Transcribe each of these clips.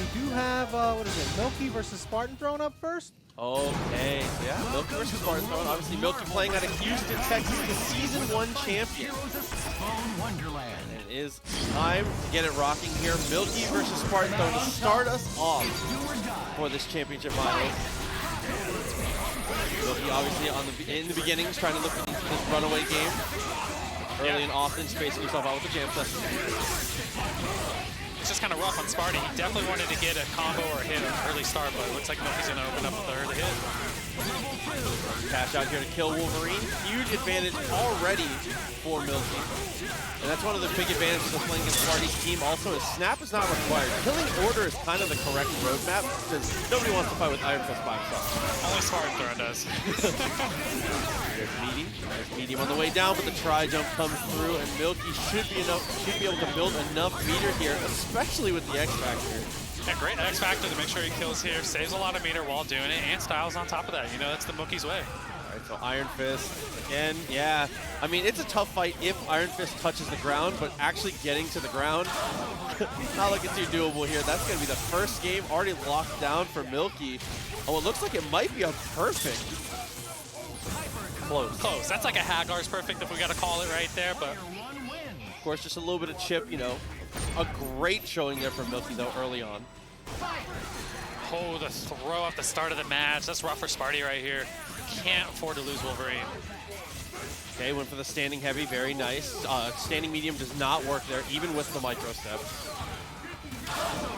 we do have, what is it, Milky versus Spartan thrown up first? Okay, so yeah, Milky versus Spartan throne. Obviously, Milky playing out of Houston, Texas, the Season 1 champion. And it is time to get it rocking here. Milky versus Spartan throne to start us off for this championship finals. Milky obviously in the beginnings trying to look into this runaway game. Early and often spacing himself out with the jam session. It's just kind of rough on Sparty. He definitely wanted to get a combo or a hit on early start, but it looks like Milky's going to open up with the early hit. Cash out here to kill Wolverine. Huge advantage already for Milky. And that's one of the big advantages of playing against Sparty's team. Also, his snap is not required. Killing order is kind of the correct roadmap because nobody wants to fight with Iron Fist by himself. Only Spartan Throne does. There's medium on the way down, but the tri-jump comes through, and Milky should be able to build enough meter here, especially with the X-Factor. Yeah, great X-Factor to make sure he kills here, saves a lot of meter while doing it, and Styles on top of that. You know, that's the Milky's way. All right, so Iron Fist, again, yeah. I mean, it's a tough fight if Iron Fist touches the ground, but actually getting to the ground, not looking too doable here. That's going to be the first game already locked down for Milky. Oh, it looks like it might be a perfect. Close. Close. That's like a Haggar's perfect if we got to call it right there, but of course, just a little bit of chip, you know. A great showing there from Milky, though, early on. Oh, the throw at the start of the match. That's rough for Sparty right here. Can't afford to lose Wolverine. Okay, went for the standing heavy, very nice. Standing medium does not work there, even with the micro step.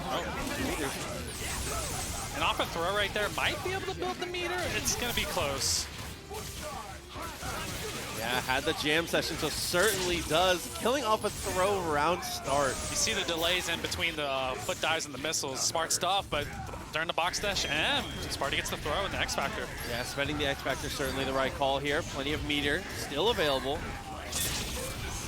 Oh, an off a throw right there might be able to build the meter. It's going to be close. Yeah, had the jam session, so certainly does. Killing off a throw round start. You see the delays in between the foot dives and the missiles. Smart stuff, but during the box dash, and Sparty gets the throw and the X-Factor. Yeah, spending the X-Factor certainly the right call here. Plenty of meter still available.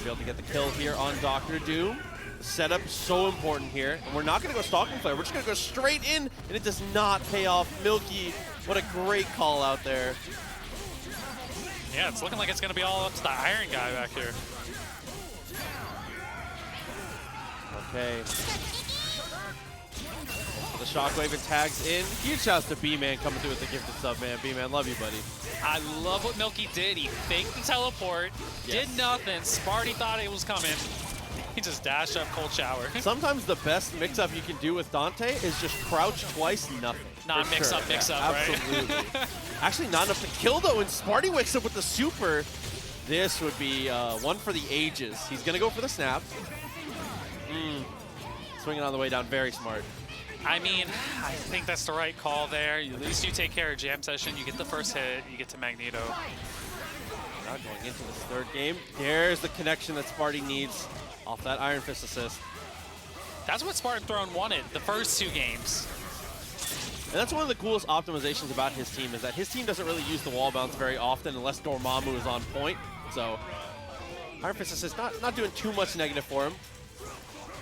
Be able to get the kill here on Dr. Doom. The setup so important here. And we're not going to go stalking flare. We're just going to go straight in, and it does not pay off. Milky, what a great call out there. Yeah, it's looking like it's going to be all up to the Iron guy back here. Okay. So the shockwave and tags in. Huge shouts to B-Man coming through with the gifted sub, man. B-Man, love you, buddy. I love what Milky did. He faked the teleport, did nothing. Sparty thought it was coming. He just dashed up cold shower. Sometimes the best mix-up you can do with Dante is just crouch twice, nothing. Not mix-up, right? Absolutely. Actually, not enough to kill, though, and Sparty wakes up with the super. This would be one for the ages. He's going to go for the snap. Swinging on the way down, very smart. I mean, I think that's the right call there. At least you take care of jam session. You get the first hit. You get to Magneto. Now going into this third game. There's the connection that Sparty needs off that Iron Fist assist. That's what Spartan Throne wanted the first two games. And that's one of the coolest optimizations about his team is that his team doesn't really use the wall bounce very often unless Dormammu is on point. So Iron Fist assist not doing too much negative for him.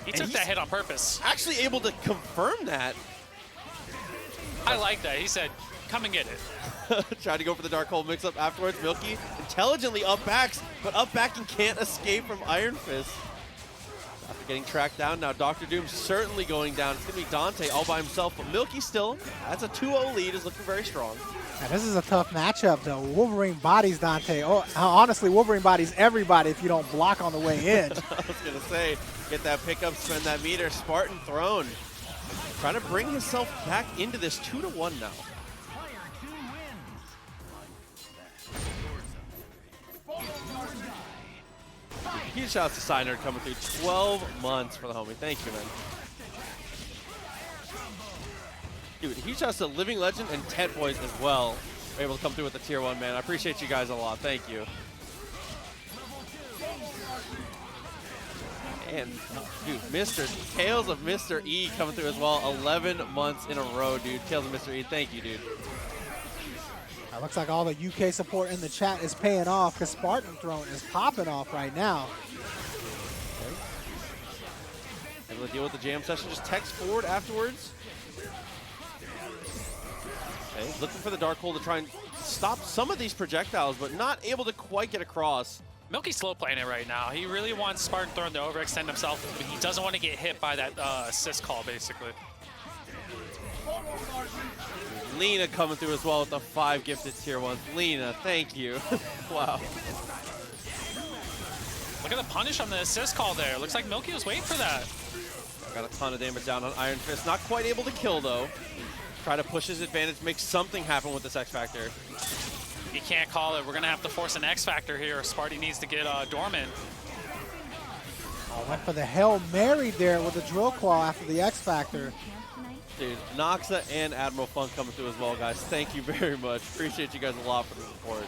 He took that hit on purpose. Actually able to confirm that. I like that. He said, come and get it. Tried to go for the Dark Hole mix-up afterwards. Milky intelligently up-backs, but up-backing can't escape from Iron Fist. After getting tracked down, now Dr. Doom's certainly going down. It's going to be Dante all by himself, but Milky still, that's a 2-0 lead, is looking very strong. Now, this is a tough matchup, though. Wolverine bodies Dante. Oh, honestly, Wolverine bodies everybody if you don't block on the way in. I was going to say, get that pickup, spend that meter. Spartan Throne trying to bring himself back into this 2-1 now. Huge shouts to Signer coming through. 12 months for the homie. Thank you, man. Dude, huge shouts to Living Legend and Ted Boys as well. We're able to come through with the tier 1, man. I appreciate you guys a lot. Thank you. And, dude, Tales of Mr. E coming through as well. 11 months in a row, dude. Tales of Mr. E, thank you, dude. It looks like all the UK support in the chat is paying off because Spartan Throne is popping off right now. Okay. Able to deal with the jam session. Just text forward afterwards. Okay, looking for the Dark Hole to try and stop some of these projectiles, but not able to quite get across. Milky's slow playing it right now. He really wants Spartan Throne to overextend himself, but he doesn't want to get hit by that assist call, basically. Lena coming through as well with the 5 gifted tier 1s. Lena, thank you. Wow. Look at the punish on the assist call there. Looks like Milky was waiting for that. Got a ton of damage down on Iron Fist. Not quite able to kill, though. Try to push his advantage, make something happen with this X Factor. He can't call it. We're going to have to force an X Factor here. Sparty needs to get Dormammu. Oh, went for the Hail Mary there with the Drill Claw after the X Factor. Dude, Noxa and Admiral Funk coming through as well, guys. Thank you very much. Appreciate you guys a lot for the support.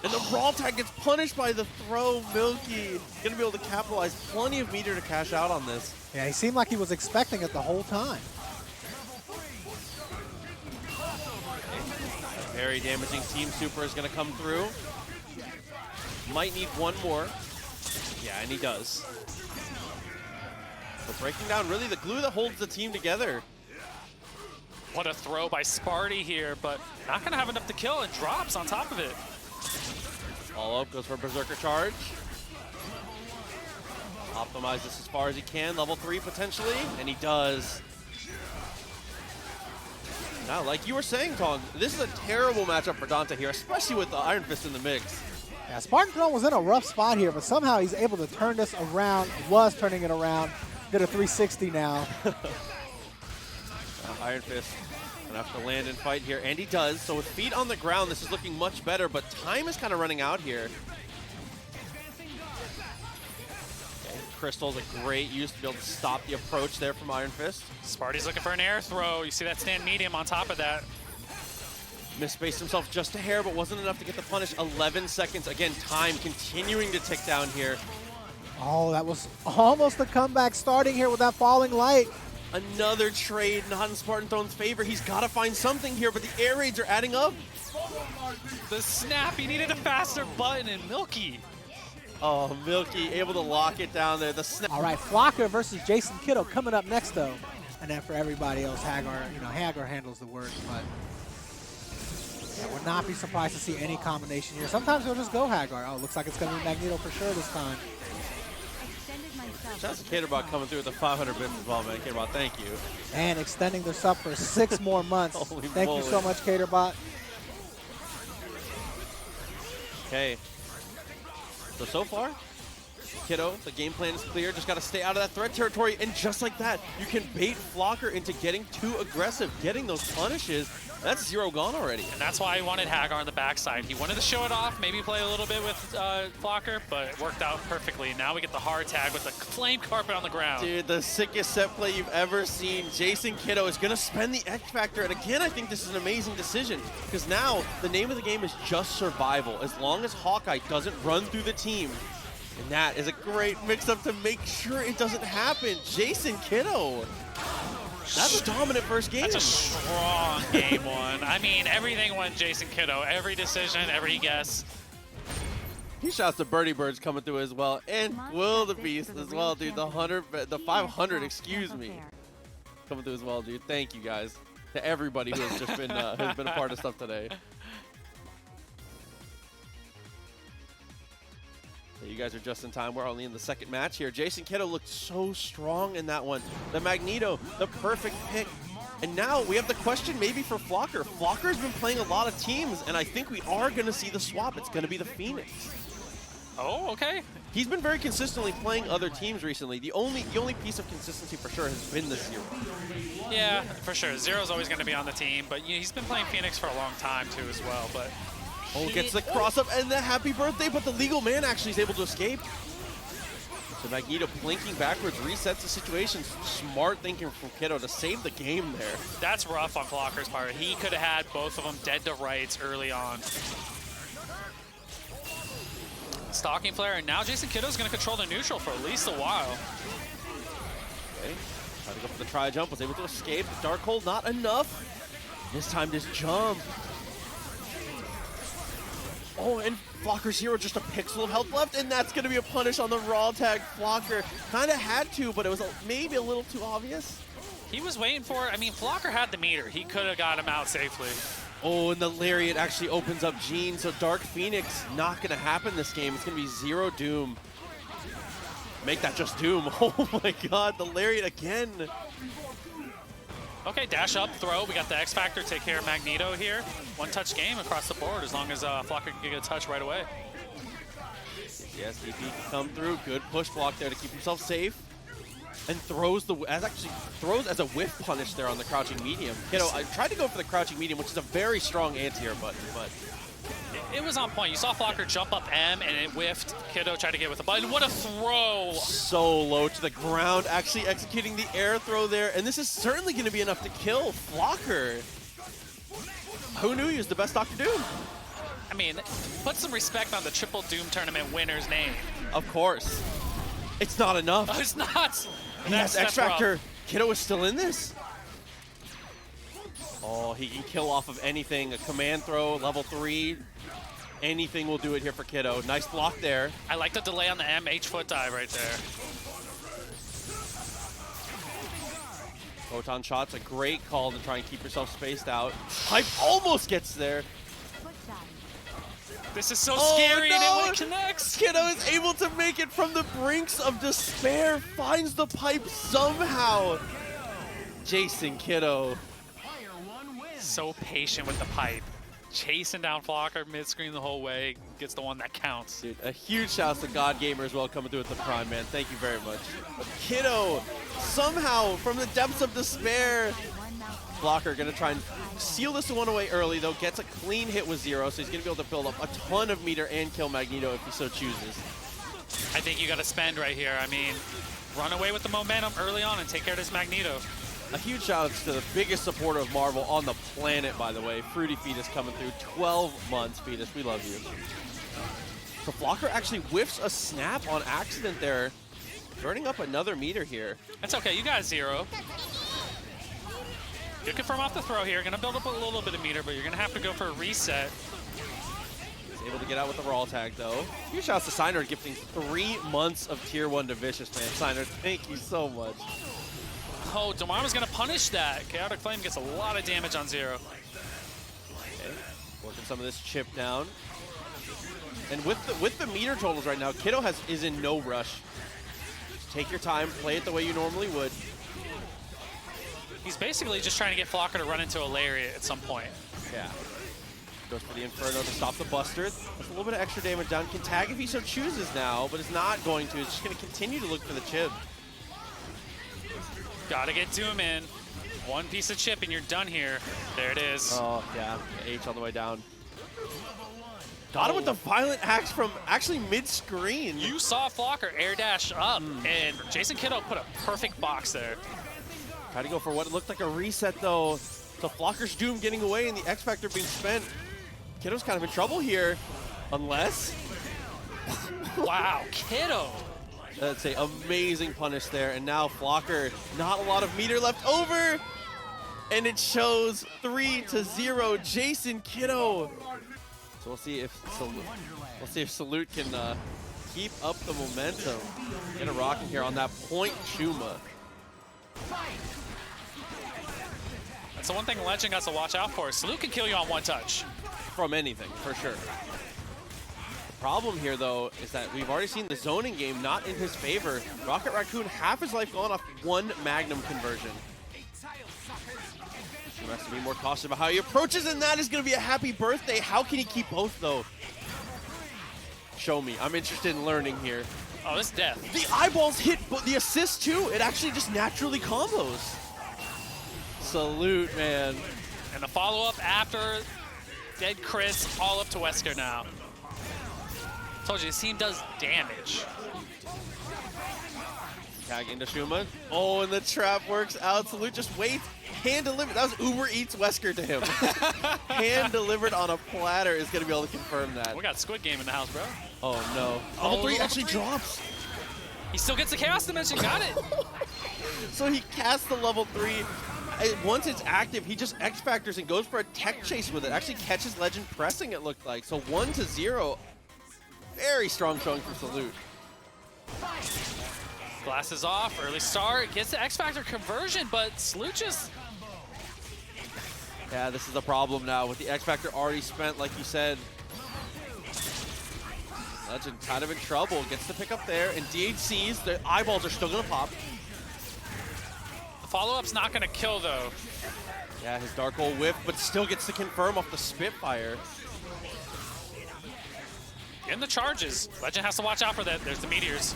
And the Raw tag gets punished by the throw. Milky gonna be able to capitalize. Plenty of meter to cash out on this. Yeah, he seemed like he was expecting it the whole time. Very damaging Team Super is gonna come through. Might need one more. Yeah, and he does. So breaking down really the glue that holds the team together. What a throw by Sparty here, but not going to have enough to kill, and drops on top of it. All up, goes for Berserker Charge. Optimize this as far as he can, level 3 potentially, and he does. Now, like you were saying, Tong, this is a terrible matchup for Dante here, especially with the Iron Fist in the mix. Yeah, Spartan Throne was in a rough spot here, but somehow he's able to turn this around, was turning it around, did a 360 now. Iron Fist gonna have to land and fight here, and he does. So with feet on the ground, this is looking much better, but time is kind of running out here. Okay, Crystal's a great use to be able to stop the approach there from Iron Fist. Sparty's looking for an air throw. You see that stand medium on top of that. Misspaced himself just a hair, but wasn't enough to get the punish. 11 seconds. Again, time continuing to tick down here. Oh, that was almost a comeback starting here with that falling light. Another trade not in Spartan Throne's favor. He's got to find something here, but the air raids are adding up. The snap, he needed a faster button, and Milky. Oh, Milky able to lock it down there. The snap. All right, Flocker versus JasonKido coming up next, though. And then for everybody else, Haggar, Haggar handles the work, but I would not be surprised to see any combination here. Sometimes they'll just go Haggar. Oh, looks like it's going to be Magneto for sure this time. Shout out to Caterbot coming through with the 500 bits as well, man. Caterbot, thank you. And extending their sub for 6 more months. Holy Thank moly. you so much, Caterbot. Okay. So far, Kiddo, the game plan is clear. Just got to stay out of that threat territory. And just like that, you can bait Flocker into getting too aggressive, getting those punishes. That's 0 gone already. And that's why he wanted Haggar on the backside. He wanted to show it off, maybe play a little bit with Flocker, but it worked out perfectly. Now we get the hard tag with the flame carpet on the ground. Dude, the sickest set play you've ever seen. JasonKido is going to spend the X Factor. And again, I think this is an amazing decision because now the name of the game is just survival. As long as Hawkeye doesn't run through the team. And that is a great mix-up to make sure it doesn't happen. JasonKido. That's a dominant first game. That's a strong game one. I mean, everything went JasonKido. Every decision, every guess. He shouts to Birdie Birds coming through as well. And Will the Beast as well, dude. The 500, excuse me. Coming through as well, dude. Thank you, guys. To everybody who has just been a part of stuff today. You guys are just in time. We're only in the second match here. JasonKido looked so strong in that one. The Magneto, the perfect pick. And now we have the question maybe for Flocker. Flocker's been playing a lot of teams, and I think we are going to see the swap. It's going to be the Phoenix. Oh, okay. He's been very consistently playing other teams recently. The only piece of consistency for sure has been the Zero. Yeah, for sure. Zero's always going to be on the team, but he's been playing Phoenix for a long time too as well. But oh, gets the cross up and the happy birthday, but the legal man actually is able to escape. So Magneto blinking backwards resets the situation. Smart thinking from Kiddo to save the game there. That's rough on Flocker's part. He could have had both of them dead to rights early on. Stalking flare, and now JasonKido's going to control the neutral for at least a while. Okay, tried to go for the try jump, was able to escape. Dark Hole not enough. This time just jump. Oh, and Flocker Zero just a pixel of health left, and that's going to be a punish on the raw tag. Flocker kind of had to, but it was maybe a little too obvious. He was waiting for it. I mean, Flocker had the meter. He could have got him out safely. Oh, and the Lariat actually opens up Gene, so Dark Phoenix not going to happen this game. It's going to be 0 Doom. Make that just Doom. Oh my god, the Lariat again. Okay, dash up, throw. We got the X Factor, take care of Magneto here. One touch game across the board as long as Flocker can get a touch right away. Yes, DP can come through. Good push block there to keep himself safe. And throws as a whiff punish there on the crouching medium. Kiddo, I tried to go for the crouching medium, which is a very strong anti-air button, but it was on point. You saw Flocker jump up M and it whiffed. Kiddo tried to get with the button. What a throw! So low to the ground, actually executing the air throw there. And this is certainly going to be enough to kill Flocker. Who knew he was the best Dr. Doom? I mean, put some respect on the Triple Doom Tournament winner's name. Of course. It's not enough. Oh, it's not! That's X Factor. Kiddo is still in this. Oh, he can kill off of anything. A command throw, level 3. Anything will do it here for Kiddo. Nice block there. I like the delay on the M H-foot dive right there. Photon shot's a great call to try and keep yourself spaced out. Hype almost gets there. This is so scary, no! and it connects. Kiddo is able to make it from the brinks of despair, finds the pipe somehow. JasonKido. So patient with the pipe. Chasing down Flocker mid-screen the whole way, gets the one that counts. Dude, a huge shout out to God Gamer as well coming through with the Prime, man. Thank you very much. But Kiddo, somehow, from the depths of despair, Flocker gonna try and seal this one away early, though. Gets a clean hit with 0, so he's gonna be able to build up a ton of meter and kill Magneto if he so chooses. I think you gotta spend right here. I mean, run away with the momentum early on and take care of this Magneto. A huge shout out to the biggest supporter of Marvel on the planet, by the way. Fruity Fetus coming through. 12 months, Fetus. We love you. So Flocker actually whiffs a snap on accident there, burning up another meter here. That's okay. You got 0. You confirm off the throw here. Gonna build up a little bit of meter, but you're gonna have to go for a reset. He's able to get out with the raw tag, though. Huge shout out to Signer gifting 3 months of Tier 1 to Vicious, man. Signer, thank you so much. Oh, Dormammu's gonna punish that. Chaotic Flame gets a lot of damage on 0. Okay. Working some of this chip down. And with the meter totals right now, Kiddo is in no rush. Just take your time, play it the way you normally would. He's basically just trying to get Flocker to run into a lariat at some point. Yeah. Goes for the Inferno to stop the Buster. That's a little bit of extra damage down. Can tag if he so chooses now, but is not going to. He's just going to continue to look for the chip. Gotta get Doom in. One piece of chip and you're done here. There it is. Oh, yeah. H on the way down. Got him with the violent axe from actually mid-screen. You saw Flocker air dash up, and JasonKido put a perfect box there. Tried to go for what looked like a reset, though. So Flocker's Doom getting away and the X Factor being spent. Kiddo's kind of in trouble here, unless... Wow, Kiddo. That's an amazing punish there. And now Flocker, not a lot of meter left over. And it shows 3-0, JasonKido. So we'll see if Salute can keep up the momentum. Get a rocking here on that point, Shuma. That's the one thing Legend has to watch out for. Salute can kill you on one touch. From anything, for sure. The problem here, though, is that we've already seen the zoning game not in his favor. Rocket Raccoon, half his life gone off one Magnum conversion. He has to be more cautious about how he approaches, and that is going to be a happy birthday. How can he keep both, though? Show me. I'm interested in learning here. Oh, this is death. The eyeballs hit, but the assist, too. It actually just naturally combos. Salute, man. And the follow-up after dead crits, all up to Wesker now. Told you, this team does damage. Tag into Shuma. Oh, and the trap works out. Salute just waits. Hand delivered. That was Uber Eats Wesker to him. Hand delivered on a platter is going to be able to confirm that. We got Squid Game in the house, bro. Oh, no. Level 3 actually drops. He still gets the Chaos Dimension. Got it. So he casts the level 3. Once it's active, he just X Factors and goes for a tech chase with it. Actually catches Legend pressing, it looked like. So 1-0. Very strong showing for Salute. Glasses off, early start, gets the X Factor conversion, but Salute just... Yeah, this is a problem now with the X Factor already spent, like you said. Legend kind of in trouble, gets the pick up there, and DHCs, the eyeballs are still gonna pop. Follow-up's not going to kill, though. Yeah, his Dark Hole whiff, but still gets to confirm off the Spitfire. In the charges. Legend has to watch out for that. There's the meteors.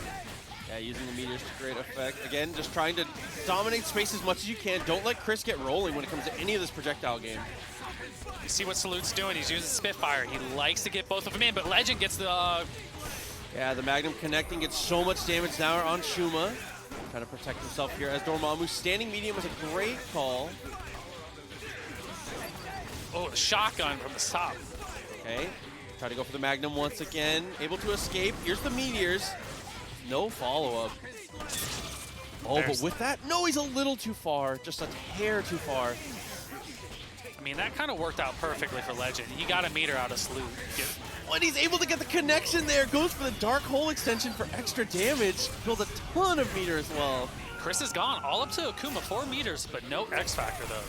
Yeah, using the meteors to great effect. Again, just trying to dominate space as much as you can. Don't let Chris get rolling when it comes to any of this projectile game. You see what Salute's doing. He's using Spitfire. He likes to get both of them in, but Legend gets the... Yeah, the Magnum connecting gets so much damage now on Shuma. Trying to protect himself here as Dormammu. Standing medium was a great call. Oh, the shotgun from the top. Okay, try to go for the Magnum once again. Able to escape. Here's the meteors. No follow-up. Oh, but with that, no, he's a little too far. Just a hair too far. I mean, that kind of worked out perfectly for Legend. He got a meter out of Salute. When he's able to get the connection there, goes for the Dark Hole extension for extra damage. Build a ton of meter as well. Chris is gone, all up to Akuma, 4 meters, but no X Factor though.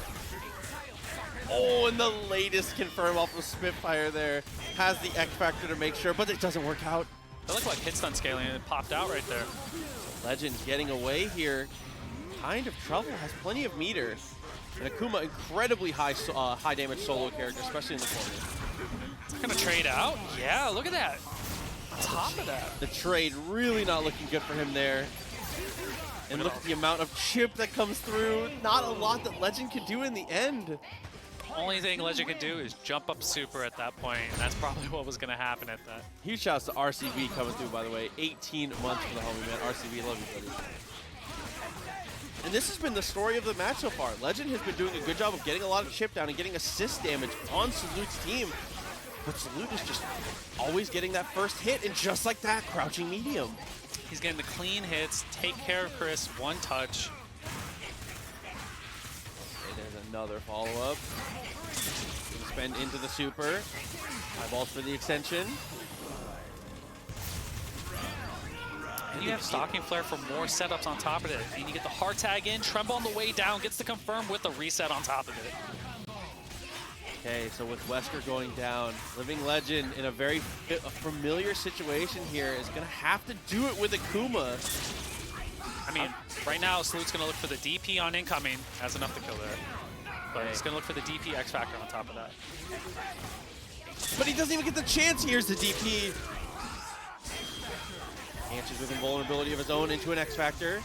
Oh, and the latest confirm off of Spitfire there. Has the X Factor to make sure, but it doesn't work out. I look like hit stun scaling and it popped out right there. Legend getting away here. Kind of trouble, has plenty of meter. And Akuma, incredibly high damage solo character, especially in the corner. Gonna trade out? Yeah, look at that. On top of that. The trade really not looking good for him there. And look at the amount of chip that comes through. Not a lot that Legend could do in the end. Only thing Legend could do is jump up super at that point, and that's probably what was gonna happen at that. Huge shouts to RCB coming through, by the way. 18 months for the homie, man. RCB, love you, buddy. And this has been the story of the match so far. Legend has been doing a good job of getting a lot of chip down and getting assist damage on Salute's team. But Salute is just always getting that first hit, and just like that, crouching medium. He's getting the clean hits, take care of Chris, one touch. Okay, there's another follow-up. Spend into the super. Eyeballs for the extension. And you have Stalking Flare for more setups on top of it. And you get the hard tag in, Tremble on the way down, gets to confirm with the reset on top of it. Okay, so with Wesker going down, Living Legend in a very familiar situation here is going to have to do it with Akuma. I mean, right now, Salute's going to look for the DP on incoming. Has enough to kill there. But he's going to look for the DP X Factor on top of that. But he doesn't even get the chance. Here's the DP. Answers with invulnerability of his own into an X Factor.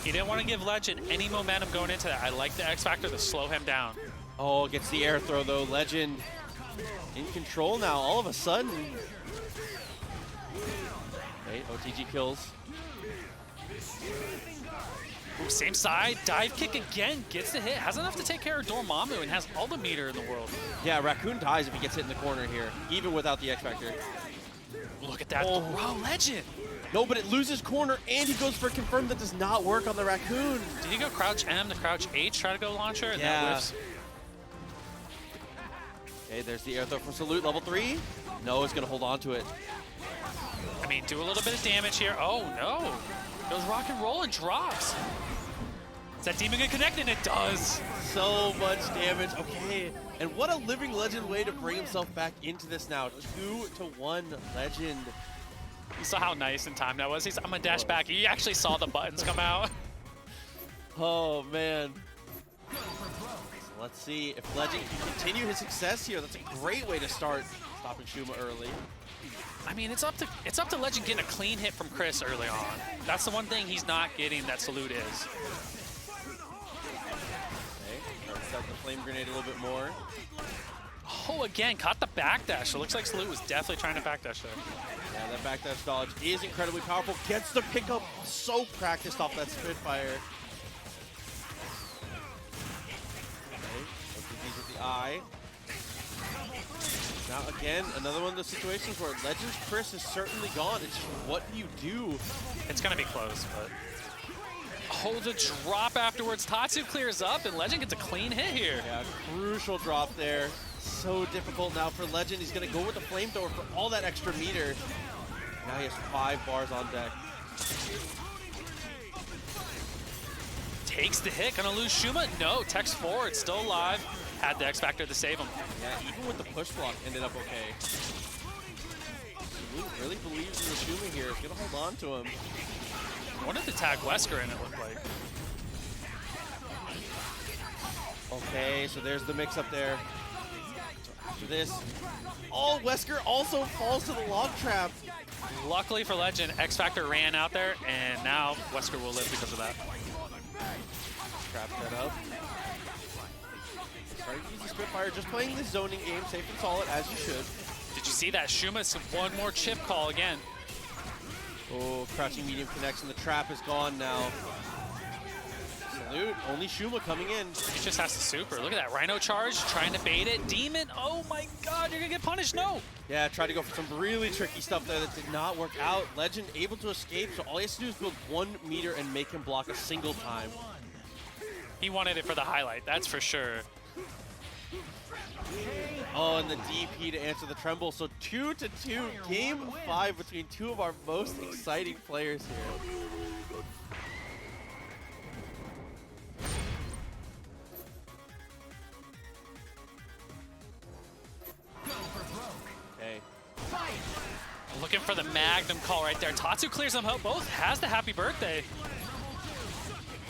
He didn't want to give Legend any momentum going into that. I like the X Factor to slow him down. Oh, gets the air throw though. Legend in control now all of a sudden. Okay, OTG kills. Ooh, same side, dive kick again, gets the hit, has enough to take care of Dormammu and has all the meter in the world. Yeah, Raccoon dies if he gets hit in the corner here, even without the X Factor. Look at that, oh. wow, Legend. No, but it loses corner, and he goes for a confirm that does not work on the Raccoon. Did he go crouch M to crouch H, try to go launcher, and yeah. that whiffs? Okay, there's the air throw from Salute, level 3. No, he's gonna hold on to it. I mean, do a little bit of damage here. Oh, no. Goes rock and roll and drops. Is that demon gonna connect? And it does. So much damage. Okay, and what a Living Legend way to bring himself back into this now. 2-1 Legend. You saw how nice in time that was. I'm gonna dash back. You actually saw the buttons come out. Oh, man. So let's see if Legend can continue his success here. That's a great way to start stopping Shuma early. I mean, it's up to Legend getting a clean hit from Chris early on. That's the one thing he's not getting that Salute is. Okay, set the flame grenade a little bit more. Oh, again, caught the backdash. It looks like Salute was definitely trying to backdash there. Yeah, that backdash dodge is incredibly powerful. Gets the pickup, so practiced off that Spitfire. Okay, OTG's with the eye. Now again, another one of those situations where Legend's Chris is certainly gone. It's just, what do you do? It's gonna be close, but... Oh, the drop afterwards. Tatsu clears up, and Legend gets a clean hit here. Yeah, crucial drop there. So difficult now for Legend. He's gonna go with the flamethrower for all that extra meter. Now he has 5 bars on deck. Takes the hit, gonna lose Shuma? No, tech's forward, still alive. Had the X Factor to save him. Yeah, even with the push block, ended up okay. Salute really believes in the Shuma here. He's gonna hold on to him. I wanted to tag Wesker in, it looked like. Okay, so there's the mix up there. So after this, oh, Wesker also falls to the log trap. Luckily for Legend, X Factor ran out there, and now Wesker will live because of that. Trap that up. Starting to use the Spitfire, just playing the zoning game, safe and solid, as you should. Did you see that? Shuma, one more chip call again. Oh, crouching medium connects, and the trap is gone now. Salute, only Shuma coming in. He just has to super. Look at that Rhino charge, trying to bait it. Demon, oh my god, you're gonna get punished, no. Yeah, tried to go for some really tricky stuff there that did not work out. Legend able to escape, so all he has to do is build 1 meter and make him block a single time. He wanted it for the highlight, that's for sure. Oh, and the DP to answer the tremble. So 2-2, game 5 between two of our most exciting players here. Okay. Looking for the Magnum call right there. Tatsu clears them out both, has the happy birthday.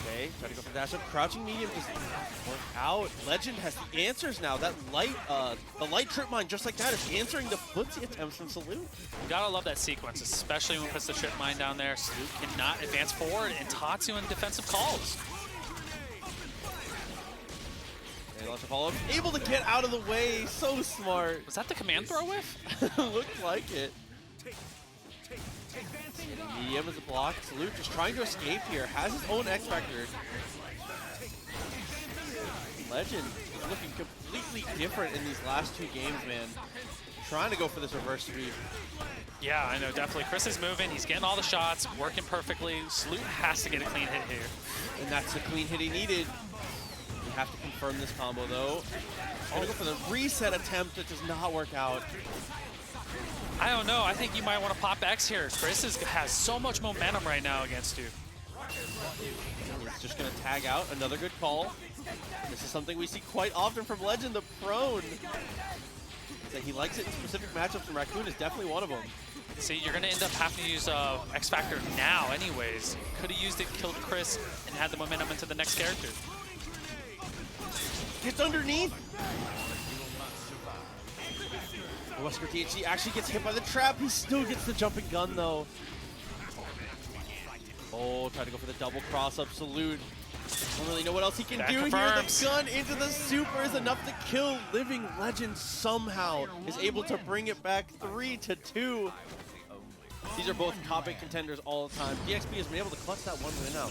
Okay, try to go for dash up. Crouching medium does not work out. Legend has the answers now. That light, the light trip mine, just like that, is answering the footsie attempts from Salute. You gotta love that sequence, especially when he puts the trip mine down there. Salute cannot advance forward, and Tatsu in defensive calls. And launch a follow-up. Able to get out of the way. So smart. Was that the command throw whiff? Looked like it. Medium is a block. Salute just trying to escape here. Has his own X Factor. Legend is looking completely different in these last 2 games, man. Trying to go for this reverse sweep. Yeah, I know, definitely. Chris is moving. He's getting all the shots, working perfectly. Salute has to get a clean hit here. And that's the clean hit he needed. We have to confirm this combo, though. Gonna go for the reset attempt that does not work out. I don't know. I think you might want to pop X here. Chris has so much momentum right now against you. He's just going to tag out. Another good call. This is something we see quite often from Legend, the prone. That he likes it in specific matchups, and Raccoon is definitely one of them. See, you're going to end up having to use X Factor now anyways. Could have used it, killed Chris, and had the momentum into the next character. Gets underneath. Wesker THC actually gets hit by the trap. He still gets the jumping gun, though. Oh, try to go for the double cross-up. Salute. Don't really know what else he can do confirms. here. The gun into the super is enough to kill. Living Legend somehow is able to bring it back 3-2. These are both top 8 contenders all the time. DXP has been able to clutch that one win out.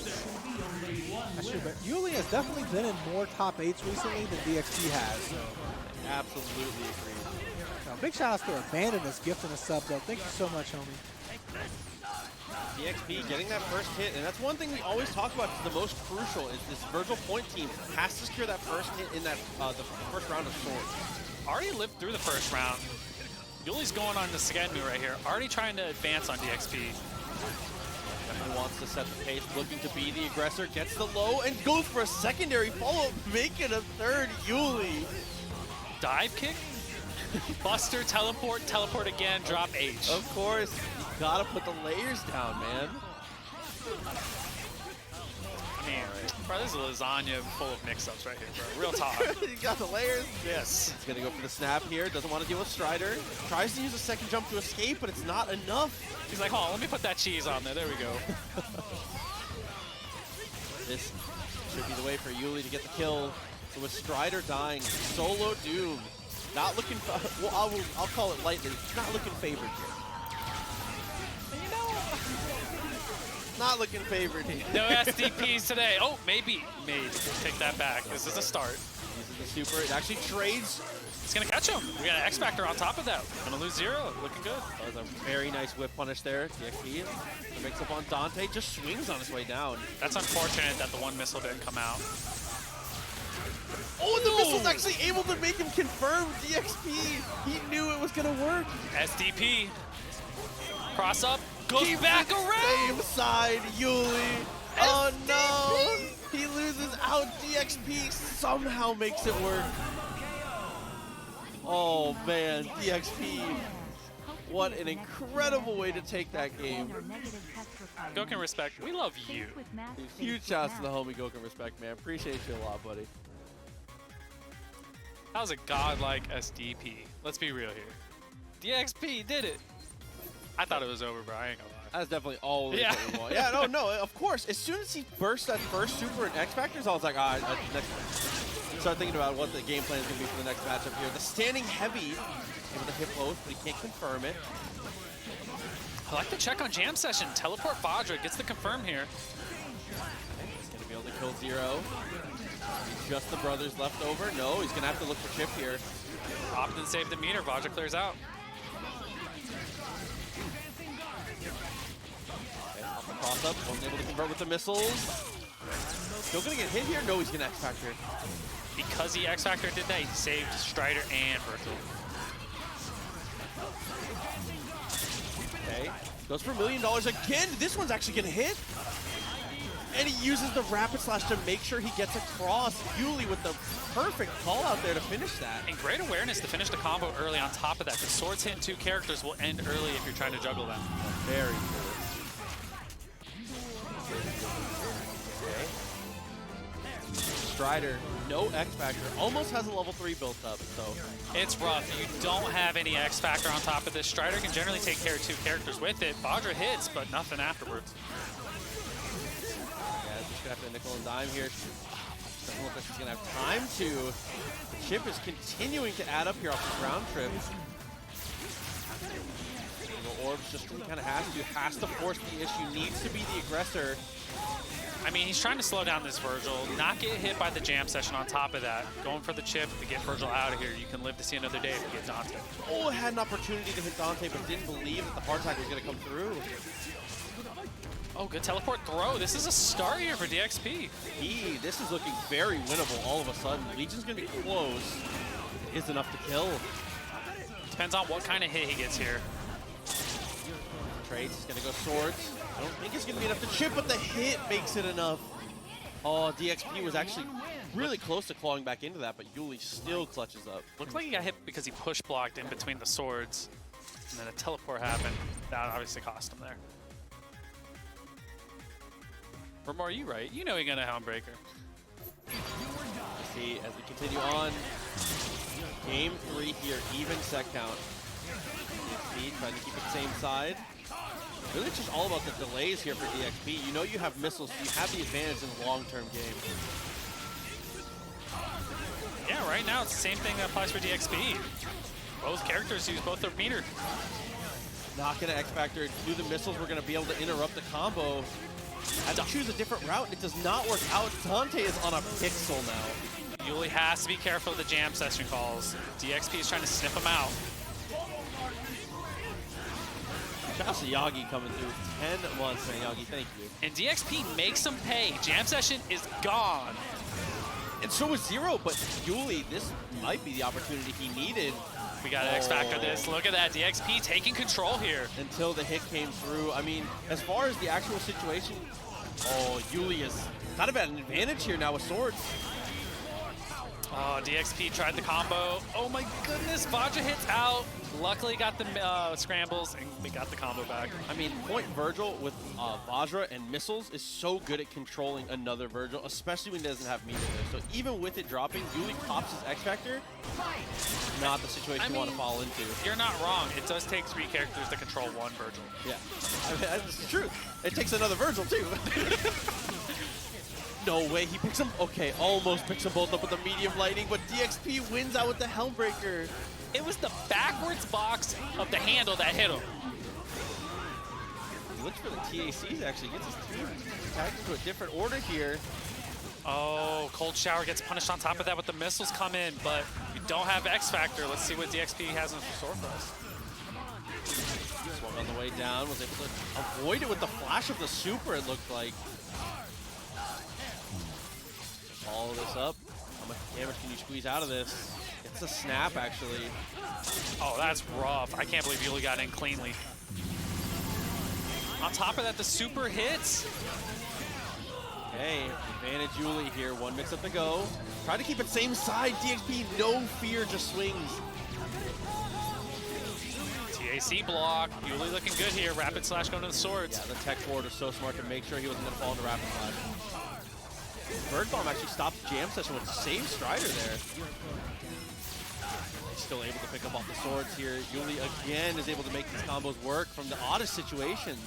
That's true, but Yuli has definitely been in more top 8s recently than DXP has. So. Absolutely agree. Big shout outs to Abandon this gift and a sub though. Thank you so much, homie. DXP getting that first hit, and that's one thing we always talk about is the most crucial is this Vergil point team has to secure that first hit in that the first round of Swords. Already lived through the first round. Yuli's going on the Sentinel right here. Already trying to advance on DXP. Definitely wants to set the pace, looking to be the aggressor, gets the low, and goes for a secondary follow-up, making a third Yuli. Dive kick? Buster, teleport again, drop H. Of course, you gotta put the layers down, man. I mean, bro, this is a lasagna full of mix-ups right here, bro. Real talk. You got the layers? Yes. He's gonna go for the snap here, doesn't want to deal with Strider. Tries to use a second jump to escape, but it's not enough. He's like, hold on, let me put that cheese on there. There we go. This should be the way for Yuli to get the kill. So with Strider dying, solo Doom. Not looking, well, I'll call it lightly, not looking favored here. You know, Not looking favored here. no SDPs today. Oh, maybe. Take that back. This is a start. Uses the super, it actually trades. It's gonna catch him. We got an X Factor on top of that. Gonna lose 0. Looking good. That was a very nice whip punish there. DXP makes up on Dante, just swings on his way down. That's unfortunate that the one missile didn't come out. Oh, and the missile's actually able to make him confirm DXP. He knew it was gonna work. SDP. Cross up. Goes back around. Same side, Yuli. Oh no! He loses out. DXP somehow makes it work. Oh man, DXP. What an incredible way to take that game. Goken Respect, we love you. Huge shouts to the homie Goken Respect, man. Appreciate you a lot, buddy. That was a godlike SDP. Let's be real here. DXP did it. I thought it was over, bro. I ain't gonna lie. That's definitely always Yeah. what we want. Yeah, no, of course. As soon as he burst that first super in X Factors, I was like, next one. Start thinking about what the game plan is going to be for the next matchup here. The standing heavy, able to hit both, but he can't confirm it. I like the check on Jam Session. Teleport Vajra gets the confirm here. He's going to be able to kill Zero. Just the brothers left over. No, he's going to have to look for Chip here. Opted to save the meter. Vajra clears out. Cross up, wasn't able to convert with the missiles. Still gonna get hit here? No, he's gonna X Factor. Because he X Factor did that, he saved Strider and Vergil. Okay, goes for $1 million again. This one's actually gonna hit. And he uses the Rapid Slash to make sure he gets across. Yuli with the perfect call out there to finish that. And great awareness to finish the combo early on top of that, because swords hitting 2 characters will end early if you're trying to juggle them. Very cool. Strider, no X Factor, almost has a level 3 built up, so. It's rough. You don't have any X Factor on top of this. Strider can generally take care of 2 characters with it. Vajra hits, but nothing afterwards. Yeah, just gonna have to nickel and dime here. Doesn't look like he's gonna have time to. The chip is continuing to add up here off the ground trip. The Orbs just kind of has to force the issue, needs to be the aggressor. I mean, he's trying to slow down this Vergil, not get hit by the Jam Session on top of that. Going for the chip to get Vergil out of here. You can live to see another day if you get Dante. Oh, had an opportunity to hit Dante, but didn't believe that the hard attack was going to come through. Oh, good teleport throw. This is a start here for DXP. This is looking very winnable all of a sudden. Legion's going to be close. It is enough to kill. Depends on what kind of hit he gets here. Trades, he's going to go swords. I don't think it's going to be enough to chip, but the hit makes it enough. Oh, DXP was actually really close to clawing back into that, but Yuli still clutches up. Looked like he got hit because he push blocked in between the swords, and then a teleport happened. That obviously cost him there. Romora, you right. You know he's gonna Helmbreaker. Let's see, as we continue on, game 3 here, even set count. DXP trying to keep it same side. Really, it's just all about the delays here for DXP. You know you have missiles, so you have the advantage in the long-term game. Yeah, right now it's the same thing that applies for DXP. Both characters use both their meter. Not going to X-Factor, do the missiles, we're going to be able to interrupt the combo. Had to choose a different route, and it does not work out. Dante is on a pixel now. Yuli has to be careful of the Jam Session calls. DXP is trying to sniff him out. Shout Yagi coming through. 10 months, man. Yagi, thank you. And DXP makes him pay. Jam Session is gone. And so was Zero, but Yuli, this might be the opportunity he needed. We got to X-Factor this. Look at that. DXP taking control here. Until the hit came through. I mean, as far as the actual situation, Yuli is kind of at an advantage here now with swords. Oh, DXP tried the combo. Oh my goodness, Vajra hits out. Luckily got the scrambles and we got the combo back. I mean, point Vergil with Vajra and missiles is so good at controlling another Vergil, especially when he doesn't have meter there. So even with it dropping, Yuli pops his X-Factor. Not the situation you want to fall into. You're not wrong. It does take 3 characters to control 1 Vergil. Yeah, I mean, that's true. It takes another Vergil too. No way, he picks them. Okay, almost picks them both up with the medium lightning, but DXP wins out with the Helmbreaker. It was the backwards box of the handle that hit him. He looks for the TACs actually, gets his team tagged into a different order here. Oh, Cold Shower gets punished on top of that with the missiles come in, but we don't have X-Factor. Let's see what DXP has in store for us. Swung on the way down, was able to avoid it with the flash of the super, it looked like. Follow this up. How much damage can you squeeze out of this? It's a snap, actually. Oh, that's rough. I can't believe Yuli got in cleanly. On top of that, the super hits. Okay, advantage Yuli here. 1 mix-up to go. Try to keep it same side. DXP, no fear, just swings. TAC block. Yuli looking good here. Rapid slash going to the swords. Yeah, the tech forward is so smart to make sure he wasn't going to fall into rapid slash. Bird Bomb actually stops Jam Session with the same Strider there. Still able to pick up off the swords here. Yuli again is able to make these combos work from the oddest situations.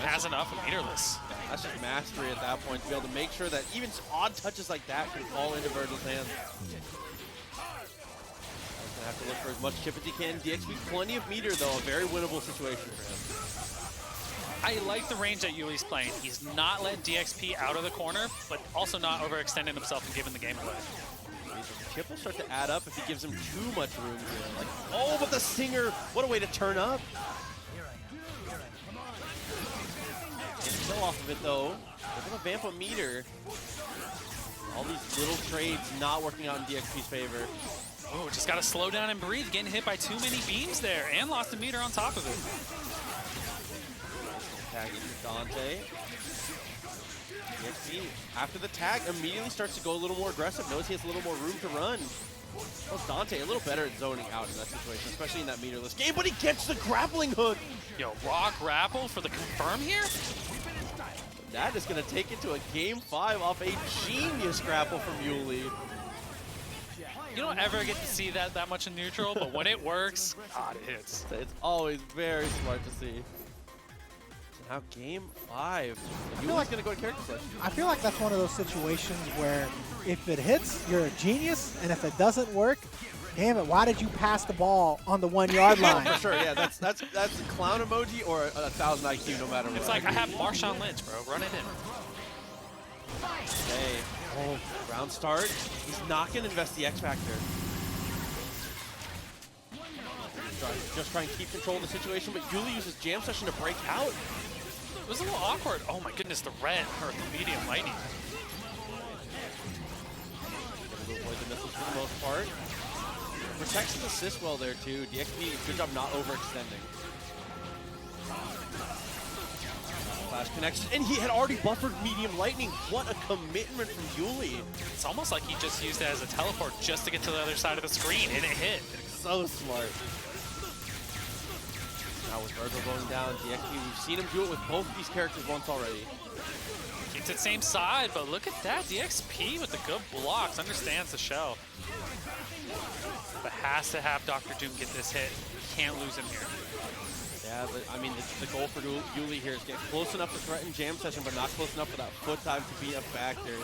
Has enough and meterless. Yeah, that's just mastery at that point to be able to make sure that even odd touches like that can fall into Vergil's hands. Gonna have to look for as much chip as he can. DXP plenty of meter though, a very winnable situation for him. I like the range that Yuli's playing. He's not letting DXP out of the corner, but also not overextending himself and giving the game away. Chip will start to add up if he gives him too much room here. Like, oh, but the Stinger, what a way to turn up. Get kill off of it though. They're gonna vamp a meter. All these little trades not working out in DXP's favor. Oh, just gotta slow down and breathe. Getting hit by too many beams there and lost a meter on top of it. Tag into Dante. DXP, after the tag, immediately starts to go a little more aggressive. Knows he has a little more room to run. Well, Dante a little better at zoning out in that situation, especially in that meterless game, but he gets the grappling hook. Yo, raw grapple for the confirm here? That is going to take it to a game 5 off a genius grapple from Yuli. You don't ever get to see that much in neutral, but when it works, God, it hits. It's always very smart to see. So now game 5. Yuli's going to go to character selection. I feel like that's one of those situations where if it hits, you're a genius, and if it doesn't work, damn it, why did you pass the ball on the 1 yard line? For sure, yeah, that's a clown emoji or a 1,000 IQ no matter what. It's like I have Marshawn Lynch, bro. Run it in. Hey, oh, round start. He's not going to invest the X Factor. Just try and keep control of the situation, but Yuli uses Jam Session to break out. It was a little awkward. Oh my goodness, the red hurt the medium lightning. Able to avoid the missiles for the most part. Protects his assist well there too. DXP, good job not overextending. Flash connects, and he had already buffered medium lightning. What a commitment from Yuli. It's almost like he just used it as a teleport just to get to the other side of the screen, and it hit. So smart. Now with Vergil going down, DXP, we've seen him do it with both of these characters once already. Keeps it same side, but look at that. DXP with the good blocks, understands the shell. But has to have Dr. Doom get this hit. Can't lose him here. Yeah, but I mean, the goal for Yuli here is get close enough to threaten Jam Session, but not close enough for that foot time to be a factor.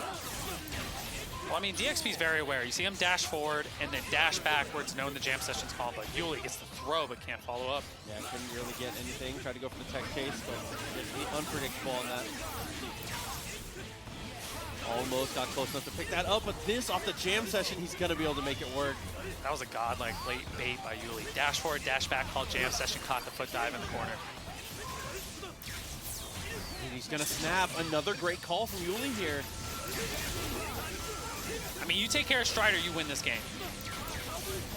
Well, I mean, DXP's very aware. You see him dash forward and then dash backwards, knowing the Jam Session's called, but Yuli gets the throw but can't follow up. Yeah, couldn't really get anything. Tried to go for the tech chase, but it's unpredictable on that. Almost got close enough to pick that up, but this off the Jam Session, he's going to be able to make it work. That was a godlike late bait by Yuli. Dash forward, dash back, called Jam Session, caught the foot dive in the corner. And he's going to snap. Another great call from Yuli here. I mean, you take care of Strider, you win this game.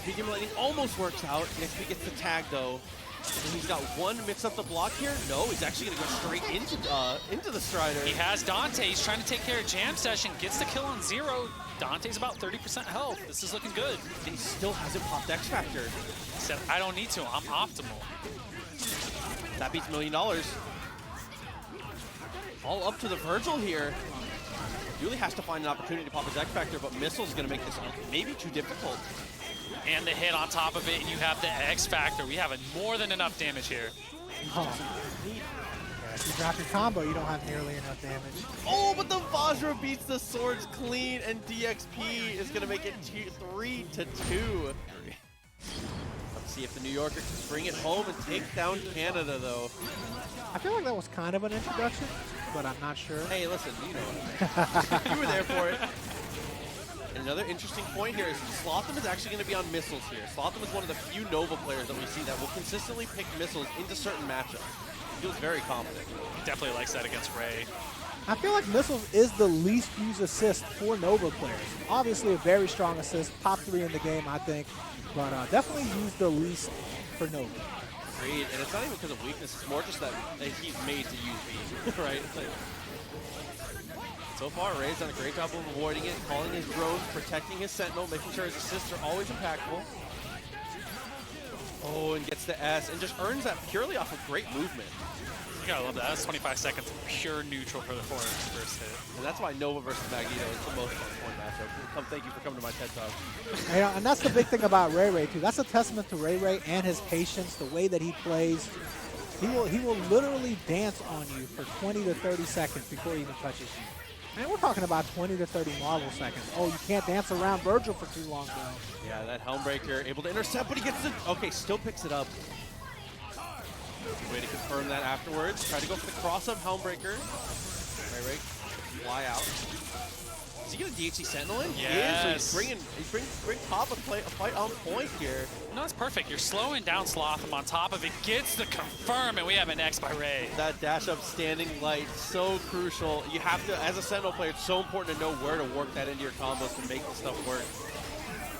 Medium Lightning almost works out. Next he gets the tag, though. And he's got one mix up the block here. No, he's actually going to go straight into the Strider. He has Dante. He's trying to take care of Jam Session. Gets the kill on 0. Dante's about 30% health. This is looking good. And he still hasn't popped X Factor. He said, I don't need to. I'm optimal. That beats $1 million. All up to the Vergil here. Yuli has to find an opportunity to pop his X Factor, but Missile's going to make this maybe too difficult. And the hit on top of it, and you have the X Factor. We have more than enough damage here. Oh. Yeah, if you drop your combo, you don't have nearly enough damage. Oh, but the Vajra beats the swords clean, and DXP is going to make it 3-2. Let's see if the New Yorker can bring it home and take down Canada, though. I feel like that was kind of an introduction, but I'm not sure. Hey, listen, you know it. You were there for it. And another interesting point here is Slotham is actually going to be on missiles here. Slotham is one of the few Nova players that we see that will consistently pick missiles into certain matchups. He feels very confident. He definitely likes that against Ray. I feel like missiles is the least used assist for Nova players. Obviously a very strong assist, top 3 in the game, I think, but definitely used the least for Nova. Agreed, and it's not even because of weakness, it's more just that he's made to use beam, right? It's like, so far, Ray's done a great job of avoiding it, calling his drones, protecting his Sentinel, making sure his assists are always impactful. Oh, and gets the S, and just earns that purely off of great movement. You gotta love that. That's 25 seconds of pure neutral for the first hit. And that's why Nova versus Magneto is the most fun point matchup. Thank you for coming to my TED Talk. And that's the big thing about RayRay too. That's a testament to RayRay and his patience, the way that he plays. He will literally dance on you for 20 to 30 seconds before he even touches you. Man, we're talking about 20 to 30 Marvel seconds. Oh, you can't dance around Vergil for too long, though. Yeah, that Helmbreaker able to intercept, but he gets it. Okay, still picks it up. Way to confirm that afterwards. Try to go for the cross-up Helmbreaker. RayRay, fly out. Is he going to DHC Sentinel in? Yes. He is, so he's bringing Top a fight on point here. No, it's perfect. You're slowing down Slotham on top of it. Gets the confirm, and we have an X by Ray. That dash up standing light, so crucial. You have to, as a Sentinel player, it's so important to know where to work that into your combos to make this stuff work.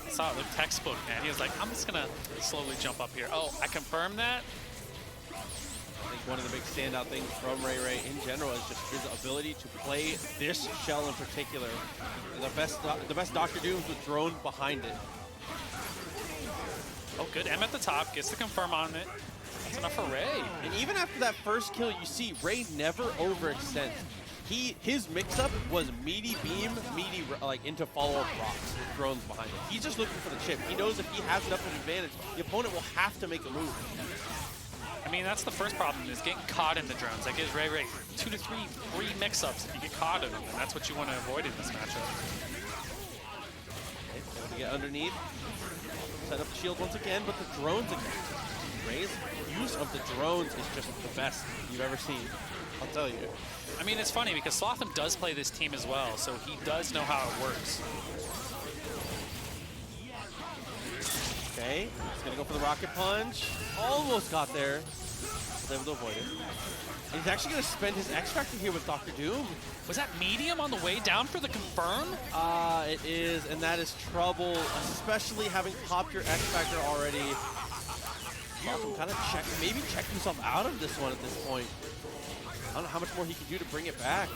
I saw it look textbook, man. He was like, I'm just going to slowly jump up here. Oh, I confirmed that? I think one of the big standout things from RayRay in general is just his ability to play this shell in particular. The best Dr. Doom's with drones behind it. Oh, good. M at the top. Gets the confirm on it. That's enough for Ray. And even after that first kill, you see Ray never overextends. His mix-up was meaty beam, like into follow-up rocks with drones behind it. He's just looking for the chip. He knows if he has enough of an advantage, the opponent will have to make a move. I mean, that's the first problem, is getting caught in the drones. That gives RayRay 2 to 3 free mix-ups if you get caught in them, and that's what you want to avoid in this matchup. Okay, able to get underneath. Set up the shield once again, but the drones again. Ray's use of the drones is just the best you've ever seen, I'll tell you. I mean, it's funny because Slotham does play this team as well, so he does know how it works. Okay, he's gonna go for the rocket punch. Almost got there. Was able to avoid it. And he's actually gonna spend his X Factor here with Dr. Doom. Was that medium on the way down for the confirm? It is, and that is trouble, especially having popped your X Factor already. Slotham kind of maybe checked himself out of this one at this point. I don't know how much more he can do to bring it back.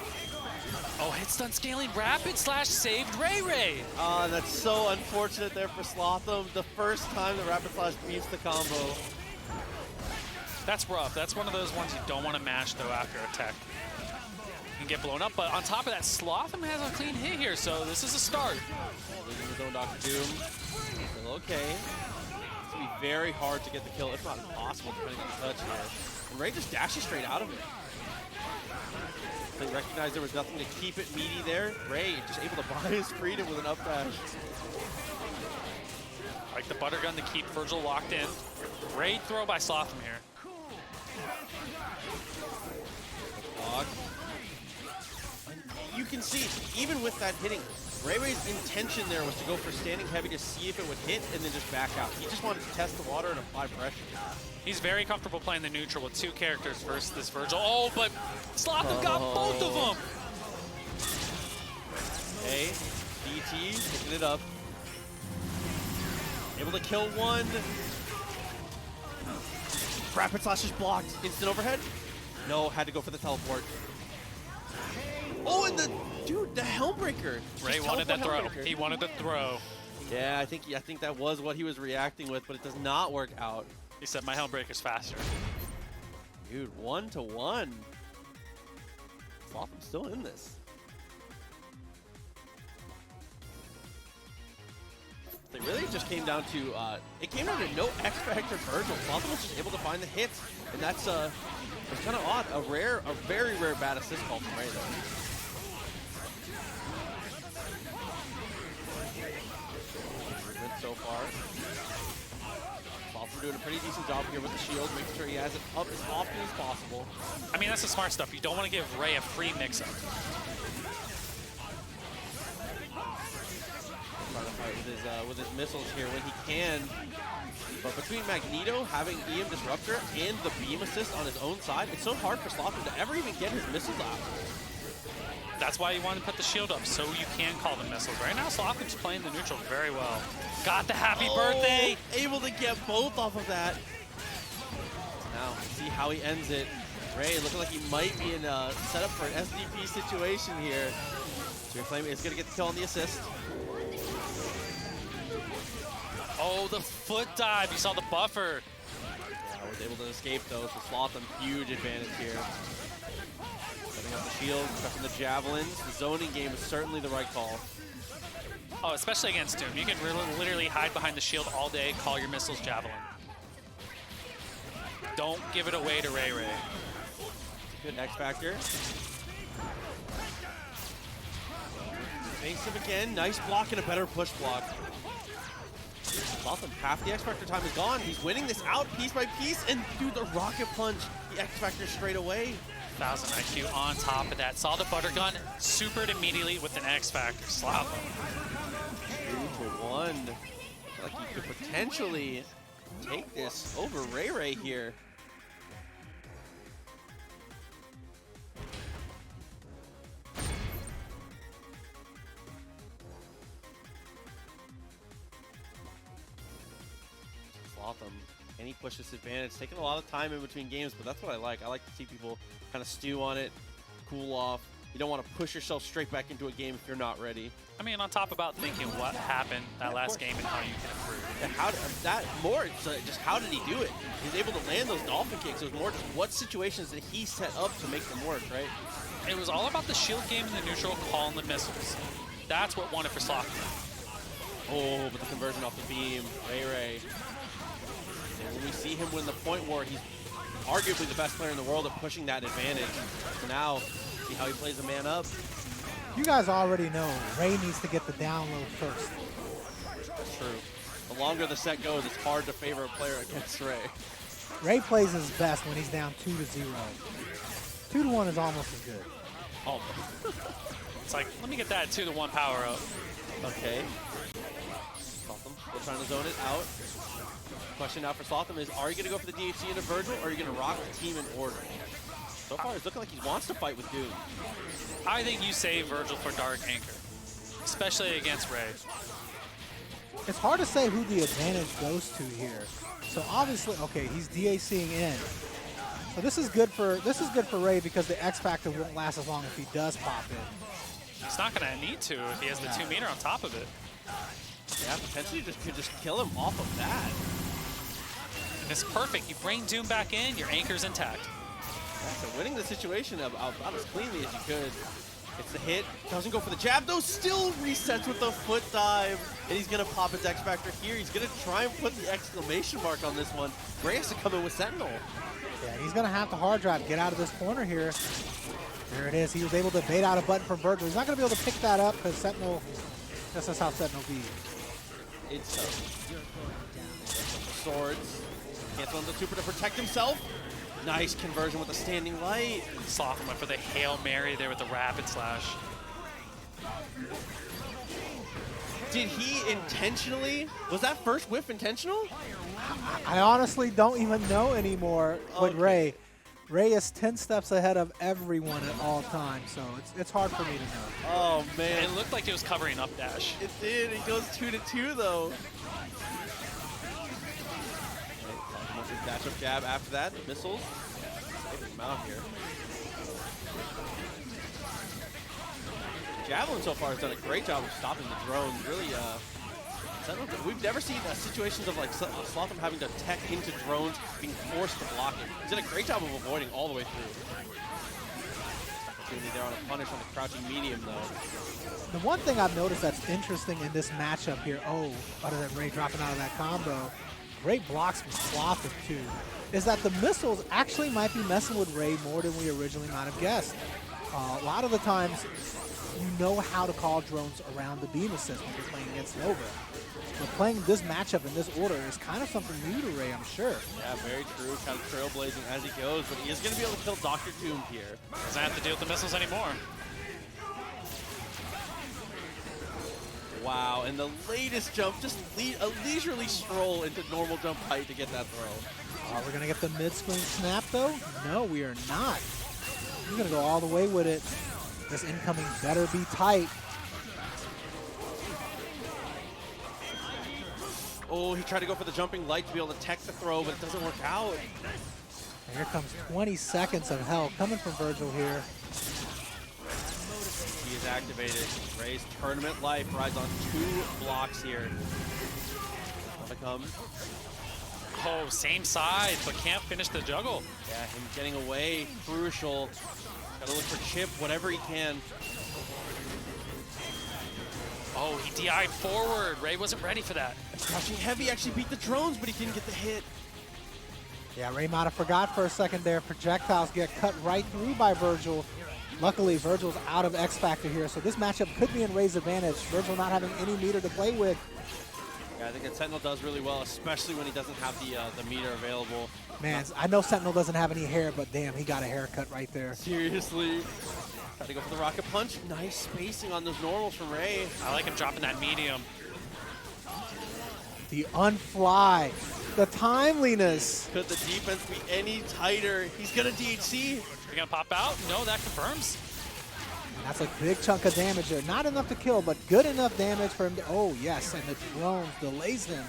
Oh, hit stun scaling rapid slash saved RayRay. That's so unfortunate there for Slotham. The first time the rapid slash beats the combo. That's rough. That's one of those ones you don't want to mash, though, after a tech. You can get blown up, but on top of that, Slotham has a clean hit here, so this is a start. Losing his own Dr. Doom. Still okay. It's going to be very hard to get the kill, if not impossible, depending on the touch here. And Ray just dashes straight out of it. They recognized there was nothing to keep it meaty there. Ray just able to buy his freedom with an up dash. Like the butter gun to keep Vergil locked in. Great throw by Slotham here. Block. You can see, even with that hitting, RayRay's intention there was to go for standing heavy to see if it would hit and then just back out. He just wanted to test the water and apply pressure. He's very comfortable playing the neutral with 2 characters versus this Vergil. Oh, but Slotham got both of them. Okay, DT picking it up. Able to kill one. Rapid slash is blocked. Instant overhead? No, had to go for the teleport. Oh, and the Helmbreaker. Ray wanted that throw. He wanted the throw. Yeah, I think that was what he was reacting with, but it does not work out. He said, my Helmbreaker's faster. Dude, 1-1. Slotham's still in this. It really just came down to, it came down to no X Factor Vergil. Slotham was just able to find the hits, and that's, it's kind of odd. A very rare bad assist call from Ray, though. So far. Slotham's doing a pretty decent job here with the shield, making sure he has it up as often as possible. I mean, that's the smart stuff. You don't want to give Ray a free mix-up. Trying to fight with his missiles here when he can. But between Magneto having EM Disruptor and the beam assist on his own side, it's so hard for Slotham to ever even get his missiles out. That's why you want to put the shield up, so you can call them missiles. Right now, Slotham's playing the neutral very well. Got the happy birthday! Able to get both off of that. Now, see how he ends it. Ray looking like he might be in a setup for an SDP situation here. Spear Flame is going to get the kill on the assist. Oh, the foot dive. You saw the buffer. Yeah, was able to escape though, so Slotham, huge advantage here. Setting up the shield, stuffing the javelins. The zoning game is certainly the right call. Oh, especially against Doom. You can literally hide behind the shield all day, call your missiles javelin. Don't give it away to RayRay. Good X Factor. Makes him again. Nice block and a better push block. Slotham, half the X Factor time is gone. He's winning this out piece by piece, and dude, the rocket punch, the X Factor straight away. 1000 IQ on top of that. Saw the butter gun, supered immediately with an X Factor. Slap him. 2-1. I feel like he could potentially take this over RayRay here. Slotham, can he push this advantage? Taking a lot of time in between games, but that's what I like. I like to see people kind of stew on it, cool off. You don't want to push yourself straight back into a game if you're not ready. I mean, on top about thinking what happened that last game and how you can improve. Yeah, how just how did he do it? He's able to land those dolphin kicks. It was more just what situations did he set up to make them work, right? It was all about the shield game in the neutral, calling the missiles. That's what won it for Slotham. Oh, but the conversion off the beam, RayRay. And when we see him win the point war, he's arguably the best player in the world at pushing that advantage. So now, see how he plays a man up. You guys already know Ray needs to get the download first. That's true. The longer the set goes, it's hard to favor a player against Ray. Ray plays his best when he's down 2-0. 2-1 is almost as good. Oh. It's like, let me get that 2-1 power up. Okay. Slotham still trying to zone it out. Question now for Slotham is, are you going to go for the DHC into Vergil, or are you going to rock the team in order? So far, it's looking like he wants to fight with Doom. I think you save Vergil for Dark Anchor, especially against Ray. It's hard to say who the advantage goes to here. So obviously, okay, he's DACing in. So this is good for Ray because the X Factor won't last as long if he does pop in. He's not going to need to if he has the 2 meter on top of it. Yeah, potentially could just kill him off of that. And it's perfect. You bring Doom back in, your anchor's intact. Yeah, so winning the situation about as cleanly as you could. It's the hit, doesn't go for the jab, though still resets with the foot dive. And he's gonna pop his X Factor here. He's gonna try and put the exclamation mark on this one. Ray has to come in with Sentinel. Yeah, he's gonna have to hard drive, get out of this corner here. There it is. He was able to bait out a button from Vergil. He's not gonna be able to pick that up because Sentinel, that's just how Sentinel be. It's swords. Cancel on the super to protect himself. Nice conversion with the standing light. Slotham went for the Hail Mary there with the rapid slash. Did he intentionally? Was that first whiff intentional? I honestly don't even know anymore with Ray. Ray is 10 steps ahead of everyone at all times, so it's hard for me to know. Oh, man. It looked like he was covering up dash. It did. It goes 2-2, though. Dash up jab after that. The missiles. Saving him out here. Javelin so far has done a great job of stopping the drones. Really, we've never seen situations of like Slotham having to tech into drones, being forced to block it. He's done a great job of avoiding all the way through. Opportunity there on a punish on the crouching medium, though. The one thing I've noticed that's interesting in this matchup here, other than Ray dropping out of that combo, Ray blocks from Slotham too, is that the missiles actually might be messing with Ray more than we originally might have guessed. A lot of the times, you know how to call drones around the beam assist when you're playing against Nova. But playing this matchup in this order is kind of something new to Ray, I'm sure. Yeah, very true. Kind of trailblazing as he goes, but he is going to be able to kill Dr. Doom here. Doesn't have to deal with the missiles anymore. Wow, and the latest jump, just a leisurely stroll into normal jump height to get that throw. We're going to get the mid-screen snap, though? No, we are not. We're going to go all the way with it. This incoming better be tight. Oh, he tried to go for the jumping light to be able to tech the throw, but it doesn't work out. And here comes 20 seconds of hell coming from Vergil here. He is activated. Ray's tournament life rides on 2 blocks here. Gonna come. Oh, same side, but can't finish the juggle. Yeah, him getting away, crucial. Gotta look for chip, whatever he can. Oh, he DI'd forward. Ray wasn't ready for that. Crouching heavy actually beat the drones, but he didn't get the hit. Yeah, Ray might have forgot for a second there. Projectiles get cut right through by Vergil. Luckily, Vergil's out of X Factor here, so this matchup could be in Ray's advantage. Vergil not having any meter to play with. Yeah, I think that Sentinel does really well, especially when he doesn't have the meter available. Man, I know Sentinel doesn't have any hair, but damn, he got a haircut right there. Seriously. Try to go for the rocket punch. Nice spacing on those normals from Ray. I like him dropping that medium. The unfly, the timeliness. Could the defense be any tighter? He's gonna DHC. You're gonna pop out? No, that confirms. That's a big chunk of damage there. Not enough to kill, but good enough damage for him to, oh yes, and the drones delays him.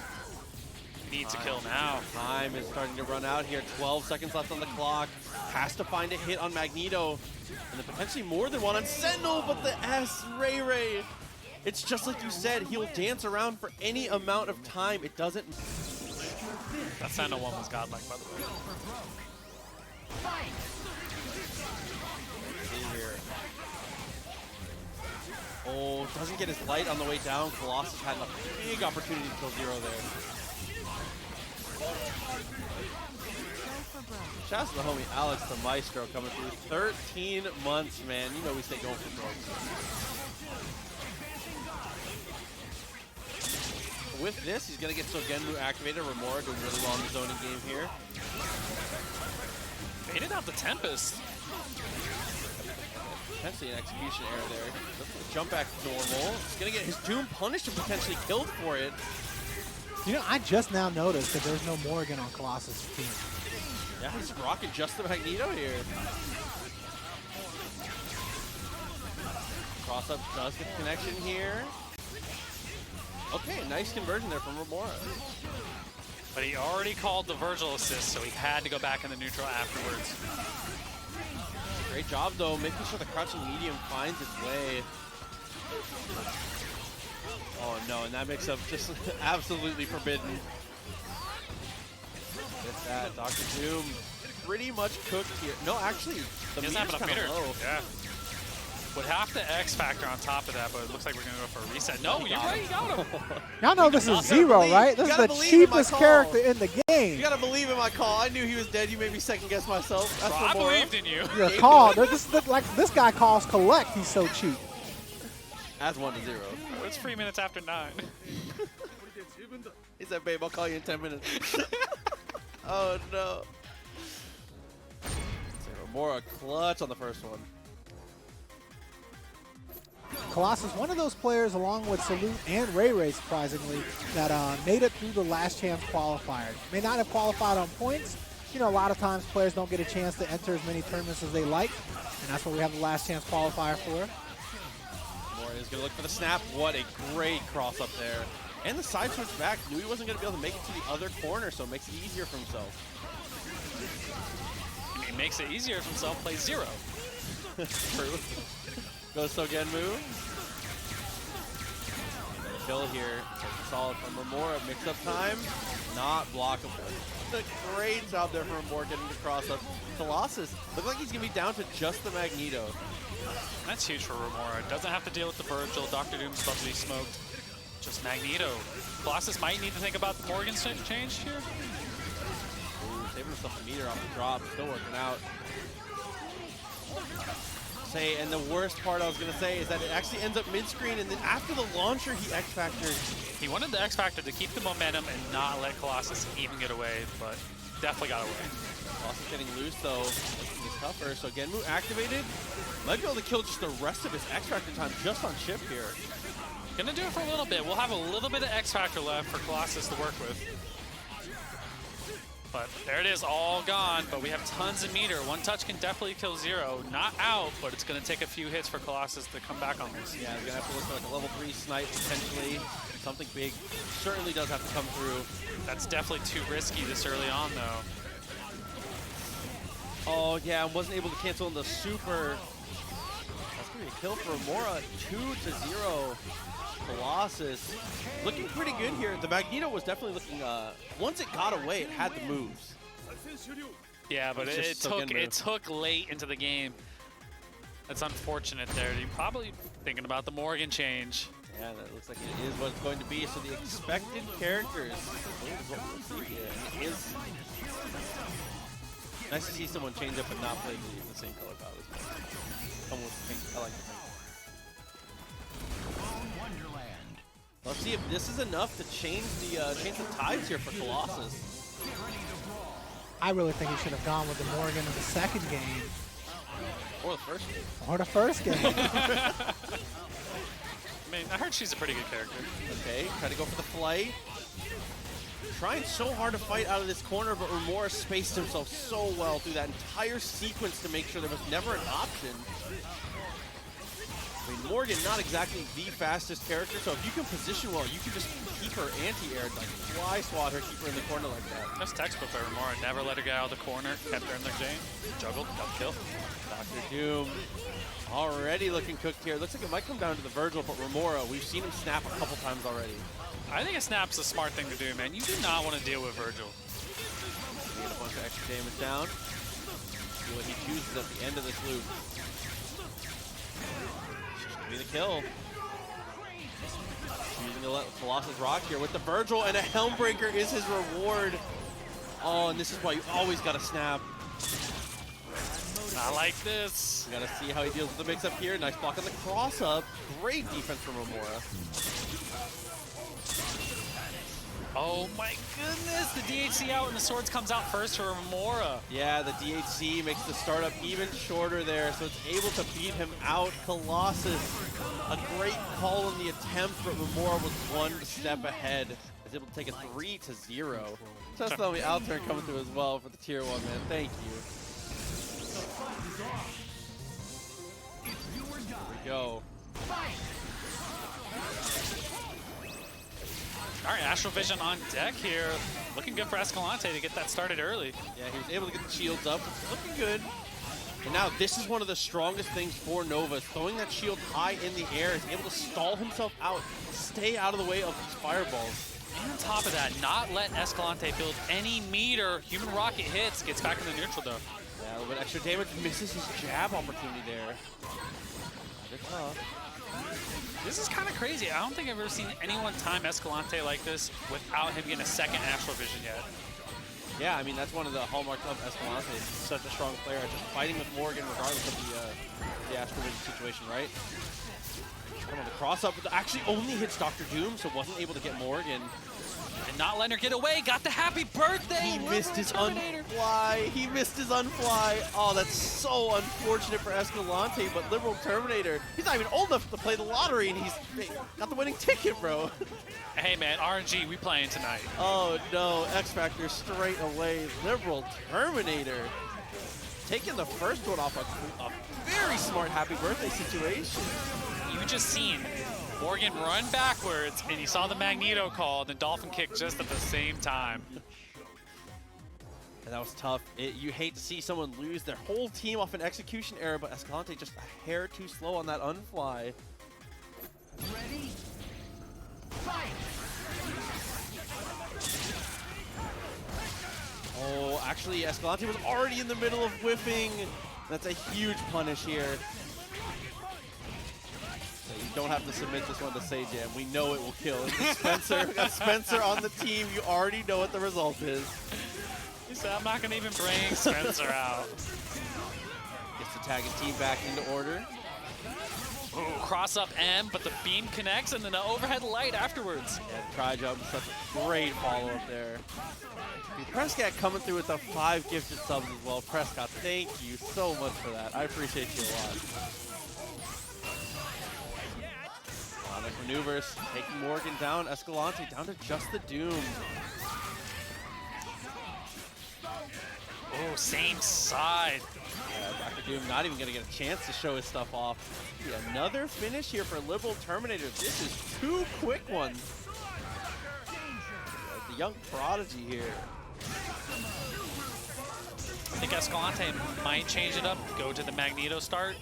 Needs a kill now. Time is starting to run out here. 12 seconds left on the clock. Has to find a hit on Magneto. And then potentially more than one on Sentinel, but the S, RayRay. It's just like you said, he'll dance around for any amount of time. It doesn't. That Sentinel one was godlike, by the way. See here. Oh, doesn't get his light on the way down. Kolossus had a big opportunity to kill Zero there. Shout out to the homie Alex the Maestro coming through. 13 months, man. You know we stay going for drugs. With this, he's going to get Sogenmu activated. Romora doing really well in the zoning game here. Baited out the Tempest. Potentially an execution error there. Jump back normal. He's going to get his Doom punished and potentially killed for it. You know, I just now noticed that there's no Morrigan on Kolossus' team. Yeah, he's rocking just the Magneto here. Cross up does get the connection here. Okay, nice conversion there from Romora. But he already called the Vergil assist, so he had to go back in the neutral afterwards. Great job, though, making sure the crouching medium finds its way. Oh, no, and that mix-up just absolutely forbidden. With that, Dr. Doom pretty much cooked here. No, actually, the meter's kind of low. Yeah. Would have to X Factor on top of that, but it looks like we're going to go for a reset. No, you're right, you got him. Y'all know this is Zero, right? This is the cheapest character in the game. You gotta believe in my call. I knew he was dead. You made me second guess myself. That's I believed in you. Your call. This guy calls collect. He's so cheap. That's 1-0. It's 3 minutes after 9. He said, babe, I'll call you in 10 minutes. Oh, no. Romora clutch on the first one. Kolossus, one of those players, along with Salute and RayRay, surprisingly, that made it through the last chance qualifier. May not have qualified on points. You know, a lot of times players don't get a chance to enter as many tournaments as they like, and that's what we have the last chance qualifier for. Morrigan's gonna look for the snap. What a great cross up there. And the side switch back. Knew he wasn't gonna be able to make it to the other corner, so it makes it easier for himself. He makes it easier for himself, plays Zero. True. Goes Sogenmu. Kill here. Solid from Romora. Mix up time. Not blockable. A great job there from Romora getting the cross up. Kolossus looks like he's going to be down to just the Magneto. That's huge for Romora. Doesn't have to deal with the Vergil. Dr. Doom's about to be smoked. Just Magneto. Kolossus might need to think about the Morrigan change here. Ooh, saving himself a meter off the drop. Still working out. And the worst part I was going to say is that it actually ends up mid-screen, and then after the launcher, he X-Factors. He wanted the X-Factor to keep the momentum and not let Kolossus even get away, but definitely got away. Kolossus getting loose, though. It's tougher. So Genmu activated. Might be able to kill just the rest of his X-Factor time just on chip here. Gonna do it for a little bit. We'll have a little bit of X-Factor left for Kolossus to work with. But there it is, all gone, but we have tons of meter. One touch can definitely kill Zero. Not out, but it's going to take a few hits for Kolossus to come back on this. Yeah, he's going to have to look for like a level 3 snipe, potentially. Something big certainly does have to come through. That's definitely too risky this early on, though. Oh, yeah, I wasn't able to cancel in the super. That's Victory kill for Romora, 2-0. Kolossus looking pretty good here. The Magneto was definitely looking, once it got away, it had the moves. Yeah, but it took late into the game. That's unfortunate there. You're probably thinking about the Morrigan change. Yeah, that looks like it is what it's going to be. So the expected characters is what we'll see here. It is nice to see someone change up and not play the same color palette as well. Someone with pink. I like the pink. Let's see if this is enough to change the tides here for Kolossus. I really think he should have gone with the Morrigan in the second game. Or the first game. Or the first game. I mean, I heard she's a pretty good character. Okay, try to go for the flight. Trying so hard to fight out of this corner, but Romora spaced himself so well through that entire sequence to make sure there was never an option. I mean, Morrigan, not exactly the fastest character, so if you can position well, you can just keep her anti-air, like fly swat her, keep her in the corner like that. That's textbook by Romora. Never let her get out of the corner. Kept her in the game. Juggled. Double kill. Dr. Doom already looking cooked here. Looks like it might come down to the Vergil, but Romora, we've seen him snap a couple times already. I think a snap's a smart thing to do, man. You do not want to deal with Vergil. Get a bunch of extra damage down. See what he chooses at the end of this loop. Be the kill. Using the Kolossus rock here with the Vergil, and a Helmbreaker is his reward. Oh, and this is why you always gotta snap. I like this. You gotta see how he deals with the mix-up here. Nice block on the cross-up. Great defense from Romora. Oh my goodness, the DHC out and the swords comes out first for Romora. Yeah, the DHC makes the startup even shorter there, so it's able to beat him out. Kolossus, a great call in the attempt, but Romora was one step ahead. Was able to take a 3-0. Just on the outturn coming through as well for the tier 1, man. Thank you. Here we go. All right, Astral Vision on deck here. Looking good for Escalante to get that started early. Yeah, he was able to get the shields up. It's looking good. And now this is one of the strongest things for Nova. Throwing that shield high in the air, is able to stall himself out, stay out of the way of these fireballs. And on top of that, not let Escalante build any meter. Human Rocket hits, gets back in the neutral though. Yeah, a little bit extra damage, misses his jab opportunity there. Rather tough. This is kind of crazy. I don't think I've ever seen anyone time Escalante like this without him getting a second Astral Vision yet. Yeah, I mean, that's one of the hallmarks of Escalante. He's such a strong player, just fighting with Morrigan regardless of the Astral Vision situation, right? Come on, the cross-up actually only hits Dr. Doom, so wasn't able to get Morrigan. And not letting her get away, got the happy birthday! He missed his unfly. He missed his unfly. Oh, that's so unfortunate for Escalante, but LiberalTerminator, he's not even old enough to play the lottery, and he's got the winning ticket, bro. Hey, man, RNG, we playing tonight. Oh, no. X Factor straight away. LiberalTerminator taking the first one off a very smart happy birthday situation. You just seen Morrigan run backwards, and he saw the Magneto call, and the Dolphin kick just at the same time. And that was tough. You hate to see someone lose their whole team off an execution error, but Escalante just a hair too slow on that unfly. Ready? Fight! Oh, actually, Escalante was already in the middle of whiffing. That's a huge punish here. You don't have to submit this one to Sajam. We know it will kill. Spencer, we got Spencer on the team. You already know what the result is. He said, I'm not going to even bring Spencer out. Gets to tag his team back into order. Ooh, cross up M, but the beam connects, and then an overhead light afterwards. Yeah, the try jump is such a great follow-up there. Prescott coming through with the 5 gifted subs as well. Prescott, thank you so much for that. I appreciate you a lot. Nice maneuvers, taking Morrigan down, Escalante down to just the Doom. Oh, same side. Yeah, Dr. Doom not even going to get a chance to show his stuff off. Yeah, another finish here for LiberalTerminator. This is 2 quick ones. The young prodigy here. I think Escalante might change it up, go to the Magneto start.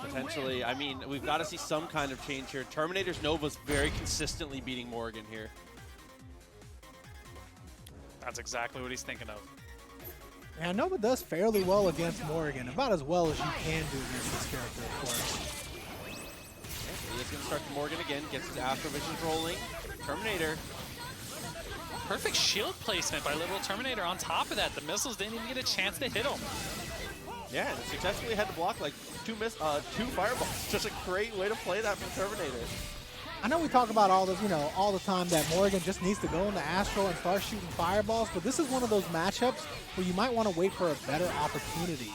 Potentially, I mean, we've got to see some kind of change here. Terminator's Nova's very consistently beating Morrigan here. That's exactly what he's thinking of. Yeah, Nova does fairly well against Morrigan, about as well as you can do against this character, of course. He is going to start to Morrigan again, gets his Astro Visions rolling. Terminator. Perfect shield placement by LiberalTerminator. On top of that, the missiles didn't even get a chance to hit him. Yeah, and successfully had to block like two fireballs. Just a great way to play that from Terminator. I know we talk about all the, all the time that Morrigan just needs to go into Astro and start shooting fireballs, but this is one of those matchups where you might want to wait for a better opportunity.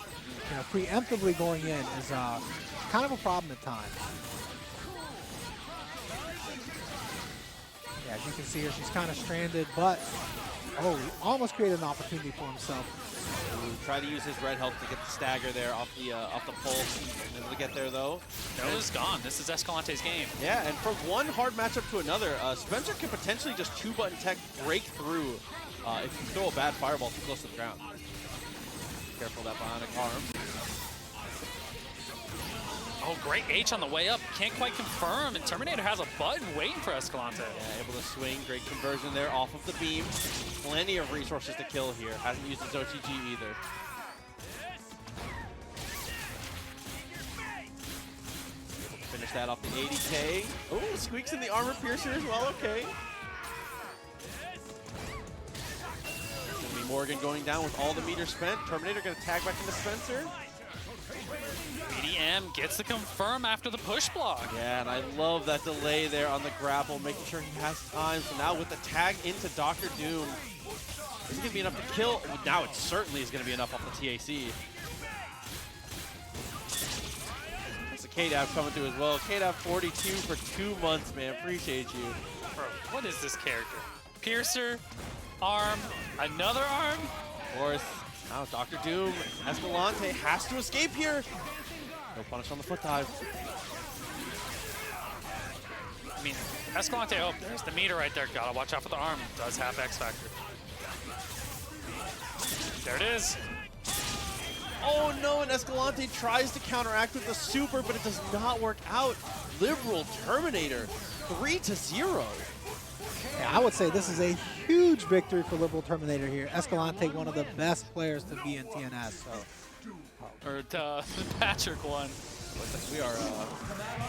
Preemptively going in is kind of a problem at times. Yeah, as you can see here, she's kind of stranded, but he almost created an opportunity for himself. Try to use his red health to get the stagger there off the pulse. Able to get there though. Nova's gone. This is Escalante's game. Yeah, and from one hard matchup to another, Spencer can potentially just 2-button tech break through if you throw a bad fireball too close to the ground. Careful of that bionic arm. Oh, great H on the way up. Can't quite confirm, and Terminator has a button waiting for Escalante. Yeah, able to swing. Great conversion there off of the beam. Plenty of resources to kill here. Hasn't used his OTG either. Finish that off the 80K. Oh, squeaks in the armor piercer as well. Okay. Gonna be Morrigan going down with all the meters spent. Terminator gonna tag back into Spencer. BDM gets the confirm after the push block. Yeah, and I love that delay there on the grapple, making sure he has time. So now with the tag into Dr. Doom, is it going to be enough to kill? Now it certainly is going to be enough off the TAC. There's the KDAV coming through as well. KDAV 42 for 2 months, man. Appreciate you. Bro, what is this character? Piercer, arm, another arm? Of course, now Dr. Doom, Escalante has to escape here. No punish on the foot dive. I mean, Escalante, oh, there's the meter right there. Gotta watch out for the arm. Does have X Factor. There it is. Oh no, and Escalante tries to counteract with the super, but it does not work out. LiberalTerminator, 3-0. Yeah, I would say this is a huge victory for LiberalTerminator here. Escalante, one of the best players to be in TNS. So. Or Patrick won. Looks like we are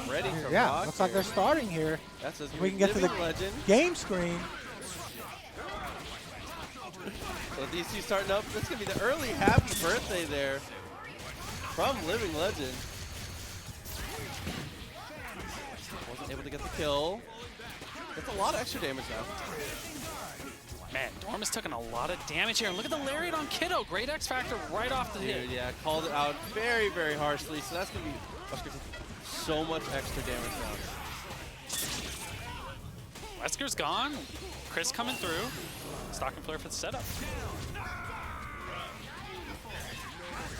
ready to Yeah, rock looks like they're starting here. That's as We can get to the Legend. game screen. So these two starting up. That's going to be the early happy birthday there from Living Legend. Wasn't able to get the kill. That's a lot of extra damage now. Man, Dorm has taken a lot of damage here. And look at the Lariat on Kiddo. Great X Factor right off the hit. Dude, yeah, called it out very, very harshly. So that's going to be Wesker taking so much extra damage now. Wesker's gone. Chris coming through. Stocking player for the setup.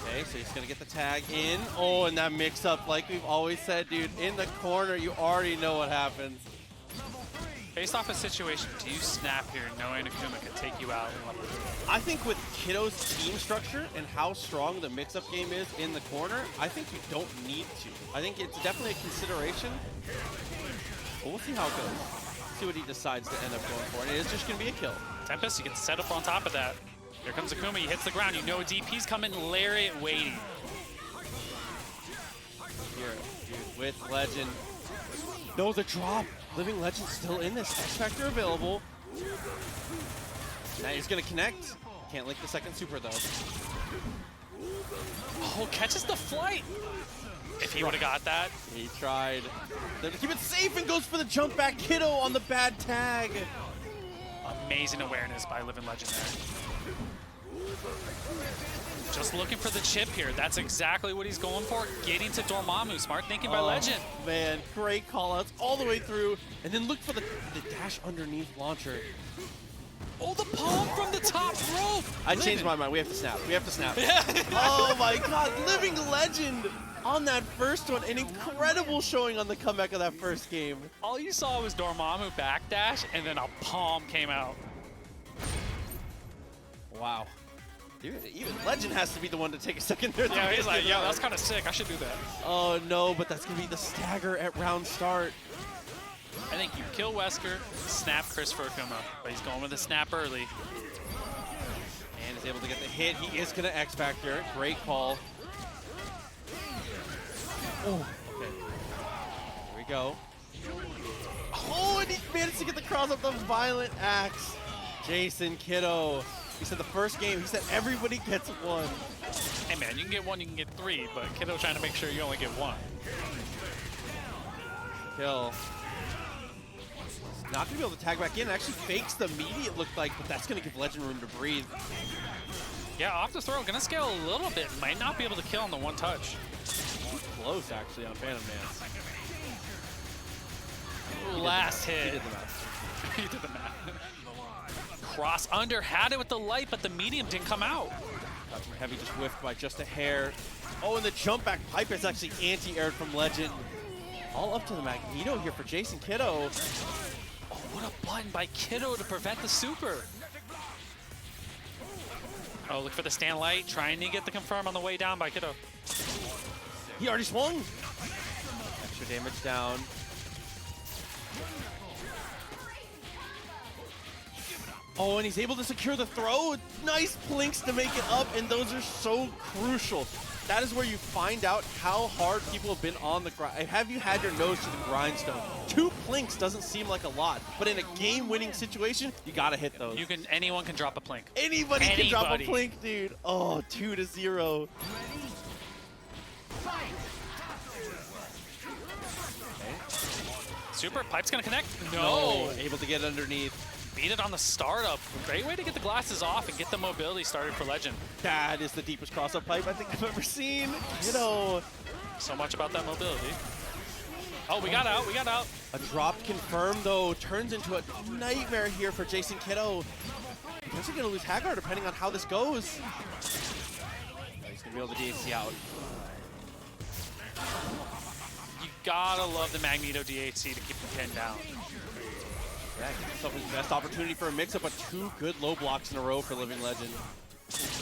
Okay, so he's going to get the tag in. Oh, and that mix-up, like we've always said, dude, in the corner, you already know what happens. Based off a situation, do you snap here knowing Akuma could take you out? I think with Kiddo's team structure and how strong the mix-up game is in the corner, I think you don't need to. I think it's definitely a consideration. But we'll see how it goes. See what he decides to end up going for. And it is just going to be a kill. Tempest, you get the setup on top of that. Here comes Akuma, he hits the ground. You know DP's coming, Lariat waiting. Here, dude, with Legend. No, the drop. Living Legend still in this. X Factor available. Now he's going to connect. Can't link the second super, though. Oh, catches the flight. If he would have got that. He tried. Then to keep it safe and goes for the jump back. Kiddo on the bad tag. Amazing awareness by Living Legend there. Just looking for the chip here. That's exactly what he's going for. Getting to Dormammu. Smart thinking by Legend. Man, great callouts all the way through. And then look for the dash underneath launcher. Oh, the palm from the top rope. I changed my mind. We have to snap. We have to snap. Oh my God, Living Legend on that first one. An incredible showing on the comeback of that first game. All you saw was Dormammu backdash, and then a palm came out. Wow. Dude, even Legend has to be the one to take a second there. Yeah, he's like, yeah, that's kind of sick. I should do that. Oh no, but that's gonna be the stagger at round start. I think you kill Wesker, snap Chris for Akuma, but he's going with the snap early. And is able to get the hit. He is gonna X Factor. Great call. Oh, okay. Here we go. Oh, and he managed to get the cross up the violent axe. JasonKido. He said the first game, he said everybody gets one. Hey man, you can get one, you can get three, but Kiddo trying to make sure you only get one. Kill. Not gonna be able to tag back in. Actually fakes the meaty, it looked like, but that's gonna give Legend room to breathe. Yeah, off the throw, gonna scale a little bit. Might not be able to kill on the one touch. Close actually on Phantom Dance. Last hit. He did the math. He did the math. Cross under, had it with the light, but the medium didn't come out. Dr. Heavy just whiffed by just a hair. Oh, and the jump back pipe is actually anti-aired from Legend. All up to the Magneto here for JasonKido. Oh, what a button by Kiddo to prevent the super. Oh, look for the stand light, trying to get the confirm on the way down by Kiddo. He already swung. Extra damage down. Oh, and he's able to secure the throw. Nice plinks to make it up, and those are so crucial. That is where you find out how hard people have been on the grind. Have you had your nose to the grindstone? 2 plinks doesn't seem like a lot, but in a game-winning situation, you gotta hit those. Anyone can drop a plink. Anybody can drop a plink, dude. Oh, 2-0. Ready? Fight! Super, pipe's gonna connect. No, able to get underneath. Beat it on the startup. Great way to get the glasses off and get the mobility started for Legend. That is the deepest cross-up pipe I think I've ever seen. You know, so much about that mobility. Oh, we got out, we got out. A drop confirm though turns into a nightmare here for JasonKido. He's actually gonna lose Haggar depending on how this goes. He's gonna be able to DHC out. You gotta love the Magneto DHC to keep the pin down. Yeah, gives himself his best opportunity for a mix-up, but 2 good low blocks in a row for Livinlegend.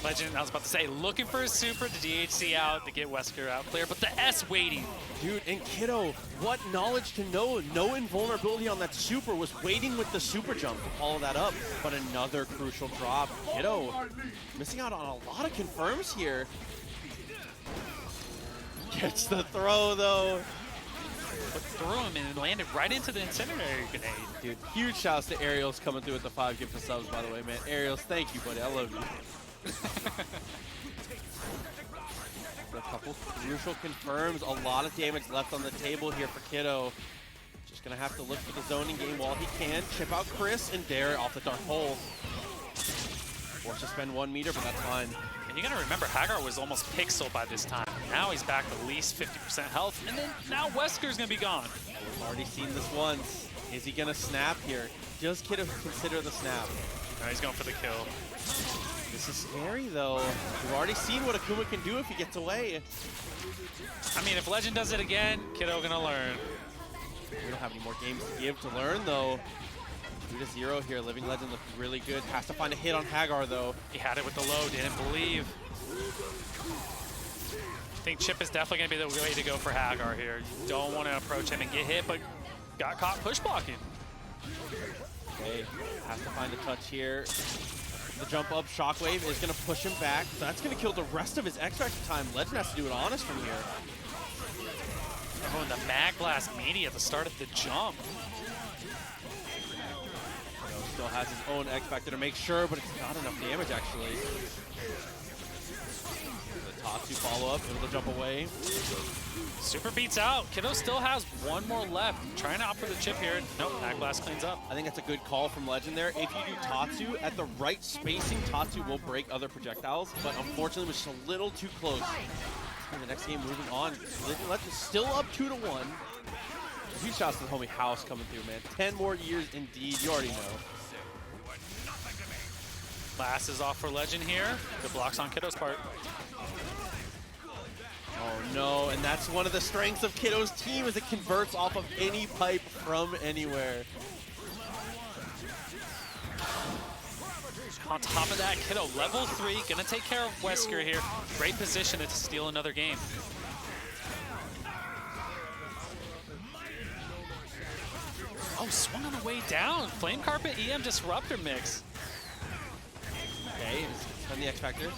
Legend, I was about to say, looking for a super to DHC out to get Wesker out clear, but the S waiting. Dude, and Kiddo, what knowledge to know? No invulnerability on that super, was waiting with the super jump to follow that up, but another crucial drop. Kiddo missing out on a lot of confirms here. Gets the throw though. But threw him and landed right into the incendiary grenade. Dude, huge shouts to Ariels coming through with the 5 gift of subs, by the way, man. Ariels, thank you, buddy. I love you. A couple crucial confirms. A lot of damage left on the table here for Kiddo. Just gonna have to look for the zoning game while he can. Chip out Chris and Dare off the dark hole. Forced to spend 1 meter, but that's fine. And you gotta remember, Haggar was almost pixel by this time. Now he's back to at least 50% health, and then now Wesker's gonna be gone. We've already seen this once. Is he gonna snap here? Does Kiddo consider the snap? No, he's going for the kill. This is scary though. We've already seen what Akuma can do if he gets away. I mean, if Legend does it again, Kiddo gonna learn. We don't have any more games to give to learn though. 2-0 here. Livinlegend looks really good. Has to find a hit on Haggar though. He had it with the low, didn't believe. I think Chip is definitely going to be the way to go for Haggar here. You don't want to approach him and get hit, but got caught push blocking. Okay, has to find a touch here. The jump up shockwave is going to push him back. So that's going to kill the rest of his X-Factor time. Legend has to do it honest from here. Oh, and the Mag Blast meaty at the start of the jump. Still has his own X-Factor to make sure, but it's not enough damage actually. The Tatsu follow-up, able to jump away. Super beats out. Kiddo still has 1 more left. Trying to opt for the chip here. Nope, Mag Blast cleans up. I think that's a good call from Legend there. If you do Tatsu at the right spacing, Tatsu will break other projectiles, but unfortunately it was just a little too close. And the next game moving on. Legend still up 2-1. Huge shouts to the homie House coming through, man. 10 more years indeed, you already know. Last is off for Legend here. Good blocks on Kiddo's part. Oh no, and that's one of the strengths of Kiddo's team is it converts off of any pipe from anywhere. On top of that, Kiddo, level 3, gonna take care of Wesker here. Great position to steal another game. Oh, swung on the way down. Flame Carpet EM Disruptor mix. Okay, on the X Factor.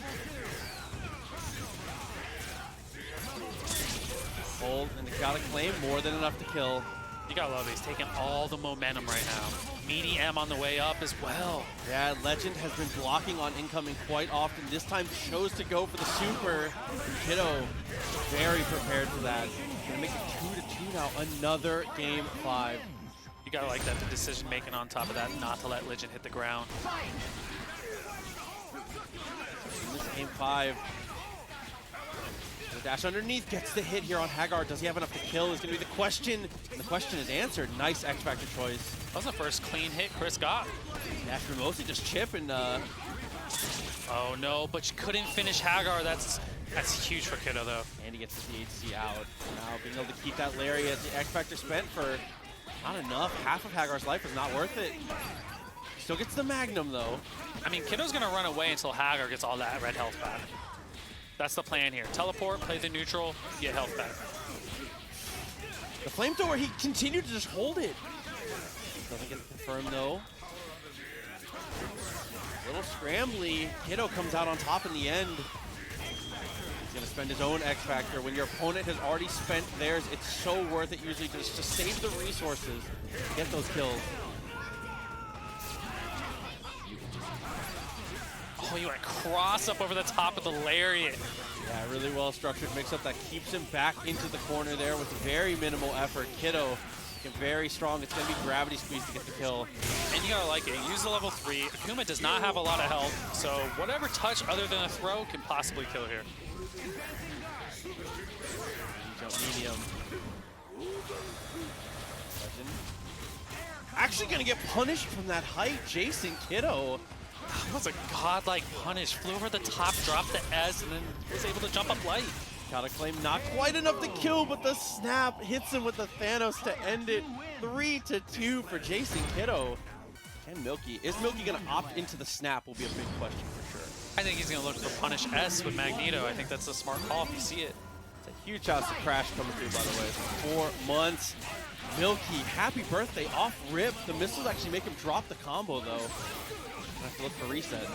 Hold, and they gotta claim more than enough to kill. You gotta love it. He's taking all the momentum right now. Meaty M on the way up as well. Yeah, Legend has been blocking on incoming quite often. This time chose to go for the super. Kiddo very prepared for that. Gonna make it 2-2 now. Another game 5. You gotta like that, the decision making on top of that, not to let Legend hit the ground. In this game 5. The dash underneath gets the hit here on Haggar. Does he have enough to kill is going to be the question. And the question is answered. Nice X Factor choice. That was the first clean hit Chris got. Dash for mostly just chip and oh no, but you couldn't finish Haggar. That's huge for Kiddo though. and he gets the DHC out. Now being able to keep that lariat, the X Factor spent for not enough. Half of Haggar's life is not worth it. Still gets the Magnum though. I mean, Kiddo's gonna run away until Haggar gets all that red health back. That's the plan here. Teleport, play the neutral, get health back. The flamethrower, he continued to just hold it. Doesn't get confirmed though. Little scrambly. Kiddo comes out on top in the end. He's gonna spend his own X Factor. When your opponent has already spent theirs, it's so worth it usually just to save the resources, get those kills. Oh, you went cross up over the top of the lariat. Yeah, really well structured mix-up that keeps him back into the corner there with very minimal effort. Kiddo, very strong. It's going to be gravity squeeze to get the kill. And you gotta like it. Use the level 3. Akuma does not have a lot of health, so whatever touch other than a throw can possibly kill here. Jump medium. Legend. Actually going to get punished from that height. JasonKido. That was a godlike punish. Flew over the top, dropped the S, and then was able to jump up light. Gotta claim not quite enough to kill, but the snap hits him with the Thanos to end it. 3-2 for JasonKido. And Milky. Is Milky gonna opt into the snap will be a big question for sure. I think he's gonna look for punish S with Magneto. I think that's a smart call if you see it. It's a huge house of Crash coming through, by the way. 4 months. Milky, happy birthday off rip. The missiles actually make him drop the combo though. I have to look for reset.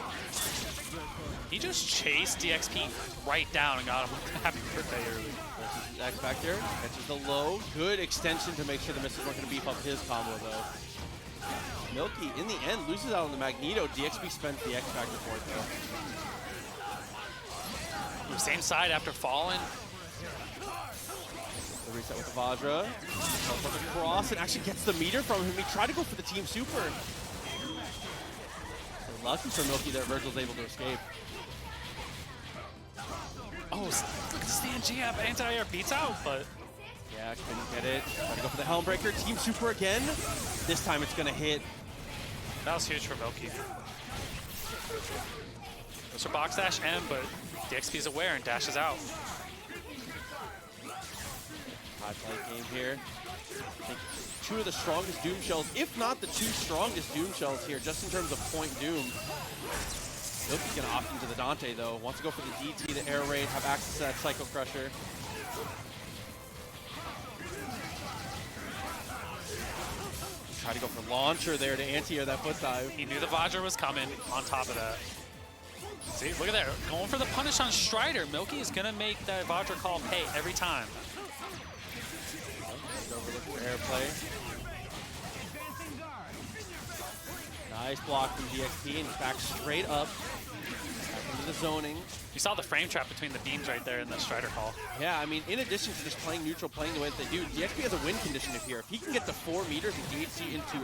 He just chased DXP right down and got him a happy birthday early. X Factor catches the low. Good extension to make sure the missiles weren't going to beef up his combo though. Milky, in the end, loses out on the Magneto. DXP spends the X Factor for it though. Same side after falling. The reset with the Vajra. Teleport across and actually gets the meter from him. He tried to go for the team super. Lucky for Milky that Vergil's able to escape. Oh, look at the stand jab. Anti-air beats out, but... Yeah, couldn't get it. Gotta go for the Helmbreaker. Team super again. This time it's gonna hit. That was huge for Milky. Goes for box dash M, but DXP is aware and dashes out. High play game here. I think 2 of the strongest Doom shells, if not the 2 strongest Doom shells here, just in terms of point Doom. Milky's gonna opt into the Dante though. Wants to go for the DT, the Air Raid, have access to that Psycho Crusher. Try to go for launcher there to anti-air that foot dive. He knew the Vajra was coming on top of that. See, look at that. Going for the punish on Strider. Milky is gonna make that Vajra call pay every time. Overlook for airplay. Nice block from DXP and back straight up. Back into the zoning. You saw the frame trap between the beams right there in the Strider call. Yeah, I mean, in addition to just playing neutral, playing the way that they do, DXP has a win condition here. If he can get to 4 meters and DHC into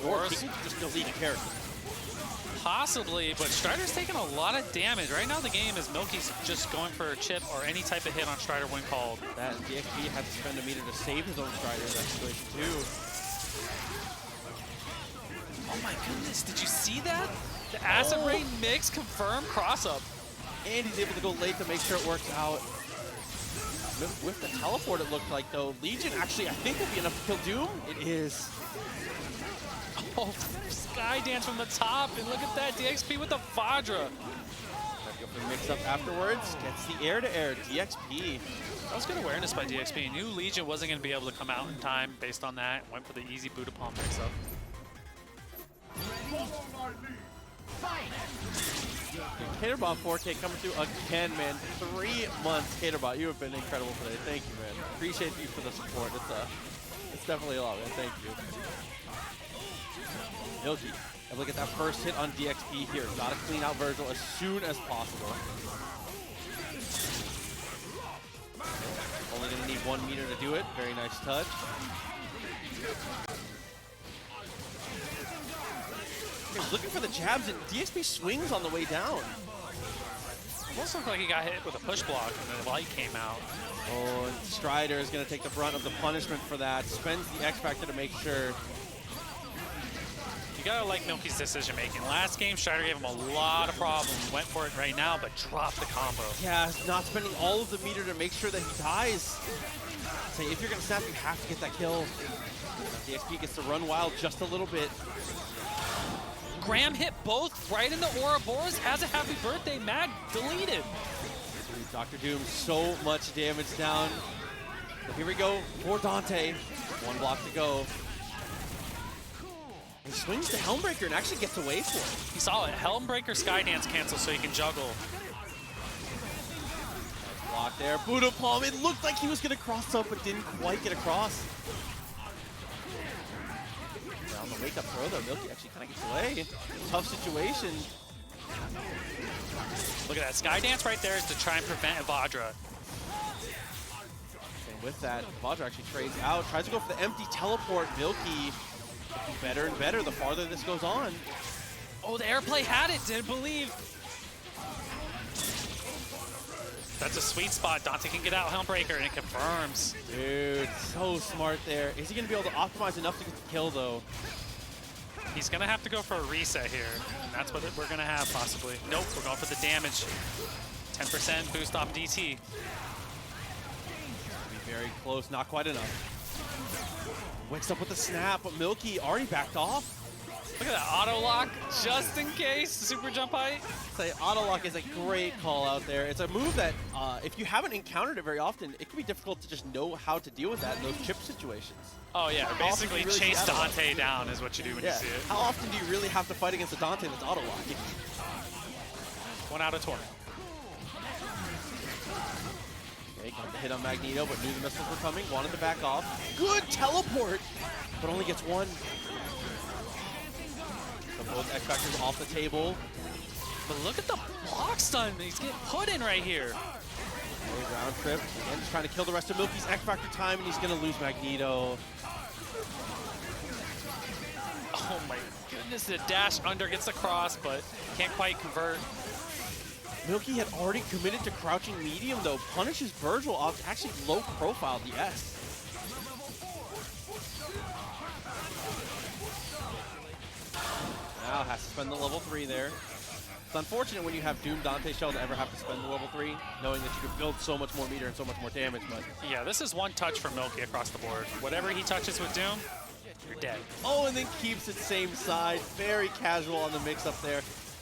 Orb, he can just delete a character. Possibly, but Strider's taking a lot of damage. Right now the game is Milky's just going for a chip or any type of hit on Strider when called. That and DXP had to spend a meter to save his own Strider in that situation too. Oh my goodness, did you see that? The Acid Rain mix confirmed cross-up. And he's able to go late to make sure it works out. With the teleport it looked like though, Legion actually I think will be enough to kill Doom. It is. Oh, Sky Dance from the top, and look at that, DXP with the Vajra. Go for the mix-up afterwards. Gets the air-to-air, DXP. That was good awareness by DXP. He knew Legion wasn't going to be able to come out in time based on that. Went for the easy Buddha Palm mix-up. Caterbot 4K coming through again, man. 3 months, Caterbot. You have been incredible today. Thank you, man. Appreciate you for the support. It's definitely a lot, man. Thank you. Milky, have a look at that first hit on DXP here. Gotta clean out Vergil as soon as possible. Only gonna need 1 meter to do it. Very nice touch. He's looking for the jabs, and DXP swings on the way down. Almost looked like he got hit with a push block, and the light came out. Oh, and Strider is going to take the brunt of the punishment for that. Spends the X Factor to make sure. You gotta like Milky's decision making. Last game, Strider gave him a lot of problems. Went for it right now, but dropped the combo. Yeah, not spending all of the meter to make sure that he dies. Say, if you're going to snap, you have to get that kill. DXP gets to run wild just a little bit. Graham hit both right in the Ouroboros. Has a happy birthday. Mag deleted. Dr. Doom, so much damage down. But here we go for Dante. 1 block to go. He swings the Helmbreaker and actually gets away for it. He saw it. Helmbreaker Skydance cancel so he can juggle. Nice block there. Buddha Palm. It looked like he was going to cross up, but didn't quite get across. On the wake-up throw, though, Milky actually kind of gets away. Tough situation. Look at that. Skydance right there is to try and prevent a Vajra. And with that, Vajra actually trades out. Tries to go for the empty teleport. Milky getting better and better the farther this goes on. Oh, the airplay had it. Didn't believe. That's a sweet spot. Dante can get out Helmbreaker, and it confirms. Dude, so smart there. Is he going to be able to optimize enough to get the kill, though? He's going to have to go for a reset here. And that's what we're going to have, possibly. Nope, we're going for the damage. 10% boost off DT. Be very close, not quite enough. Wakes up with the snap, but Milky already backed off. Look at that auto lock, just in case. Super jump height. Say auto lock is a great call out there. It's a move that if you haven't encountered it very often, it can be difficult to just know how to deal with that in those chip situations. Oh yeah, basically really chase Dante down is what you do when you see it. How often do you really have to fight against a Dante that's auto locking? 1 out of 20. Okay, got the hit on Magneto, but knew the missiles were coming, wanted to back off. Good teleport, but only gets 1. So both X Factors off the table. But look at the block stun he's getting put in right here. Okay, round trip. Again, just trying to kill the rest of Milky's X Factor time, and he's going to lose Magneto. Oh my goodness, the dash under gets across, but can't quite convert. Milky had already committed to crouching medium, though. Punishes Vergil off actually low profile DS. Now has to spend the level 3 there. It's unfortunate when you have Doom Dante Shell to ever have to spend the level 3, knowing that you can build so much more meter and so much more damage, but... Yeah, this is 1 touch for Milky across the board. Whatever he touches with Doom, you're dead. Oh, and then keeps it same side. Very casual on the mix-up there.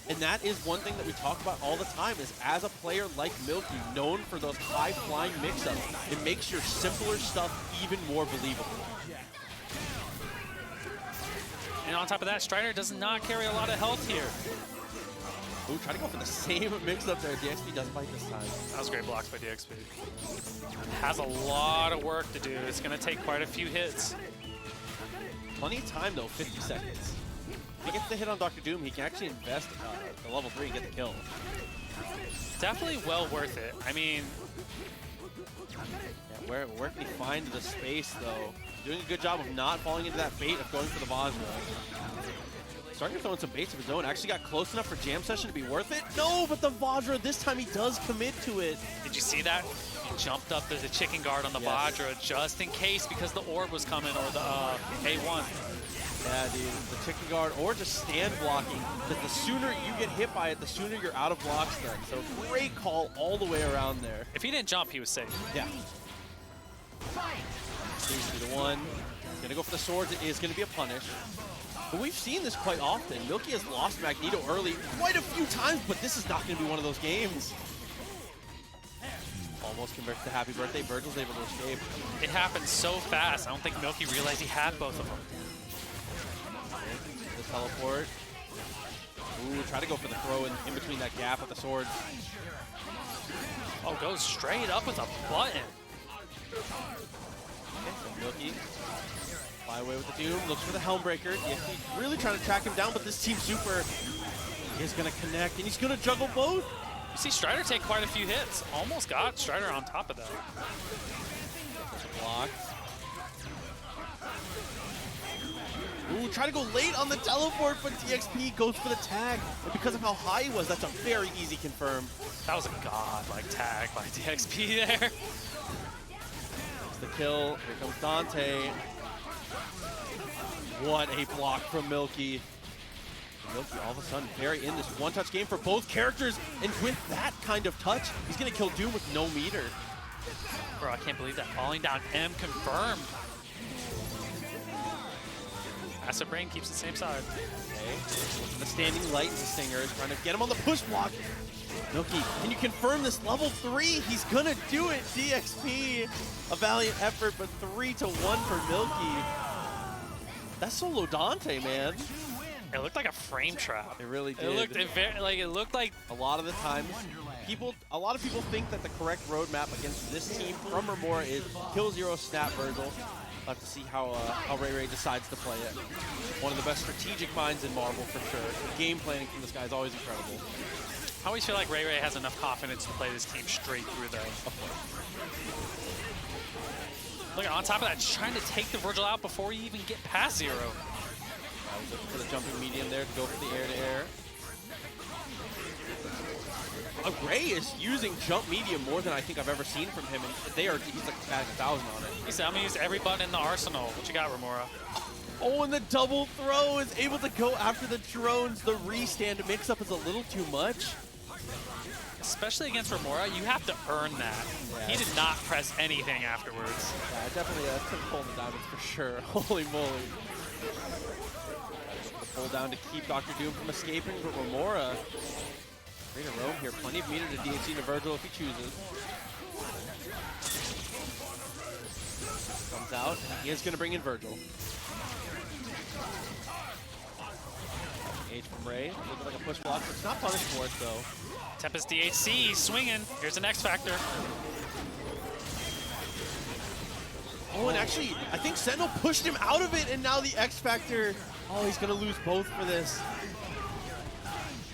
And that is one thing that we talk about all the time, is as a player like Milky, known for those high-flying mix-ups, it makes your simpler stuff even more believable. And on top of that, Strider does not carry a lot of health here. Ooh, trying to go for the same mix-up there. DXP does bite this time. That was great blocks by DXP. Has a lot of work to do. It's going to take quite a few hits. Plenty of time, though, 50 seconds. If he gets the hit on Dr. Doom, he can actually invest the level 3 and get the kill. Definitely well worth it. I mean... Yeah, where can he find the space, though? Doing a good job of not falling into that bait of going for the Vajra. Starting to throw in some baits of his own. Actually got close enough for Jam Session to be worth it. No, but the Vajra, this time he does commit to it. Did you see that? He jumped up. There's a chicken guard on the Vajra just in case, because the orb was coming, or the A1. Yeah, dude, the chicken guard, or just stand blocking, because the sooner you get hit by it, the sooner you're out of blocks then. So great call all the way around there. If he didn't jump, he was safe. Yeah. 3-1. Gonna go for the swords. It is gonna be a punish. But we've seen this quite often. Milky has lost Magneto early quite a few times, but this is not gonna be one of those games. Almost converts to happy birthday. Vergil's able to escape. It happened so fast. I don't think Milky realized he had both of them. The teleport. Ooh, try to go for the throw in between that gap with the swords. Oh, goes straight up with a button. Okay, so Milky. Fly away with the Doom. Looks for the Helmbreaker. DXP really trying to track him down, but this Team Super is going to connect, and he's going to juggle both. You see Strider take quite a few hits. Almost got Strider on top of that. Block. Ooh, try to go late on the teleport, but DXP goes for the tag. And because of how high he was, that's a very easy confirm. That was a god-like tag by DXP there. That's the kill. Here comes Dante. What a block from Milky. Milky all of a sudden very in this one-touch game for both characters. And with that kind of touch, he's going to kill Doom with no meter. Bro, I can't believe that. Falling down M confirmed. Acid Brain keeps the same side. Okay, the standing light, the Stinger is trying to get him on the push block. Milky, can you confirm this level 3? He's gonna do it, DXP. A valiant effort, but 3-1 for Milky. That's solo Dante, man. It looked like a frame trap. It really did. It looked like a lot of the times, a lot of people think that the correct roadmap against this team from Romora is kill 0, snap Vergil. We'll have to see how RayRay decides to play it. One of the best strategic minds in Marvel for sure. The game planning from this guy is always incredible. I always feel like RayRay has enough confidence to play this team straight through though. Of course. Look, on top of that, just trying to take the Vergil out before you even get past 0. I was looking for the jumping medium there to go for the air-to-air. Ray is using jump medium more than I think I've ever seen from him, and he's like batting 1,000 on it. He said, I'm gonna use every button in the arsenal. What you got, Romora? Oh, and the double throw is able to go after the drones. The restand mix-up is a little too much. Especially against Romora, you have to earn that. Yeah. He did not press anything afterwards. Yeah, definitely took pull the diamonds for sure. Holy moly. Pull down to keep Dr. Doom from escaping, but Romora free to roam here. Plenty of meter to DHC to Vergil if he chooses. Comes out, and he is going to bring in Vergil. Age from Ray, looking like a push block, but it's not punished for it though. Tempest DHC swinging. Here's the X Factor. Oh, and actually, I think Sentinel pushed him out of it, and now the X Factor. Oh, he's going to lose both for this.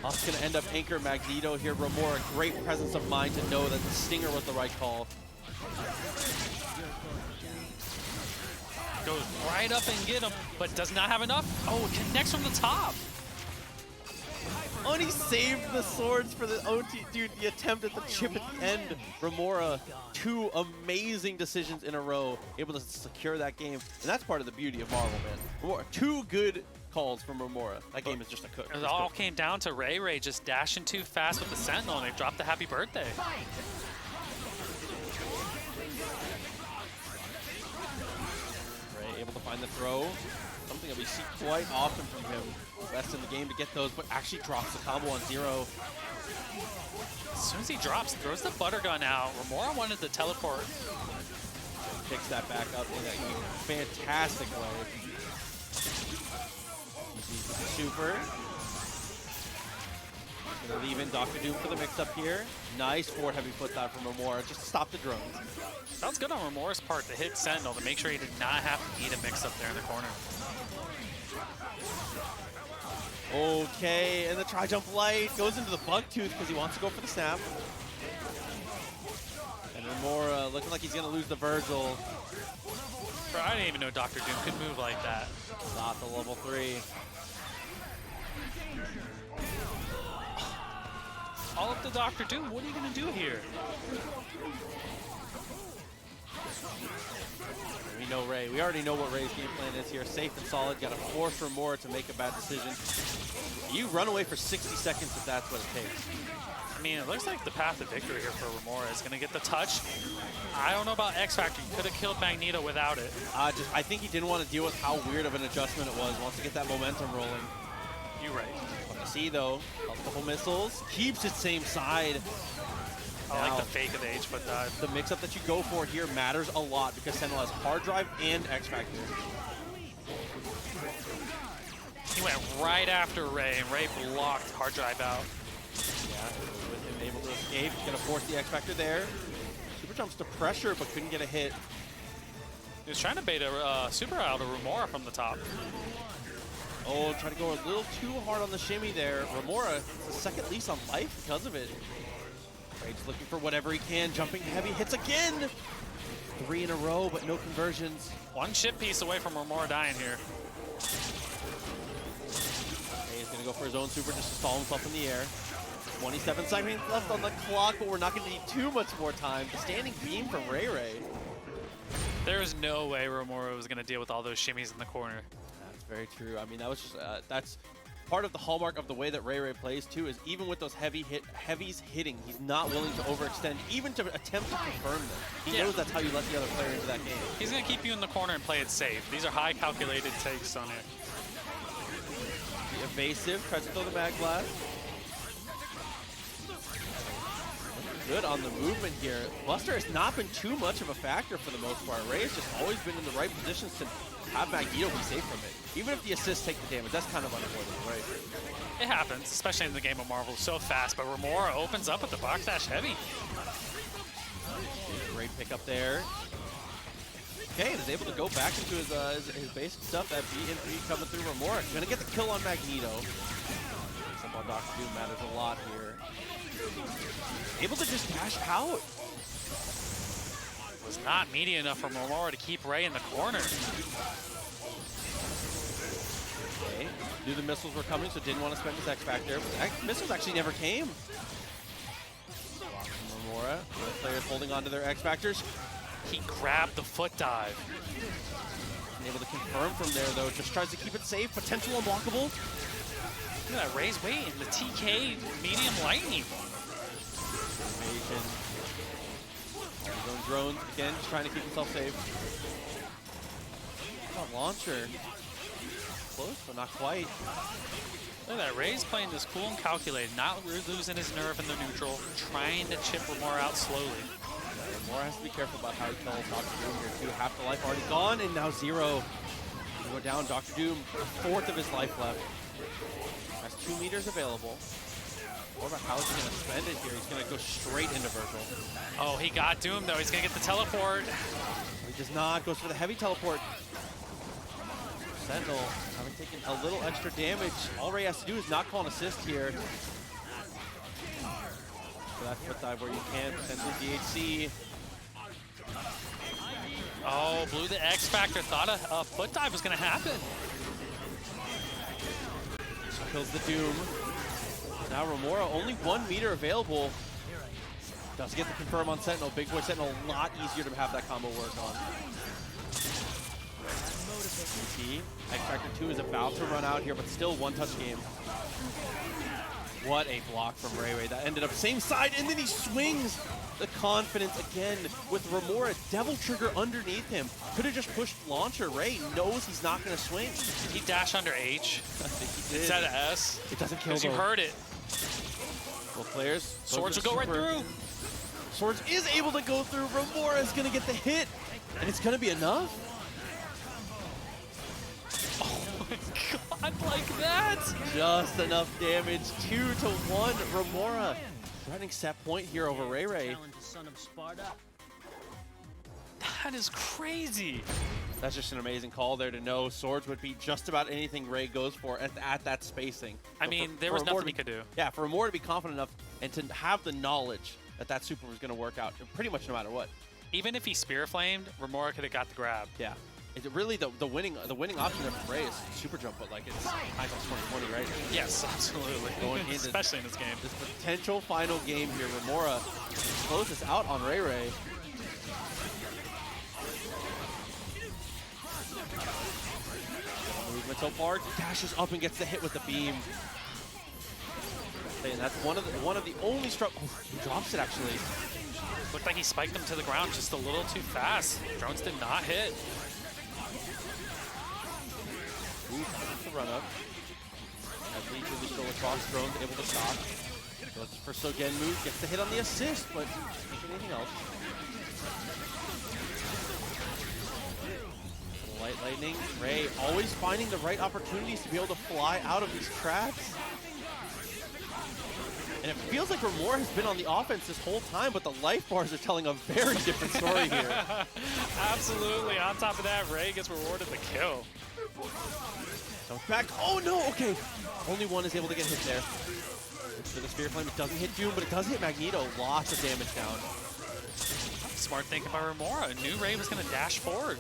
That's going to end up anchor Magneto here. Romora, great presence of mind to know that the Stinger was the right call. Goes right up and get him, but does not have enough. Oh, it connects from the top. Oh, and he saved the swords for the OT. Dude, the attempt at the chip at the end. Romora, 2 amazing decisions in a row, able to secure that game. And that's part of the beauty of Marvel, man. Romora, 2 good calls from Romora. That game is just a cook. It all came down to RayRay just dashing too fast with the Sentinel, and they dropped the happy birthday. Ray able to find the throw. Something that we see quite often from him. Best in the game to get those, but actually drops the combo on 0. As soon as he drops, throws the butter gun out. Romora wanted the teleport. Picks that back up in a fantastic way. Super. Gonna leave in Dr. Doom for the mix-up here. Nice forward heavy foot dive from Romora just to stop the drones. Sounds good on Romora's part to hit Sentinel to make sure he did not have to eat a mix-up there in the corner. Okay, and the tri-jump light goes into the bug tooth because he wants to go for the snap. And Romora looking like he's gonna lose the Vergil. Bro, I didn't even know Dr. Doom could move like that. Not the level 3. All up to Dr. Doom. What are you gonna do here? We know Ray. We already know what Ray's game plan is here. Safe and solid. Got to force Romora to make a bad decision. You run away for 60 seconds if that's what it takes. mean, it looks like the path to victory here for Romora is going to get the touch. I don't know about X Factor. He could have killed Magneto without it. I think he didn't want to deal with how weird of an adjustment it was. Wants to get that momentum rolling. You're right. See though, a couple missiles, keeps it same side. I like the fake of the H-foot dive. The mix-up that you go for here matters a lot because Sentinel has hard drive and X Factor. He went right after Ray, and Ray blocked hard drive out. Yeah, with him able to escape, he's gonna force the X Factor there. Super jumps to pressure, but couldn't get a hit. He was trying to bait a super out of Romora from the top. Oh, try to go a little too hard on the shimmy there. Romora, the second lease on life because of it. Rage's looking for whatever he can, jumping heavy, hits again! 3 in a row, but no conversions. One chip piece away from Romora dying here. Okay, he's gonna go for his own super just to stall himself in the air. 27 seconds left on the clock, but we're not gonna need too much more time. The standing beam from RayRay. There is no way Romora was gonna deal with all those shimmies in the corner. Very true. I mean, that was just that's part of the hallmark of the way that RayRay plays too. Is even with those heavies hitting, he's not willing to overextend, even to attempt to confirm them. He knows that's how you let the other player into that game. He's gonna keep you in the corner and play it safe. These are high calculated takes on it. The evasive tries to throw the mag blast. Good on the movement here. Buster has not been too much of a factor for the most part. Ray has just always been in the right positions to have Magneto be safe from it. Even if the assists take the damage, that's kind of unavoidable, right? It happens, especially in the game of Marvel, so fast, but Romora opens up with the box dash heavy. Great pickup there. Okay, and is able to go back into his basic stuff. That B&B coming through Romora. Gonna get the kill on Magneto. Some on Dr. Doom matters a lot here. Able to just dash out. Was not meaty enough for Romora to keep Ray in the corner. Okay, knew the missiles were coming, so didn't want to spend his X Factor. Missiles actually never came. Block from Romora. Both players holding onto their X Factors. He grabbed the foot dive. And able to confirm from there, though. Just tries to keep it safe. Potential unblockable. Look at that Ray's waiting. The TK medium lightning. Invasion. His own drones again, just trying to keep himself safe. Launcher. Close, but not quite. Look at that. Ray's playing this cool and calculated, not losing his nerve in the neutral, trying to chip Romora out slowly. Romora has to be careful about how he kills Dr. Doom here too. Half the life already gone, and now 0. Go down, Dr. Doom, a fourth of his life left. Has 2 meters available. What about how is he going to spend it here? He's going to go straight into Vergil. Oh, he got Doom though. He's going to get the teleport. He does not. Goes for the heavy teleport. Sentinel having taken a little extra damage. All Ray has to do is not call an assist here. For that foot dive where you can, potentially DHC. Oh, blew the X Factor. Thought a foot dive was going to happen. Kills the Doom. Now Romora, only 1 meter available. Does get the confirm on Sentinel. Big boy Sentinel, a lot easier to have that combo work on. X Factor 2 is about to run out here, but still 1-touch game. What a block from RayRay. That ended up same side, and then he swings. The confidence again with Romora. Devil Trigger underneath him. Could have just pushed launcher. Ray knows he's not going to swing. Did he dash under H? I think he did. Instead of S? It doesn't kill Because you though. heard it. Well, players. Swords will go right through. Swords is able to go through. Romora is going to get the hit, and it's going to be enough. Oh my god, like that? Just enough damage. 2-1. Romora threatening set point here over RayRay. That is crazy. That's just an amazing call there to know Swords would be just about anything Ray goes for at that spacing. I mean, there was nothing he could do. Yeah, for Romora to be confident enough and to have the knowledge that that super was going to work out pretty much no matter what. Even if he Spear Flamed, Romora could have got the grab. Yeah. Is it really the winning option there for Ray is super jump, but like it's hindsight 2020, right? Yes, absolutely. Going into especially in this game. This potential final game here, Romora closes out on RayRay. Movement so far, dashes up and gets the hit with the beam. And that's one of the only struck. Oh, he drops it actually. Looked like he spiked them to the ground just a little too fast. Drones did not hit. Ooh, that's the run up. As Legion is still across, Drones able to stop. Looks for Sogenmu, gets the hit on the assist, but can't get anything else. Light lightning, Ray always finding the right opportunities to be able to fly out of these traps. And it feels like Romora has been on the offense this whole time, but the life bars are telling a very different story here. Absolutely. On top of that, Ray gets rewarded the kill. So back. Oh no, okay. Only one is able to get hit there. Looks for the Spear Flame. It doesn't hit Doom, but it does hit Magneto. Lots of damage down. Smart thinking by Romora. Knew Ray was going to dash forward.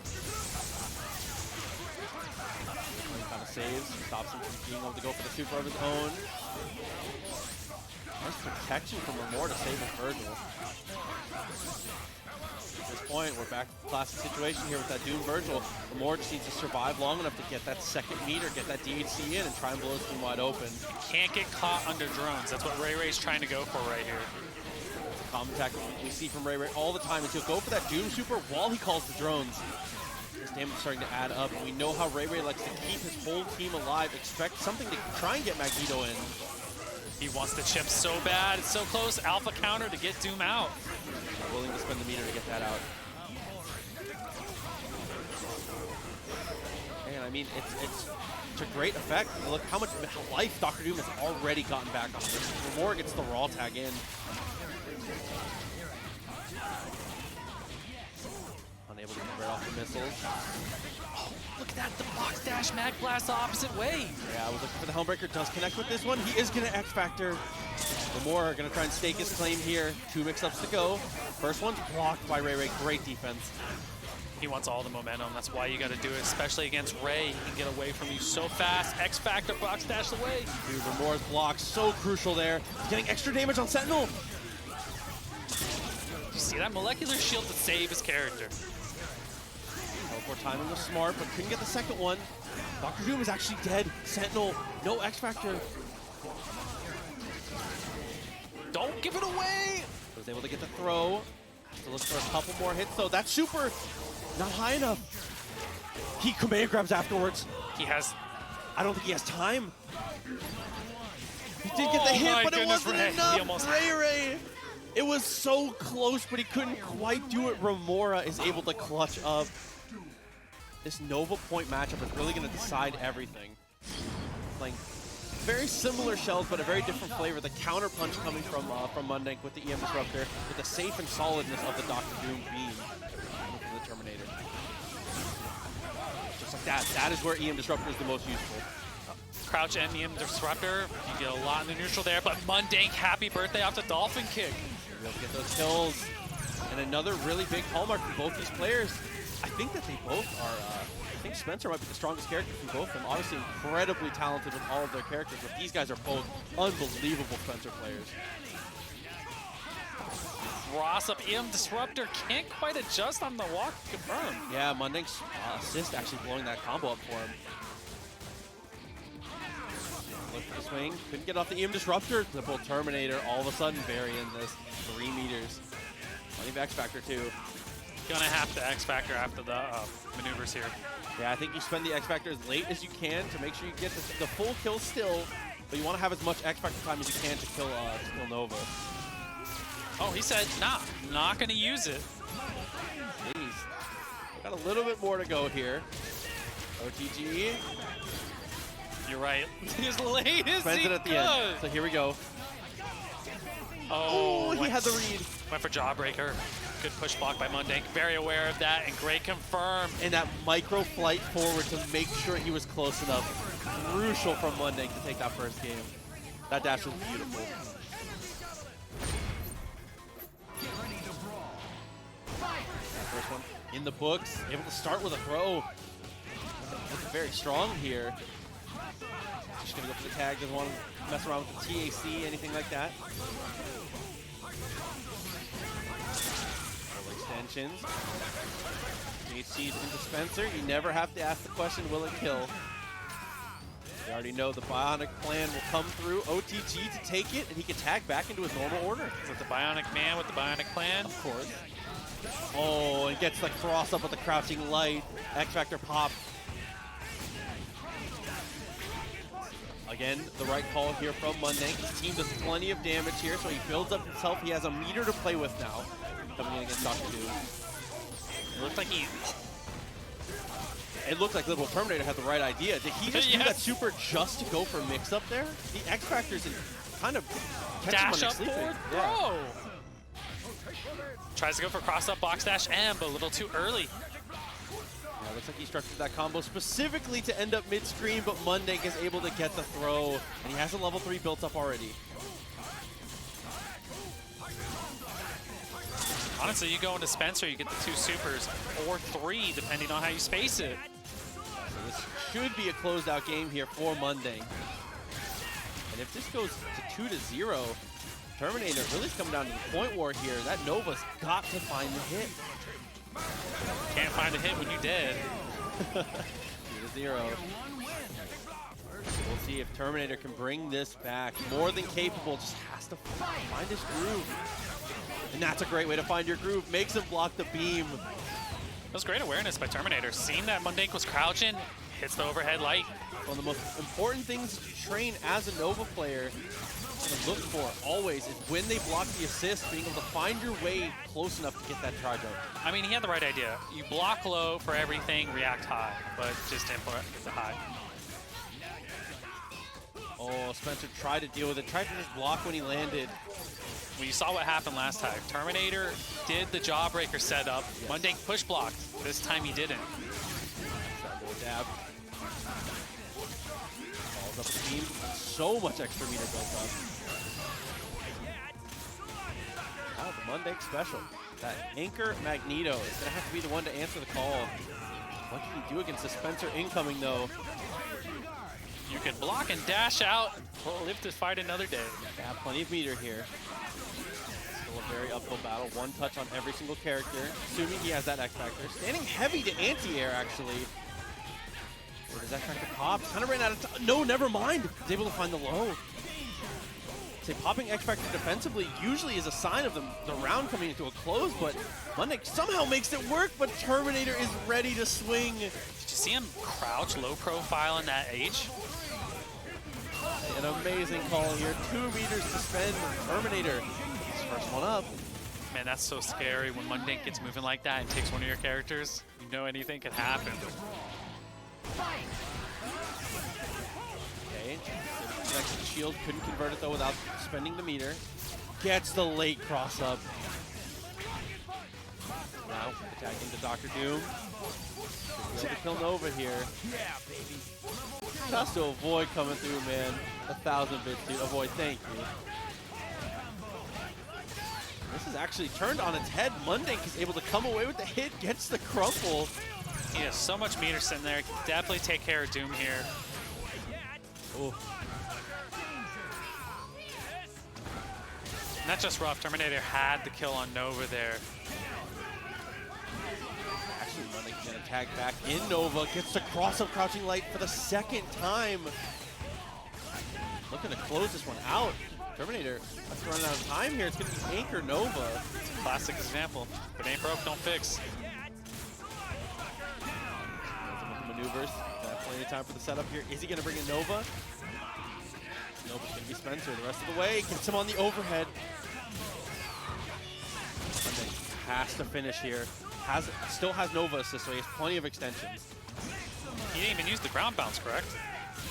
Kind of saves, stops him from being able to go for the super of his own. Nice protection from Romora to save his Vergil. At this point, we're back to the classic situation here with that Doom Vergil. Romora just needs to survive long enough to get that second meter, get that DHC in, and try and blow his team wide open. Can't get caught under drones. That's what RayRay's trying to go for right here. It's a common tactic we see from RayRay all the time, is he'll go for that Doom super while he calls the drones. His damage is starting to add up, and we know how RayRay likes to keep his whole team alive. Expect something to try and get Magneto in. He wants the chip so bad. It's so close. Alpha counter to get Doom out. Willing to spend the meter to get that out. And I mean, it's a great effect. Look how much life Dr. Doom has already gotten back on this. Romora gets the raw tag in. Unable to get rid off the missiles. Oh, look at that. The box dash mag blast the opposite way. Yeah, I was looking for the Helmbreaker. Does connect with this one. He is going to X-Factor. Romora going to try and stake his claim here. 2 mix-ups to go. First one's blocked by RayRay. Great defense. He wants all the momentum. That's why you got to do it, especially against Ray. He can get away from you so fast. X-Factor box dash away. Dude, Romora's block so crucial there. He's getting extra damage on Sentinel. You see that molecular shield to save his character. Teleport timing was smart, but couldn't get the second one. Dr. Doom is actually dead. Sentinel, no X-Factor. Don't give it away! Was able to get the throw. Has to look for a couple more hits, though. That's super not high enough. He command grabs afterwards. He has... I don't think he has time. He did get the hit, but it wasn't enough. RayRay. It was so close, but he couldn't quite do it. Romora is able to clutch up. This Nova Point matchup is really going to decide everything. Playing very similar shells, but a very different flavor. The counter punch coming from Mundank with the EM Disruptor, with the safe and solidness of the Dr. Doom beam from the Terminator. Just like that. That is where EM Disruptor is the most useful. Crouch and EM Disruptor. You get a lot in the neutral there, but Mundank, happy birthday off the Dolphin Kick. Be able to get those kills. And another really big hallmark for both these players. I think that they both are, I think Spencer might be the strongest character from both of them. Obviously incredibly talented with all of their characters, but these guys are both unbelievable Spencer players. Cross up, EM Disruptor can't quite adjust on the walk confirmed. Yeah, Mundank's assist actually blowing that combo up for him. Look for the swing, couldn't get off the EM Disruptor. LiberalTerminator all of a sudden burying this 3 meters. Plenty of X-Factor too. Gonna have to X-Factor after the maneuvers here. Yeah, I think you spend the X-Factor as late as you can to make sure you get the full kill still, but you want to have as much X-Factor time as you can to kill Nova. Oh, he said, nah, not gonna use it. Jeez. Got a little bit more to go here. OTG. You're right. As late as Spends he it at the could. end. So here we go. Oh, he had the read. Went for Jawbreaker. Good push block by Mundank. Very aware of that, and great confirm. And that micro flight forward to make sure he was close enough. Crucial from Mundank to take that first game. That dash was beautiful. First one in the books. Able to start with a throw. Looking very strong here. Just gonna go for the tag. Doesn't want to mess around with the TAC, anything like that. Extensions. THC's in dispenser. You never have to ask the question, will it kill? We already know the Bionic plan will come through. OTG to take it, and he can tag back into his normal order. Is it the Bionic Man with the Bionic plan? Of course. Oh, and gets the cross up with the crouching light. X-Factor pop. Again, the right call here from Mundank. His team does plenty of damage here, so he builds up himself. He has a meter to play with now. Coming in against Dr. Doom. It looked like he... It looked like LiberalTerminator had the right idea. Did he just do that super just to go for mix-up there? The X-Factor's in kind of dash up sleeping. forward Yeah. throw. Tries to go for cross-up box dash M, but a little too early. Yeah, looks like he structured that combo specifically to end up mid-screen, but Mundank is able to get the throw, and he has a level 3 built up already. Honestly, you go into Spencer, you get the 2 supers, or 3, depending on how you space it. So this should be a closed-out game here for Mundank. And if this goes to 2-0, Terminator really is coming down to the point war here. That Nova's got to find the hit. Can't find a hit when you dead. 2-0. We'll see if Terminator can bring this back. More than capable, just has to find his groove. And that's a great way to find your groove. Makes him block the beam. That was great awareness by Terminator. Seeing that Mundank was crouching, hits the overhead light. One of the most important things to train as a Nova player to look for always is when they block the assist, being able to find your way close enough to get that charge out. I mean, he had the right idea. You block low for everything, react high, but just input the high. Oh, Spencer tried to deal with it, tried to just block when he landed. Well, you saw what happened last time. Terminator did the Jawbreaker setup. Yes. Mundank push blocked. This time he didn't. Dab. Falls up the beam. So much extra meter built up. Wow, the Mundank special. That Anchor Magneto is going to have to be the one to answer the call. What can he do against the Spencer incoming, though? You can block and dash out. We'll live to fight another day. They have plenty of meter here. Still a very uphill battle. One touch on every single character, assuming he has that X-Factor. Standing heavy to anti-air, actually. Where does X-Factor pop? Kind of ran out of time. No, never mind. He's able to find the low. Say, popping X-Factor defensively usually is a sign of the round coming into a close, but Mundank somehow makes it work, but Terminator is ready to swing. Did you see him crouch low profile in that H? An amazing call here. 2 meters to spend. Terminator, his first one up. Man, that's so scary when Mundank gets moving like that and takes one of your characters. You know anything could happen. Okay, connects the shield. Couldn't convert it though without spending the meter. Gets the late cross up. Now attacking the Dr. Doom. Should be able to kill Nova here. Has to avoid coming through, man. 1,000 bits, dude. Avoid, thank you. This is actually turned on its head. Mundank is able to come away with the hit, gets the crumple. He has so much meter sitting there. Can definitely take care of Doom here. Oh. Not just rough. Terminator had the kill on Nova there. Actually, Mundank's gonna tag back in Nova. Gets the cross-up crouching light for the second time. Looking to close this one out. Terminator, that's running out of time here. It's gonna be Anchor Nova. It's a classic example. If it ain't broke, don't fix. Maneuvers. Plenty of time for the setup here. Is he gonna bring in Nova? Nova's gonna be Spencer the rest of the way. Gets him on the overhead. Mundank has to finish here. Still has Nova assist, so he has plenty of extensions. He didn't even use the ground bounce, correct?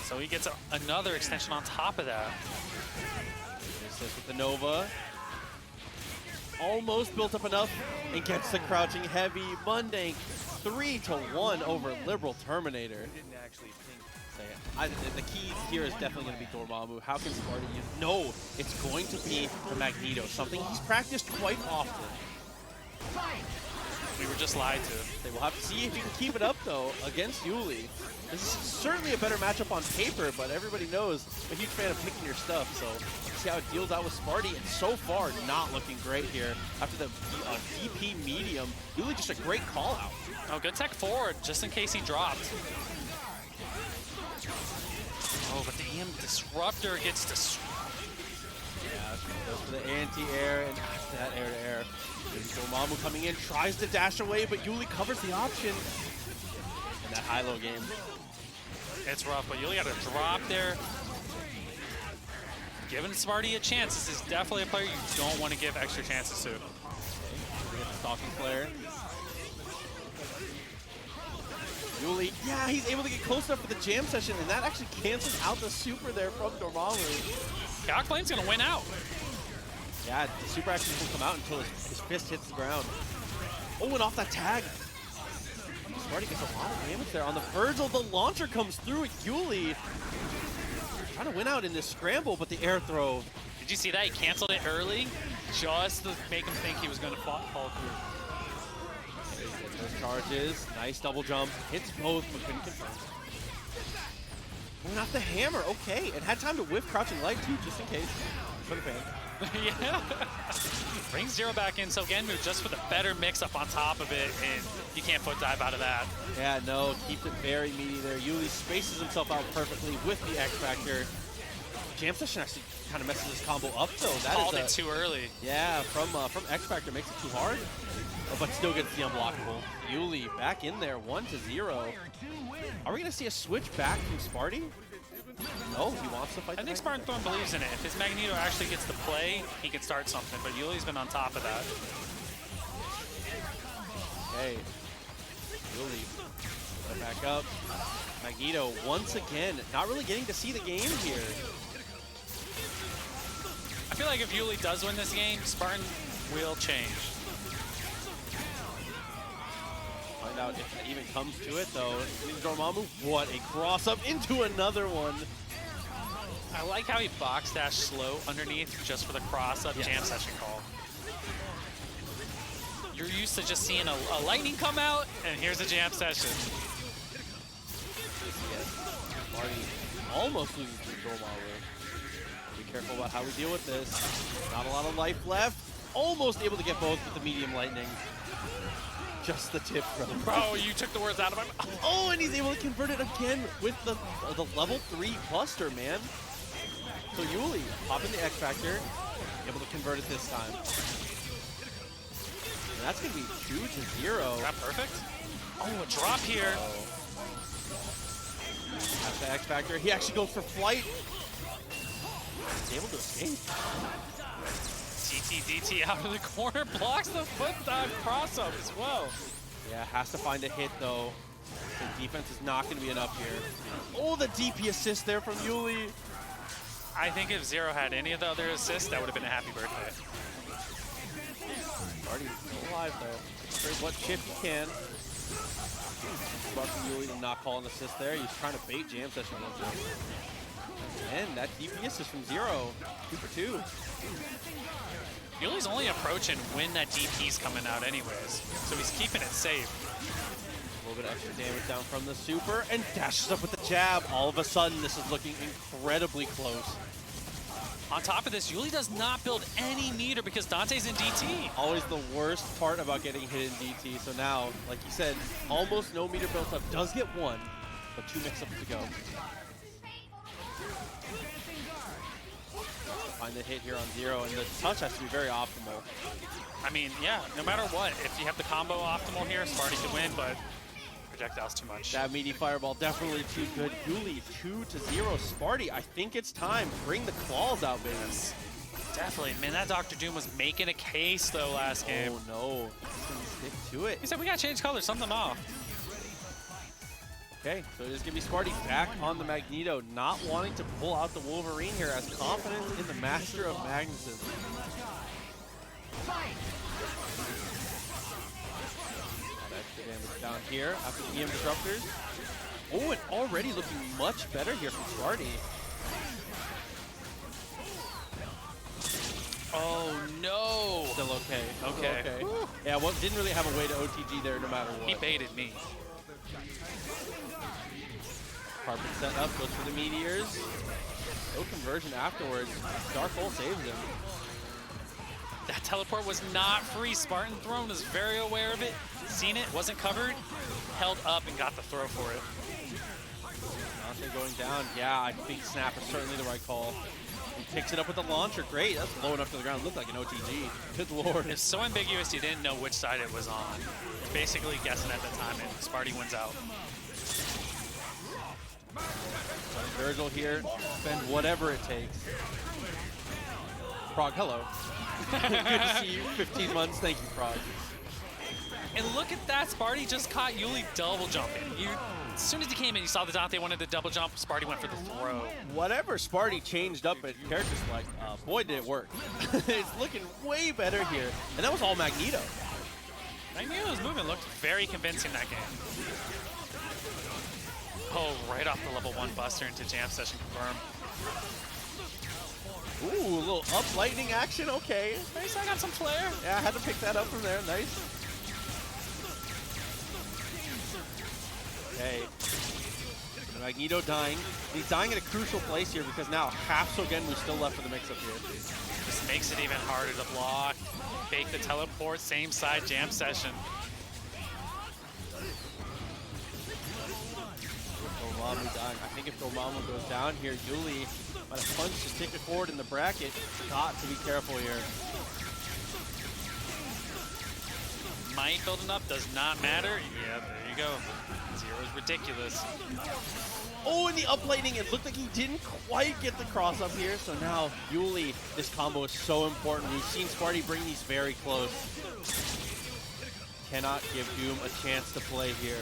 So he gets another extension on top of that. Assist with the Nova. Almost built up enough and gets the crouching heavy. Mundank 3-1 over LiberalTerminator. The key here is definitely going to be Dormammu. How can Spartan use? No, it's going to be the Magneto, something he's practiced quite often. We were just lied to. They will have to see if he can keep it up, though, against Yuli. This is certainly a better matchup on paper, but everybody knows I'm a huge fan of picking your stuff, so see how it deals out with Sparty, and so far, not looking great here. After the DP medium, Yuli just a great call-out. Oh, good tech forward, just in case he dropped. Oh, Disruptor gets Yeah, goes for the anti-air and that air-to-air. Dormammu coming in, tries to dash away, but Yuli covers the option. In that high-low game. It's rough, but Yuli got to drop there. Giving Sparty a chance. This is definitely a player you don't want to give extra chances to. We get the stalking flare. Yuli, yeah, he's able to get close enough for the jam session, and that actually cancels out the super there from Dormammu. Chaos Flame's gonna win out. Yeah, the super actually doesn't come out until his fist hits the ground. Oh, and off that tag. Sparty gets a lot of damage there. On the Vergil, the launcher comes through. Yuli trying to win out in this scramble, but the air throw. Did you see that? He canceled it early just to make him think he was gonna fall through. Those charges, nice double jump, hits both, but couldn't confirm. Not the hammer, okay. It had time to whiff crouching light too, just in case. For the fan. Yeah. Brings Zero back in, so Genmu just with a better mix-up on top of it, and you can't foot dive out of that. Yeah, no, keeps it very meaty there. Yuli spaces himself out perfectly with the X Factor. Jam Session actually kind of messes his combo up though. That Called is it too early. Yeah, from X Factor makes it too hard, but still gets the unblockable. Yuli back in there, 1-0. Are we gonna see a switch back from Sparty? No, he wants to fight. I think Spartan Thorn believes in it. If his Magneto actually gets to play, he can start something, but Yuli's been on top of that. Okay, Yuli, back up. Magneto once again, not really getting to see the game here. I feel like if Yuli does win this game, Spartan will change. Find out if it even comes to it though. Dormammu, what a cross up into another one. I like how he box dash slow underneath just for the cross up jam session call. You're used to just seeing a lightning come out, and here's a jam session. Marty almost loses to Dormammu. Be careful about how we deal with this. Not a lot of life left. Almost able to get both with the medium lightning. Just the tip, brother. Bro, you took the words out of my mouth. Oh, and he's able to convert it again with the level 3 Buster, man. So Yuli, popping the X Factor, able to convert it this time. And that's going to be 2-0. Is that perfect? Oh, a drop here. That's the X Factor. He actually goes for flight. He's able to escape. DT out of the corner, blocks the foot dive cross up as well. Yeah, has to find a hit though. The defense is not going to be enough here. Oh, the DP assist there from Yuli. I think if Zero had any of the other assists, that would have been a happy birthday. Already still alive though. Straight what chip he can. Smart from Yuli to not call an assist there. He's trying to bait jam session with it. And that DP assist from Zero. 2 for 2. Yuli's only approaching when that DP's coming out anyways, so he's keeping it safe. A little bit of extra damage down from the super, and dashes up with the jab. All of a sudden, this is looking incredibly close. On top of this, Yuli does not build any meter because Dante's in DT. Always the worst part about getting hit in DT. So now, like you said, almost no meter built up. Does get one, but 2 mix-ups to go. Find the hit here on Zero, and the touch has to be very optimal. I mean, yeah, no matter what, if you have the combo optimal here, Sparty can win, but projectile's too much. That meaty fireball definitely too good. Yuli 2-0. Sparty, I think it's time. Bring the claws out, baby. Definitely. Man, that Dr. Doom was making a case, though, last game. Oh, no. He's going to stick to it. He said, we got to change colors, something off. Okay, so it is going to be Sparty back on the Magneto, not wanting to pull out the Wolverine here, as confidence in the Master of Magnetism. Extra damage down here after the EM Disruptors. Oh, and already looking much better here from Sparty. Oh, no. Still okay. Okay. Still okay. Yeah, well, didn't really have a way to OTG there no matter what. He baited me. Carpet set up, goes for the meteors. No conversion afterwards. Dark Hole saves him. That teleport was not free. Spartan Throne is very aware of it. Seen it, wasn't covered, held up and got the throw for it. Dante going down. Yeah, I think snap is certainly the right call. He picks it up with the launcher. Great. That's low enough to the ground. Looked like an OTG. Good lord. It's so ambiguous you didn't know which side it was on. You're basically guessing at the time, and Sparty wins out. Vergil here. Spend whatever it takes. Frog, hello. Good to see you. 15 months. Thank you, Frog. And look at that, Sparty just caught Yuli double jumping. As soon as he came in, you saw the Dante wanted to double jump, Sparty went for the throw. Whatever Sparty changed up at character select, boy did it work. It's looking way better here. And that was all Magneto. Magneto's movement looked very convincing that game. Oh, right off the level 1 buster into jam session confirm. Ooh, a little up lightning action, okay. Nice, I got some flair. Yeah, I had to pick that up from there, nice. Okay. Magneto dying. He's dying at a crucial place here because now half Sogenmu's still left for the mix-up here. This makes it even harder to block. Fake the teleport, same side jam session. Dormammu dying. I think if Dormammu goes down here, Yuli might have punched his ticket forward in the bracket. Got to be careful here. Might building up, does not matter. Yeah, there you go. Zero is ridiculous. Oh, and the up lightning, it looked like he didn't quite get the cross up here. So now, Yuli, this combo is so important. We've seen Sparty bring these very close. Cannot give Doom a chance to play here.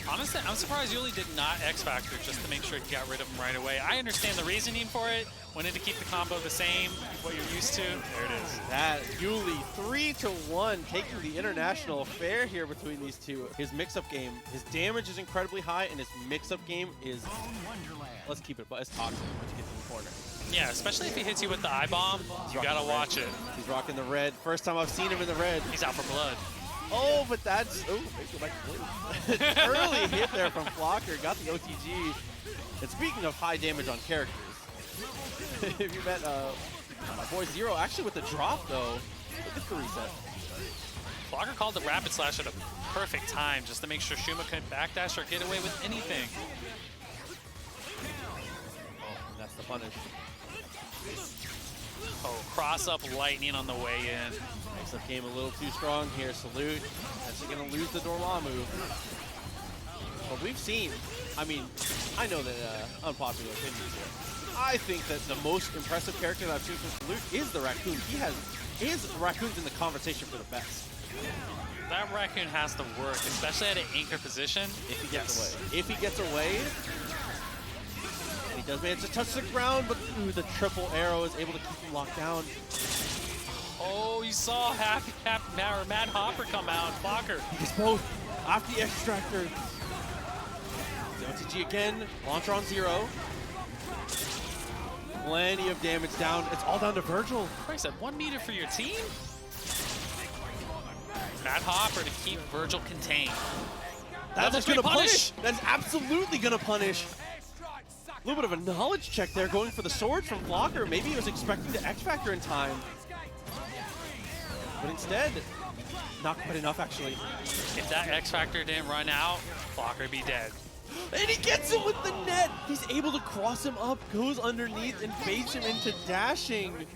Honestly, I'm surprised Yuli did not X-Factor just to make sure he got rid of him right away. I understand the reasoning for it. Wanted to keep the combo the same, what you're used to. There it is. That Yuli 3-1, taking the international affair here between these two. His mix-up game, his damage is incredibly high, and his mix-up game is, let's keep it, but it's toxic once you get to the corner. Yeah, especially if he hits you with the I-bomb, you gotta watch it. He's rocking the red. First time I've seen him in the red. He's out for blood. Oh, but that's, oh, maybe go back to blue. Early hit there from Flocker, got the OTG. And speaking of high damage on characters, if you met my boy Zero, actually with the drop though, look at the reset. Flocker called the rapid slash at a perfect time just to make sure Shuma couldn't backdash or get away with anything. Oh, and that's the punish. Oh, cross up lightning on the way in. Mix-up game a little too strong here. Salute. Actually going to lose the Dormammu. But we've seen, I mean, I know that unpopular opinions here. I think that the most impressive character that I've seen from Salute is the Raccoon. His Raccoon's in the conversation for the best. That Raccoon has to work, especially at an anchor position. If he gets away. If he gets away, and he does manage to touch the ground, but ooh, the triple arrow is able to keep him locked down. Oh, you saw Mad Hopper come out. Flocker. He gets both. Off the extractor. OTG again. Launcher on Zero. Plenty of damage down. It's all down to Vergil. Christ, at 1 meter for your team? Mad Hopper to keep Vergil contained. That's going to punish. That's absolutely going to punish. A little bit of a knowledge check there going for the sword from Flocker. Maybe he was expecting the X-Factor in time. But instead, not quite enough actually. If that X-Factor didn't run out, Flocker would be dead. And he gets him with the net. He's able to cross him up, goes underneath, and baits him into dashing.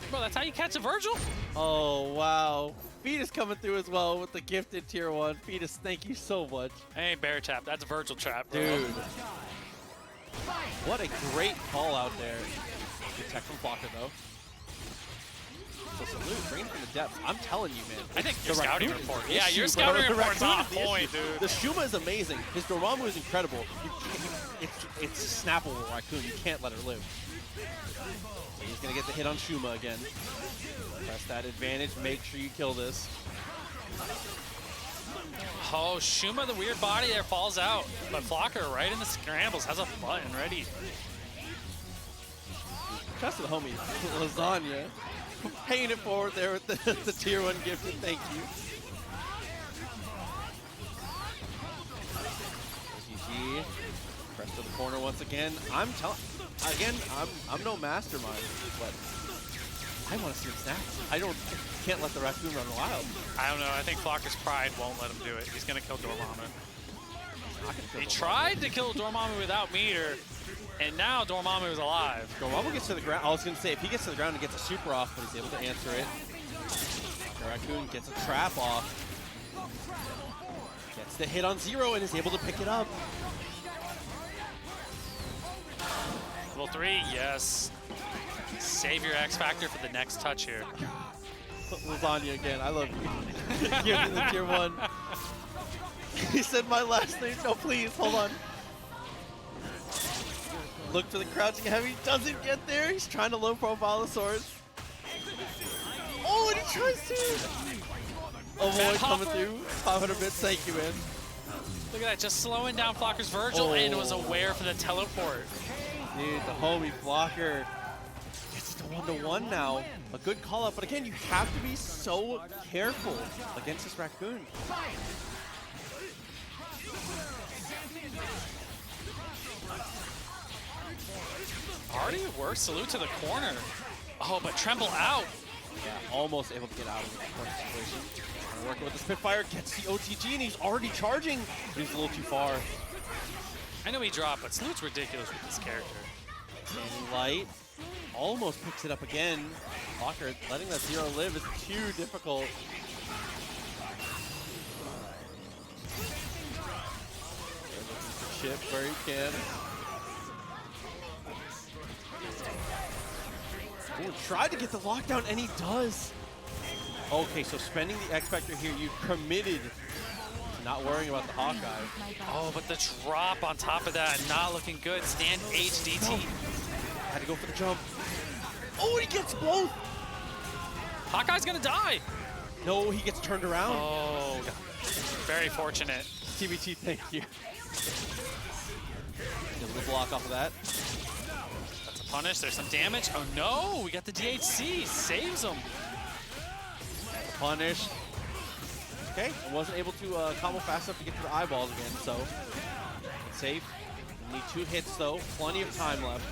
Bro, that's how you catch a Vergil? Oh, wow. Fetus coming through as well with the gifted tier 1. Fetus, thank you so much. Hey, Bear Trap. That's Vergil Trap, bro. Dude. What a great call out there. Good tech from Flocker, though. So Salute, bring it from the depths. I'm telling you, man. I think your scouting Raccoon report. is the Yeah, issue, your bro. scouting The report's Raccoon on is the point, issue. dude. The Shuma is amazing. His Dormammu is incredible. It's a snappable Raccoon. You can't let her live. He's going to get the hit on Shuma again. Press that advantage. Make sure you kill this. Oh, Shuma, the weird body there, falls out. But Flocker, right in the scrambles, has a button ready. Trust the homie. Lasagna. Paying it forward there with the tier 1 gifted. Thank you. GG. Press to the corner once again. I'm no mastermind, but I want to see him snap. Can't let the Raccoon run wild. I don't know. I think Flocker's pride won't let him do it. He's going to kill Dormammu. He tried to kill Dormammu without meter, and now Dormammu is alive. Dormammu gets to the ground. I was going to say, if he gets to the ground and gets a super off, but he's able to answer it. Raccoon gets a trap off. Gets the hit on Zero and is able to pick it up. Level 3, yes. Save your X Factor for the next touch here. Lasagna again, I love you. Give me the tier 1. He said my last name. No, please, hold on. Look for the crouching heavy. Doesn't get there. He's trying to low profile the swords. Oh, and he tries to avoid coming through. 500 bits, thank you, man. Look at that, just slowing down Flocker's Vergil and was aware for the teleport. Dude, the homie Flocker gets to 1-to-1 now. A good call up, but again, you have to be so careful against this Raccoon. Already works, Salute to the corner. Oh, but Tremble out. Yeah, almost able to get out of the corner situation. Working with the Spitfire, gets the OTG, and he's already charging, but he's a little too far. I know he dropped, but Salute's ridiculous with this character. Standing light, almost picks it up again. Walker letting that Zero live is too difficult. Chip where he can. Ooh, tried to get the lockdown, and he does. Okay, so spending the X Factor here, you committed to not worrying about the Hawkeye. Oh, but the drop on top of that, not looking good. Stand HDT. Had to go for the jump. Oh, he gets both. Hawkeye's gonna die. No, he gets turned around. Oh, very fortunate. TBT, thank you. Get a little block off of that. That's a punish. There's some damage. Oh no, we got the DHC. Saves him. Punish. Okay, I wasn't able to combo fast enough to get to the eyeballs again, so it's safe. Need 2 hits though, plenty of time left.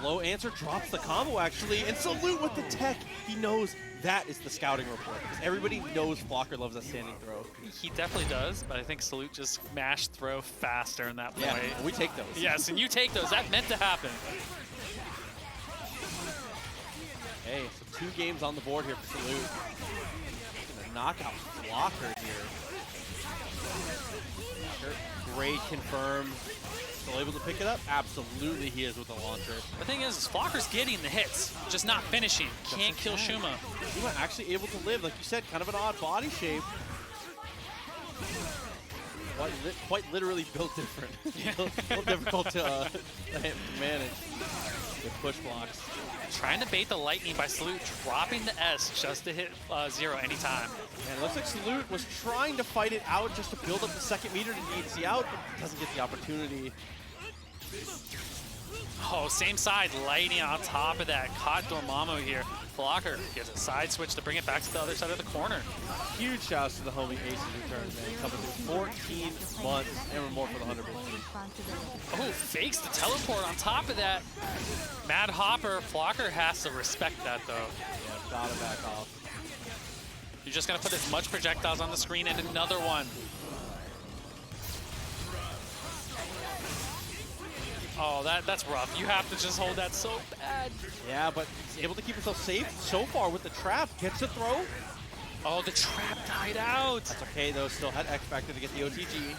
A low answer drops the combo actually, and Salute with the tech. He knows that is the scouting report, because everybody knows Flocker loves that standing throw. He definitely does, but I think Salute just mashed throw faster in that point. Yeah, we take those. Yes, and you take those. That meant to happen. Hey, so 2 games on the board here for Salute. Gonna knock out Flocker here. Flocker, great confirm. Still able to pick it up? Absolutely he is with the launcher. The thing is Flocker's getting the hits, just not finishing. Can't kill Shuma. Shuma actually able to live, like you said, kind of an odd body shape. Quite literally built different. a little difficult to manage with push blocks. Trying to bait the lightning by Salute, dropping the S just to hit Zero anytime. And it looks like Salute was trying to fight it out just to build up the second meter to DHC out, but doesn't get the opportunity. Oh, same side, lightning on top of that. Caught Dormammu here. Flocker gets a side switch to bring it back to the other side of the corner. Huge shouts to the homie Ace's return, man. Coming through 14 months and more for the 100 bits. Oh, fakes the teleport on top of that. Mad Hopper, Flocker has to respect that though. Yeah, gotta back off. You're just gonna put as much projectiles on the screen and another one. Oh, that's rough. You have to just hold that so bad. Yeah, but he's able to keep himself safe so far with the trap. Gets a throw. Oh, the trap died out. That's okay though, still had X Factor to get the OTG.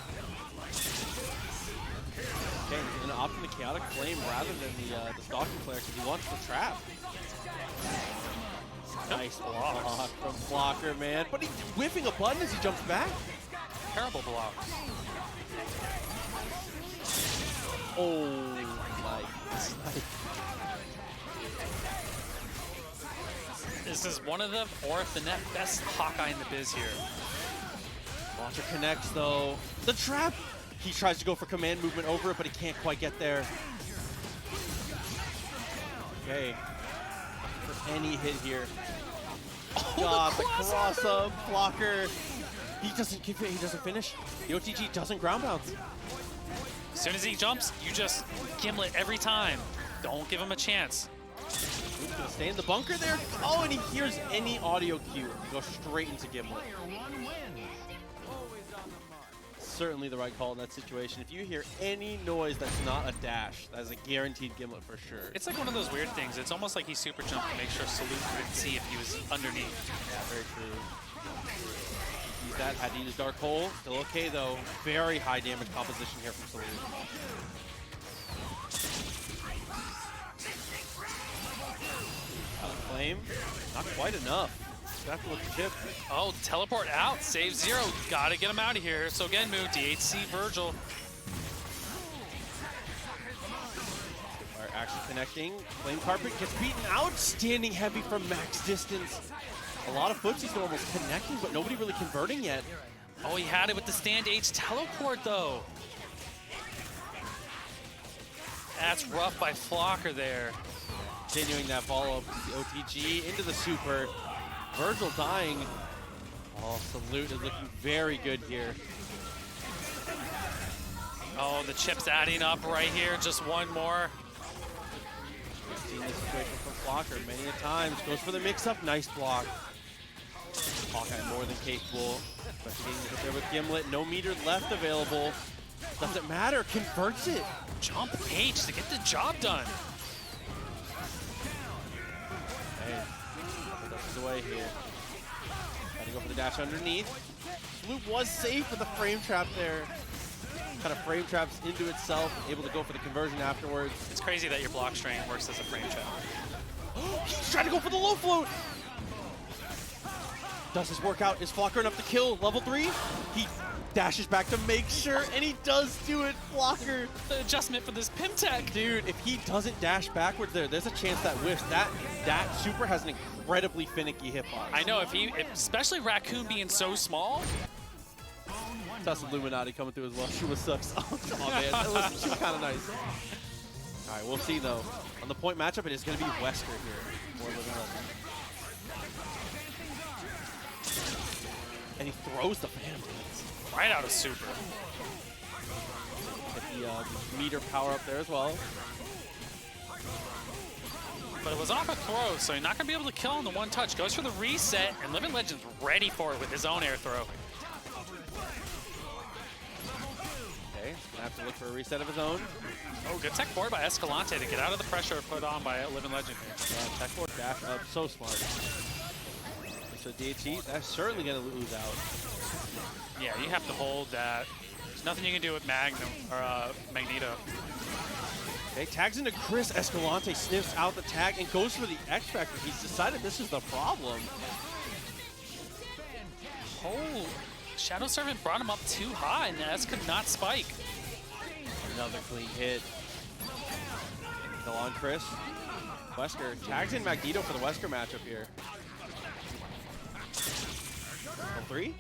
Okay, he's gonna opt in the Chaotic Flame rather than the Stalking Flare because he wants the trap. Nice block from Flocker, man. But he's whiffing a button as he jumps back. Terrible blocks. Oh, nice. This is one of the, or if the net best Hawkeye in the biz here. Launcher connects though. The trap! He tries to go for command movement over it, but he can't quite get there. Okay. For any hit here. Oh, God, the cross-up blocker. He doesn't finish. The OTG doesn't ground bounce. As soon as he jumps, you just gimlet every time. Don't give him a chance. He's gonna stay in the bunker there. Oh, and he hears any audio cue. Go straight into gimlet. certainly the right call in that situation. If you hear any noise that's not a dash, that is a guaranteed gimlet for sure. It's like one of those weird things. It's almost like he super jumped to make sure Salute couldn't see if he was underneath. Yeah, very true. Use that, had to use Dark Hole. Still okay though. Very high damage composition here from Salute. Flame, not quite enough. Gonna have to look at Chip. Oh, teleport out, save 0. Gotta get him out of here. So again, move DHC Vergil. Are actually connecting. Flame Carpet gets beaten out. Standing heavy from max distance. A lot of footsies normals connecting, but nobody really converting yet. Oh, he had it with the stand H teleport though. That's rough by Flocker there. Continuing that follow-up, the OTG into the super. Vergil dying. Oh, Salute is looking very good here. Oh, the chip's adding up right here. Just one more. We've seen this situation from Flocker many a times. Goes for the mix-up. Nice block. Hawkeye more than capable. Especially getting hit there with Gimlet. No meter left available. Doesn't matter. Converts it. Jump H to get the job done. Hey, dust away here. Got to go for the dash underneath. Salute was safe with the frame trap there. Kind of frame traps into itself, able to go for the conversion afterwards. It's crazy that your block strain works as a frame trap. He's trying to go for the low float. Does his work out? Is Flocker enough to kill level 3? He dashes back to make sure, and he does do it. Flocker. The adjustment for this Pimtech. Dude, if he doesn't dash backwards there's a chance that whiffs. That super has an incredibly finicky hitbox. I know, especially Raccoon being so small. That's Illuminati coming through as well. Shuma sucks. Oh, come on, man. That was Shuma kind of nice. All right, we'll see, though. On the point matchup, it is going to be Wesker here. For Livinlegend. And he throws the Phantom Dance. Right out of super. Get the meter power up there as well. But it was off a throw, so you're not going to be able to kill on the one touch. Goes for the reset, and Livinlegend's ready for it with his own air throw. Okay, gonna have to look for a reset of his own. Oh, good tech forward by Escalante to get out of the pressure put on by Livinlegend here. Yeah, tech forward dash up, so smart. So DHE, that's certainly gonna lose out. Yeah, you have to hold that. There's nothing you can do with Magneto. Okay, tags into Chris. Escalante sniffs out the tag and goes for the X Factor. He's decided this is the problem. Oh, Shadow Servant brought him up too high, and S could not spike. Another clean hit. Still on Chris. Wesker tags in Magneto for the Wesker matchup here. Level 3?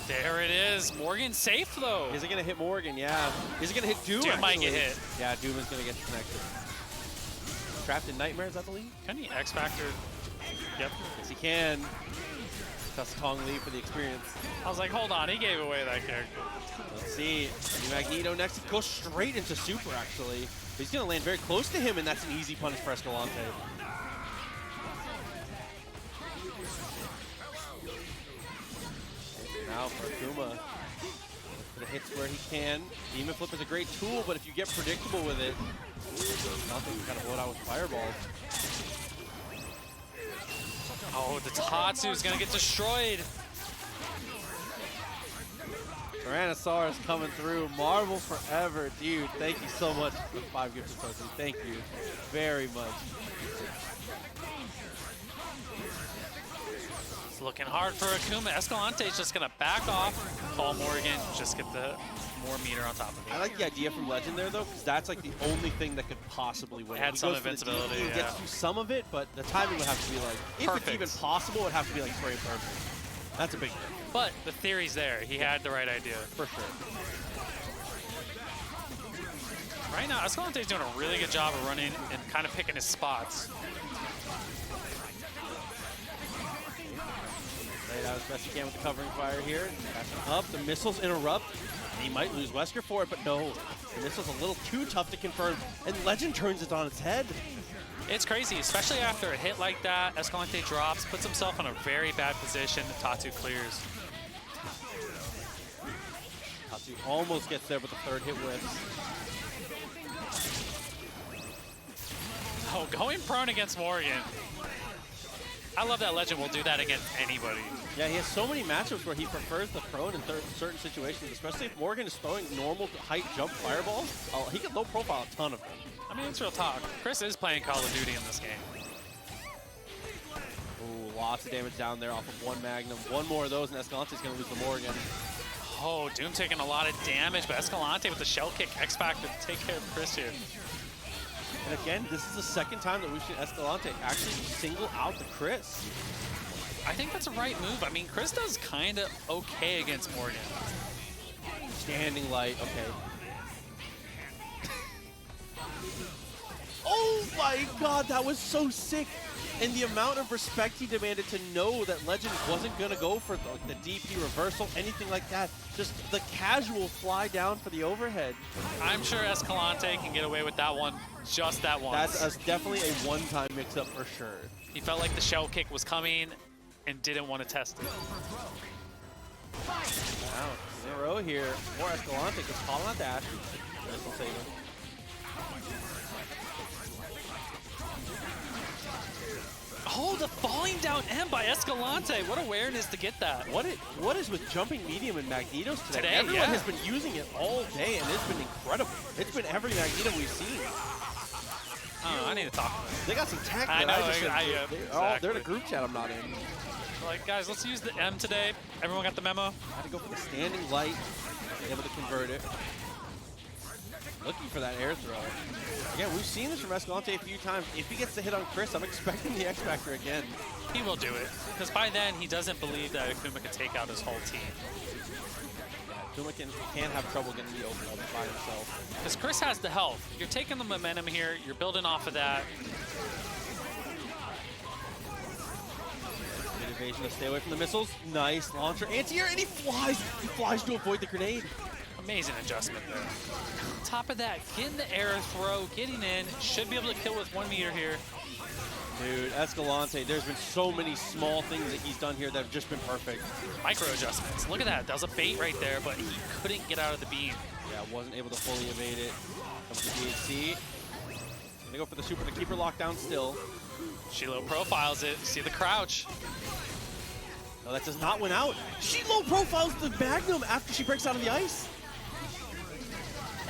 There it is. Morgan safe, though. Is it going to hit Morgan? Yeah. Is it going to hit Doom? Doom might get hit. Yeah, Doom is going to get connected. Trapped in Nightmares, I believe? Can he X Factor? Yep. Yes, he can. That's Kong Lee for the experience. I was like, hold on, he gave away that character. Let's see. Magneto next. He goes straight into Super, actually. But he's going to land very close to him, and that's an easy punish for Escalante. Now for Akuma. Look for the hits where he can. Demon Flip is a great tool, but if you get predictable with it, nothing can kind of blow it out with fireballs. Oh, the Tatsu's gonna get destroyed. Tyrannosaurus coming through. Marvel forever. Dude, thank you so much for the 5 gifted tokens. Thank you very much. It's looking hard for Akuma. Escalante's just gonna back off, call Morrigan, just get the more meter on top of it. I like the idea from Legend there, though, because that's like the only thing that could possibly win. It had some invincibility, He gets to do some of it, but the timing would have to be like, if perfect. it's even possible, it would have to be like frame perfect. That's a big thing. But the theory's there. He had the right idea. For sure. Right now, Escalante's doing a really good job of running and kind of picking his spots. Laid out as best he can with the covering fire here. Passing up, the missiles interrupt. He might lose Wesker for it, but no. The missile's a little too tough to confirm, and Legend turns it on its head. It's crazy, especially after a hit like that. Escalante drops, puts himself in a very bad position. Tatsu clears. Tatsu almost gets there, but the third hit whiffs. Oh, going prone against Morrigan. I love that Legend will do that against anybody. Yeah, he has so many matchups where he prefers the prone in certain situations, especially if Morrigan is throwing normal height jump fireballs. He can low profile a ton of them. I mean, it's real talk. Chris is playing Call of Duty in this game. Ooh, lots of damage down there off of one Magnum. One more of those, and Escalante is going to lose the Morrigan. Oh, Doom taking a lot of damage, but Escalante with the shell kick, X Factor to take care of Chris here. And again, this is the second time that we've seen Escalante actually single out the Chris. I think that's a right move. I mean, Chris does kind of okay against Morrigan. Standing light, okay. Oh my god, that was so sick. And the amount of respect he demanded to know that Legend wasn't going to go for the DP reversal, anything like that. Just the casual fly down for the overhead. I'm sure Escalante can get away with that one, just that once. That's definitely a one-time mix-up for sure. He felt like the shell kick was coming and didn't want to test it. Wow, in a row here. More Escalante just calling out dash. This will save him. Oh, the falling down M by Escalante. What awareness to get that. What is with jumping medium and Magnetos today? Everyone yeah. has been using it all day, and it's been incredible. It's been every Magneto we've seen. I need to talk to them. They got some tech. I know, They're in a group chat I'm not in. Like, guys, let's use the M today. Everyone got the memo? I had to go for the standing light, able to convert it. Looking for that air throw. Again, we've seen this from Escalante a few times. If he gets the hit on Chris, I'm expecting the X Factor again. He will do it, because by then he doesn't believe that Akuma can take out his whole team. Akuma can have trouble getting the open up by himself. Because Chris has the health. You're taking the momentum here. You're building off of that. Good evasion to stay away from the missiles. Nice launcher. Anti-air, and he flies. He flies to avoid the grenade. Amazing adjustment there. On top of that, getting the air throw, getting in, should be able to kill with 1 meter here. Dude, Escalante, there's been so many small things that he's done here that have just been perfect. Micro adjustments. Look at that. That was a bait right there, but he couldn't get out of the beam. Yeah, wasn't able to fully evade it. Comes to DHC. Gonna go for the super, the keeper lockdown still. She low profiles it. See the crouch. No, that does not win out. She low profiles the Magnum after she breaks out of the ice.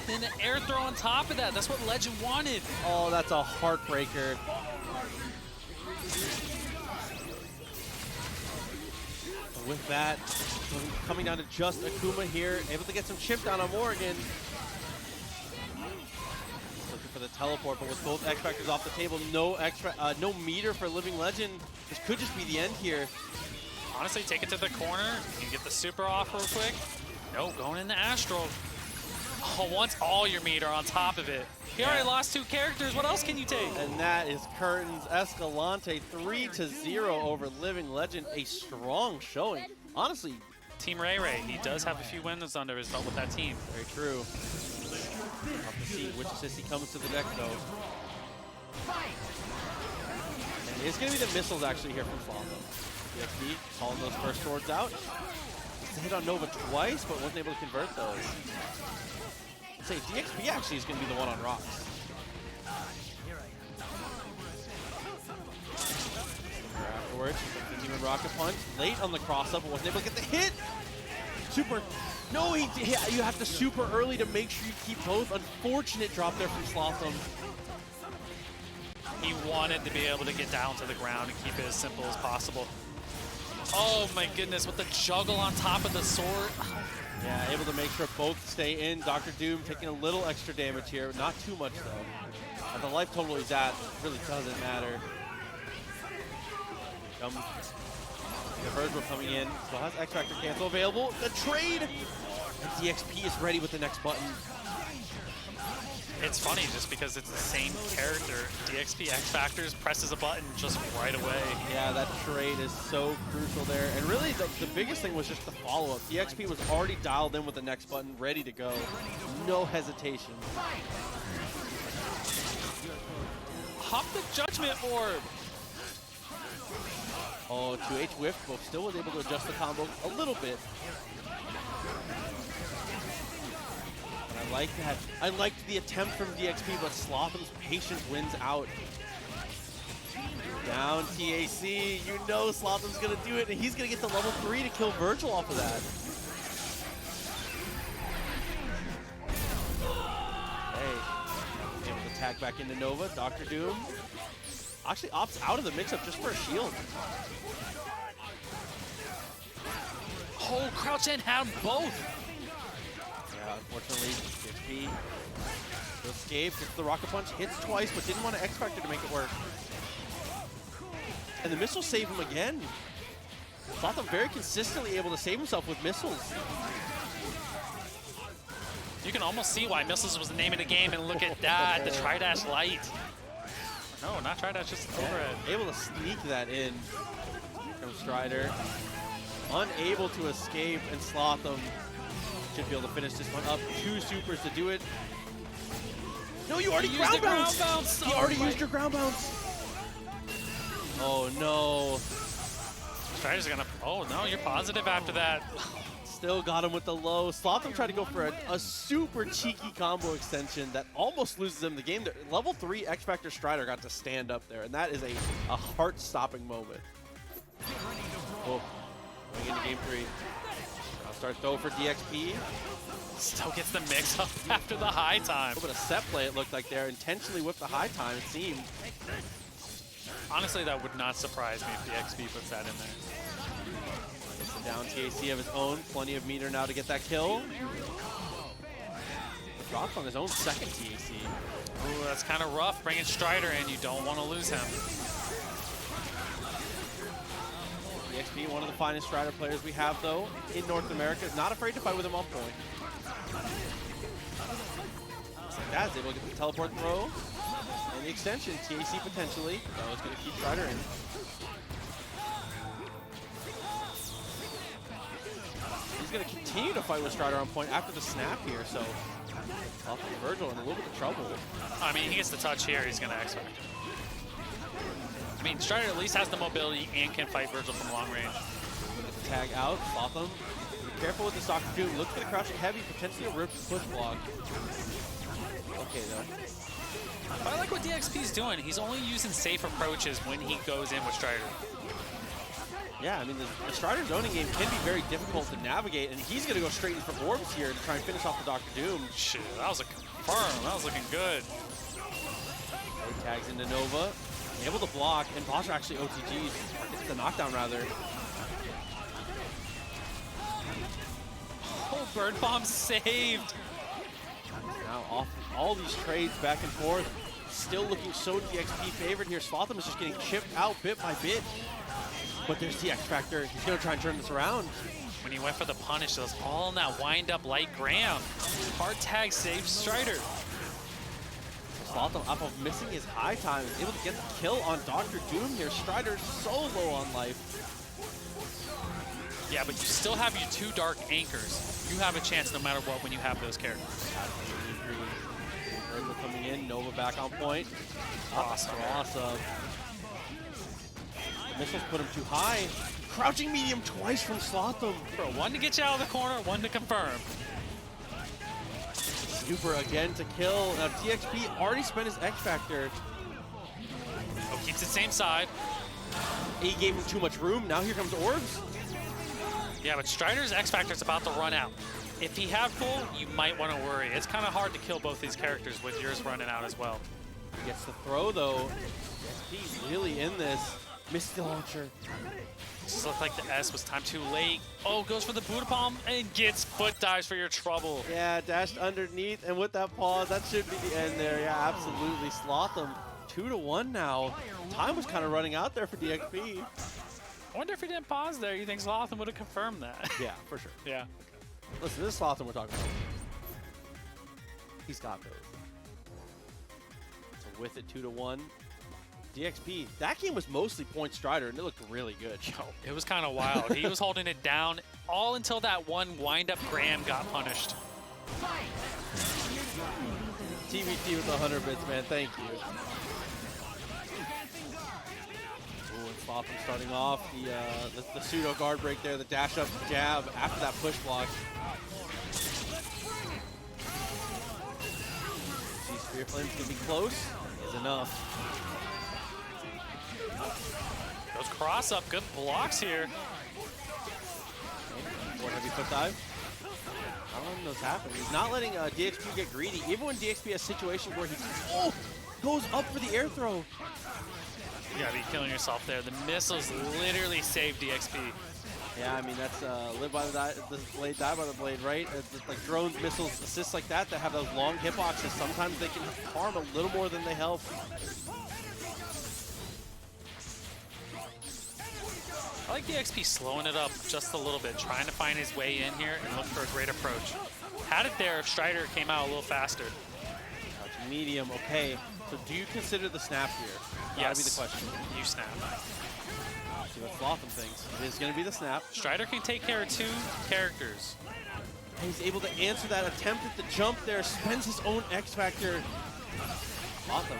And then the air throw on top of that. That's what Legend wanted. Oh, that's a heartbreaker. With that, coming down to just Akuma here, able to get some chip down on Morrigan. Looking for the teleport, but with both X Factors off the table, no meter for Living Legend. This could just be the end here. Honestly, take it to the corner. You can get the super off real quick. No, going in the Astral. Oh, once all your meter on top of it. He already lost 2 characters. What else can you take? And that is Curtains. Escalante 3-0 over Living Legend. A strong showing. Honestly, Team RayRay, he does have a few wins under his belt with that team. very true. We'll have to see which assist he comes to the deck, though. And it's going to be the missiles, actually, here from Slava. DXP calling those first swords out. It's a hit on Nova twice, but wasn't able to convert those. I'd say DXP actually is going to be the one on rocks. Afterwards, the Demon Rocket Punch. Late on the cross-up, but wasn't able to get the hit. Super. No, you have to super early to make sure you keep both. Unfortunate drop there from Slotham. He wanted to be able to get down to the ground and keep it as simple as possible. Oh my goodness, with the juggle on top of the sword. Yeah, able to make sure both stay in. Dr. Doom taking a little extra damage here. Not too much, though. At the life total he's at, really doesn't matter. The Vergil coming in. Still has X Factor cancel available. The trade! And DXP is ready with the next button. It's funny just because it's the same character. DXP X Factors presses a button just right away. Yeah, that trade is so crucial there. And really, the biggest thing was just the follow-up. DXP was already dialed in with the next button, ready to go. No hesitation. Hop the Judgment Orb. Oh, 2H whiff, but still was able to adjust the combo a little bit. I like that. I liked the attempt from DXP, but Slotham's patience wins out. Down TAC, you know Slotham's gonna do it, and he's gonna get to level 3 to kill Vergil off of that. Hey, able to tag back into Nova. Dr. Doom actually opts out of the mix-up just for a shield. Oh, crouch and have both. Yeah, unfortunately, DXP to escape, gets the rocket punch, hits twice, but didn't want to X-Factor to make it work. And the missiles save him again. Slotham very consistently able to save himself with missiles. You can almost see why Missiles was the name of the game, and look at that, the Tri-Dash Light. No, not Tri-Dash, just overhead. Able to sneak that in from Strider. Unable to escape, and Slotham should be able to finish this one up. 2 supers to do it. No, you already ground bounced! You already used your ground bounce! Oh no. Strider's gonna, oh no, you're positive after that. Still got him with the low. Slotham tried to go for a super cheeky combo extension that almost loses him the game. Level 3 X-Factor Strider got to stand up there, and that is a heart-stopping moment. Oh, going into game 3. Now start though for DXP. Still gets the mix up after the high time. A little bit of set play it looked like there, intentionally with the high time, it seemed. Honestly, that would not surprise me if DXP puts that in there. Gets a down TAC of his own. Plenty of meter now to get that kill. Drops on his own second TAC. Ooh, that's kind of rough, bringing Strider in. You don't want to lose him. DXP, one of the finest Strider players we have, though, in North America. Is not afraid to fight with him on point. Looks like that is able to get the teleport throw. And the extension, TAC potentially. That was going to keep Strider in. He's going to continue to fight with Strider on point after the snap here, so off of Vergil in a little bit of trouble. I mean, he gets the touch here, he's going to X-Factor. I mean, Strider at least has the mobility and can fight Vergil from long range. Tag out, Slotham. Be careful with this Dr. Doom. Look for the crouching heavy, potentially a ripped push block. Okay, though. But I like what DXP's doing. He's only using safe approaches when he goes in with Strider. Yeah, I mean, the Strider zoning game can be very difficult to navigate, and he's going to go straight in for orbs here to try and finish off the Dr. Doom. Shit, that was a confirm. That was looking good. He tags into Nova. Able to block, and Boss actually OTGs. Gets the knockdown, rather. Oh, Bird Bomb saved. Now off all these trades back and forth. Still looking so DXP favored here. Slotham is just getting chipped out bit by bit. But there's the X-Factor. He's going to try and turn this around. When he went for the punish, it was all in that wind-up light Graham. Hard tag saves Strider. Slotham, off of missing his high time, is able to get the kill on Dr. Doom here. Strider's so low on life. Yeah, but you still have your 2 dark anchors. You have a chance no matter what when you have those characters. Vergil coming in, Nova back on point. Awesome. The missiles put him too high. Crouching medium twice from Slotham. Bro, 1 to get you out of the corner, 1 to confirm. Super again to kill. Now DXP already spent his X-Factor. Oh, keeps it same side. He gave him too much room. Now here comes Orbs. Yeah, but Strider's X-Factor's about to run out. If he had full, you might want to worry. It's kind of hard to kill both these characters with yours running out as well. He gets the throw, though. DXP really in this. Missed the launcher. Just looked like the S was time too late. Oh, goes for the Buddha Palm and gets foot dives for your trouble. Yeah, dashed underneath, and with that pause, that should be the end there. Yeah, absolutely. Slotham, 2-1 now. Time was kind of running out there for DXP. I wonder if he didn't pause there. You think Slotham would have confirmed that? Yeah, for sure. Yeah. Okay. Listen, this is Slotham we're talking about. He's got this. So with it, 2-1. DXP, that game was mostly point Strider, and it looked really good. Yo, it was kind of wild. He was holding it down all until that one wind-up Graham got punished. TBT with 100 bits, man. Thank you. Ooh, and Slotham starting off the pseudo guard break there, the dash up jab after that push block. Spear Flame's gonna be close. Is enough. Goes cross up, good blocks here. More heavy foot dive. I don't know what's happening. He's not letting DXP get greedy. Even when DXP has situations where he goes up for the air throw. You gotta be killing yourself there. The missiles literally saved DXP. Yeah, I mean, that's live by the blade, die by the blade, right? It's like drones, missiles, assists like that have those long hitboxes. Sometimes they can harm a little more than they help. I like DXP slowing it up just a little bit, trying to find his way in here and look for a great approach. Had it there if Strider came out a little faster. That's medium, okay. So do you consider the snap here? Yes. That'd be the question. You snap. See what Slotham thinks. It is going to be the snap. Strider can take care of 2 characters. And he's able to answer that attempt at the jump there, spends his own X Factor. Slotham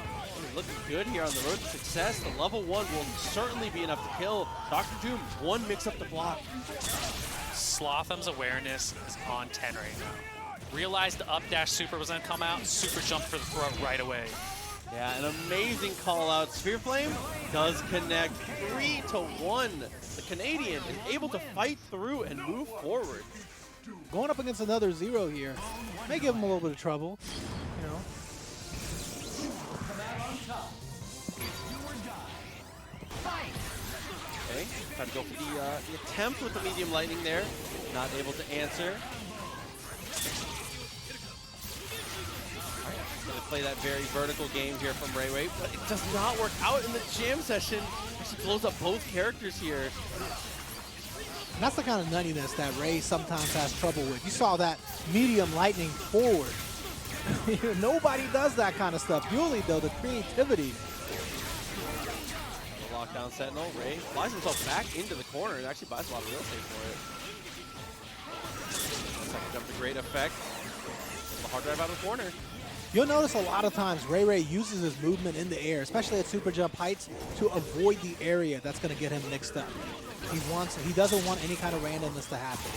looking good here on the road to success. The level 1 will certainly be enough to kill. Dr. Doom, 1 mix up the block. Slotham's awareness is on 10 right now. Realized the up dash super was going to come out, super jump for the throw right away. Yeah, an amazing call out. Spear Flame does connect 3-1. The Canadian is able to fight through and move forward. Going up against another 0 here may give him a little bit of trouble, you know. Okay, trying to go for the attempt with the medium lightning there. Not able to answer. Going to play that very vertical game here from RayRay, but it does not work out in the jam session. Actually blows up both characters here. And that's the kind of nuttiness that Ray sometimes has trouble with. You saw that medium lightning forward. Nobody does that kind of stuff. Yuli, though, the creativity. The lockdown Sentinel, Ray flies himself back into the corner and actually buys a lot of real estate for it. Second jump to great effect. The hard drive out of the corner. You'll notice a lot of times RayRay uses his movement in the air, especially at super jump heights, to avoid the area that's going to get him mixed up. He doesn't want any kind of randomness to happen.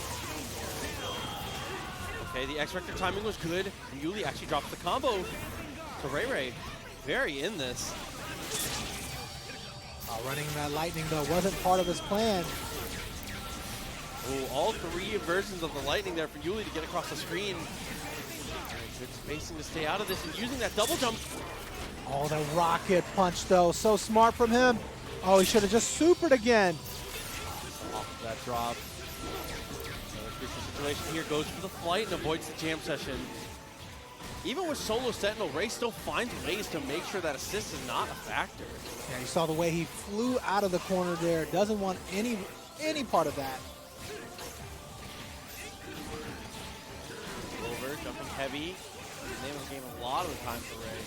Okay, the X-Vector timing was good, and Yuli actually drops the combo. So RayRay, very in this. Running that lightning, though, wasn't part of his plan. Oh, all 3 versions of the lightning there for Yuli to get across the screen. Good spacing to stay out of this and using that double jump. Oh, the rocket punch, though. So smart from him. Oh, he should have just supered again. Off of that drop. Another crucial situation here. Goes for the flight and avoids the jam session. Even with solo Sentinel, Ray still finds ways to make sure that assist is not a factor. Yeah, you saw the way he flew out of the corner there. Doesn't want any part of that. Over, jumping heavy. Name of the game a lot of the time for Ray.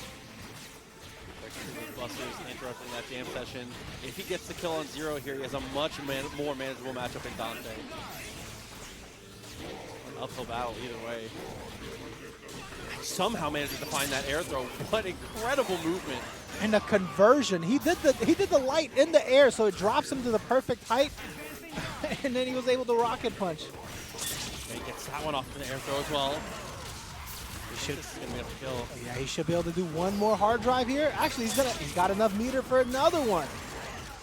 Busters interrupting that jam session. If he gets the kill on 0 here, he has a much more manageable matchup in Dante. An uphill battle either way. Somehow manages to find that air throw. What incredible movement. And the conversion. He did the light in the air, so it drops him to the perfect height. And then he was able to rocket punch. And he gets that one off the air throw as well. This is gonna be able to kill. Yeah, he should be able to do one more hard drive here. Actually, he's got enough meter for another one.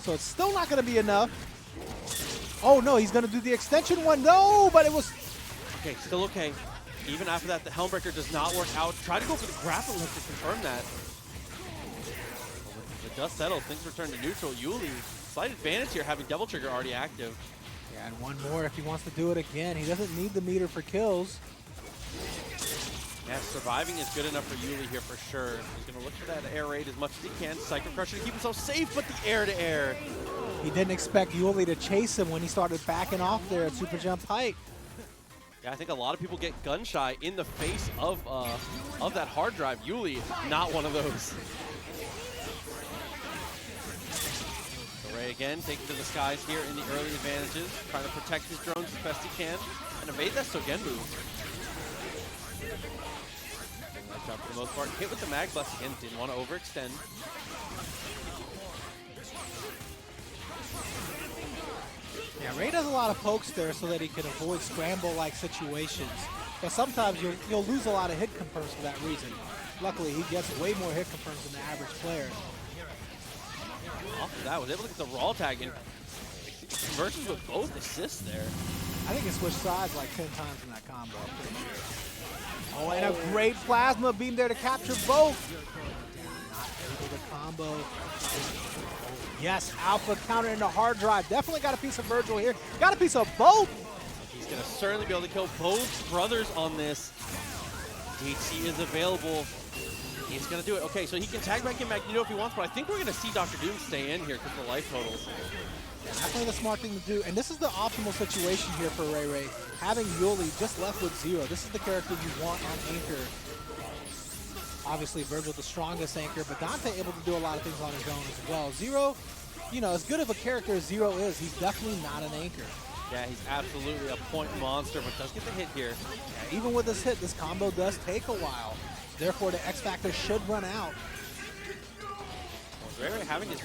So it's still not gonna be enough. Oh no, he's gonna do the extension one. No, but it was. Okay, still okay. Even after that, the Helmbreaker does not work out. Try to go for the grapple hook to confirm that. But with the dust settles, things return to neutral. Yuli, slight advantage here, having double trigger already active. Yeah, and one more if he wants to do it again. He doesn't need the meter for kills. Yeah, surviving is good enough for Yuli here for sure. He's going to look for that air raid as much as he can. Psycho Crusher to keep himself safe, but the air-to-air. He didn't expect Yuli to chase him when he started backing off there at super jump height. Yeah, I think a lot of people get gun shy in the face of that hard drive. Yuli, not one of those. So Ray again, taking to the skies here in the early advantages, trying to protect his drones as best he can, and evade that Sogen move. Nice job for the most part. Hit with the Mag Blast again, didn't want to overextend. Yeah, Ray does a lot of pokes there so that he can avoid scramble-like situations. But sometimes you'll lose a lot of hit confirms for that reason. Luckily, he gets way more hit confirms than the average player. Off of that, was able to get the raw tag and conversions with both assists there. I think he switched sides like 10 times in that combo, I'm pretty sure. Oh, and a great plasma beam there to capture both. Not able to combo. Oh, yes, alpha counter into hard drive. Definitely got a piece of Vergil here. Got a piece of both. He's going to certainly be able to kill both brothers on this. DHC is available. He's going to do it. Okay, so he can tag back in Magneto if he wants, but I think we're going to see Dr. Doom stay in here because of the life totals. Yeah, definitely the smart thing to do. And this is the optimal situation here for RayRay. Having Yuli just left with 0. This is the character you want on anchor. Obviously, Vergil the strongest anchor, but Dante able to do a lot of things on his own as well. 0, you know, as good of a character as 0 is, he's definitely not an anchor. Yeah, he's absolutely a point monster, but does get the hit here. Yeah, even with this hit, this combo does take a while. Therefore, the X Factor should run out. Well, RayRay having his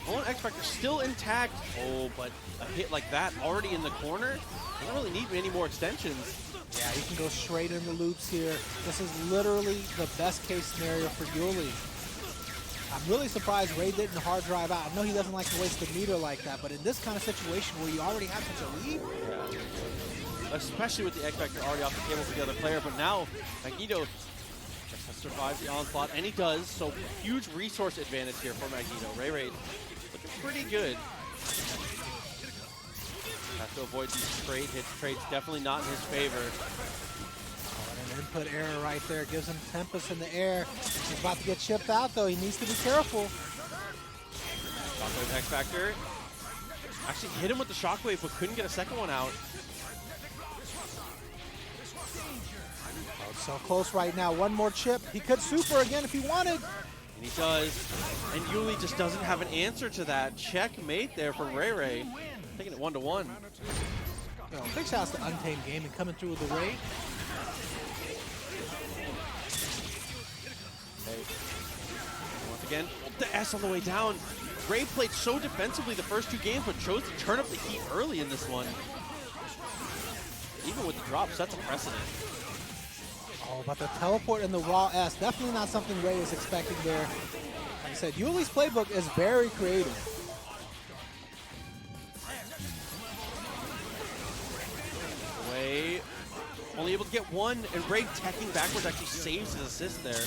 own X Factor still intact. Oh, but a hit like that already in the corner doesn't really need any more extensions. Yeah, he can go straight into loops here. This is literally the best case scenario for Yuli. I'm really surprised Ray didn't hard drive out. I know he doesn't like to waste a meter like that, but in this kind of situation where you already have such a lead, yeah. Especially with the X Factor already off the table for the other player, but now Magneto just has survived the onslaught, and he does, so huge resource advantage here for Magneto. RayRay looking pretty good. Has to avoid these trade hits. Trade's definitely not in his favor. An input error right there gives him Tempest in the air. He's about to get chipped out though. He needs to be careful. Shockwave X Factor. Actually hit him with the Shockwave, but couldn't get a second one out. Oh, it's so close right now. One more chip. He could super again if he wanted. And he does. And Yuli just doesn't have an answer to that. Checkmate there for RayRay. Taking it 1-1. You know, big shout out to Untamed Gaming coming through with the raid. Okay. Once again, the S on the way down. Ray played so defensively the first 2 games, but chose to turn up the heat early in this one. Even with the drop, sets a precedent. Oh, but the teleport and the raw S, definitely not something Ray is expecting there. Like I said, Yuli's playbook is very creative. Ray only able to get one, and Ray teching backwards actually saves his assist there.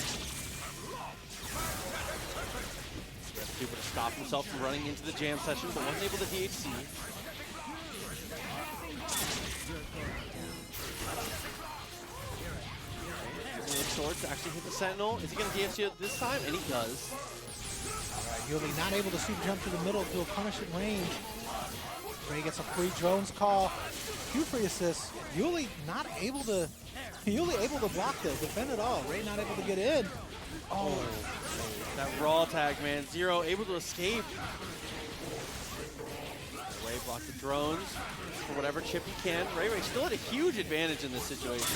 Able to stop himself from running into the jam session, but wasn't able to DHC. Using the sword to actually hit the Sentinel. Is he going to DHC it this time? And he does. All right, Yuli not able to super jump to the middle to a punishing range. Ray gets a free drones call. Few free assists. Yuli not able to. Yuli able to block this, defend it all. Ray not able to get in. Oh. That raw tag, man. 0 able to escape. Ray blocked the drones for whatever chip he can. RayRay still had a huge advantage in this situation.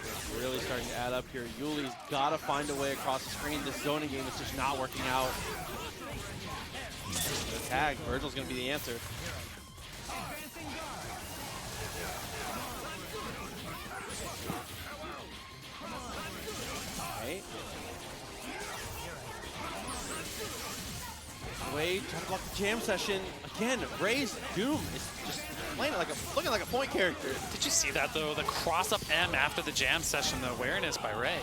It's really starting to add up here. Yuli's got to find a way across the screen. This zoning game is just not working out. The tag, Vergil's going to be the answer. Way trying to block the jam session. Again, Ray's Doom is just playing like looking like a point character. Did you see that though? The cross up M after the jam session, the awareness by Ray.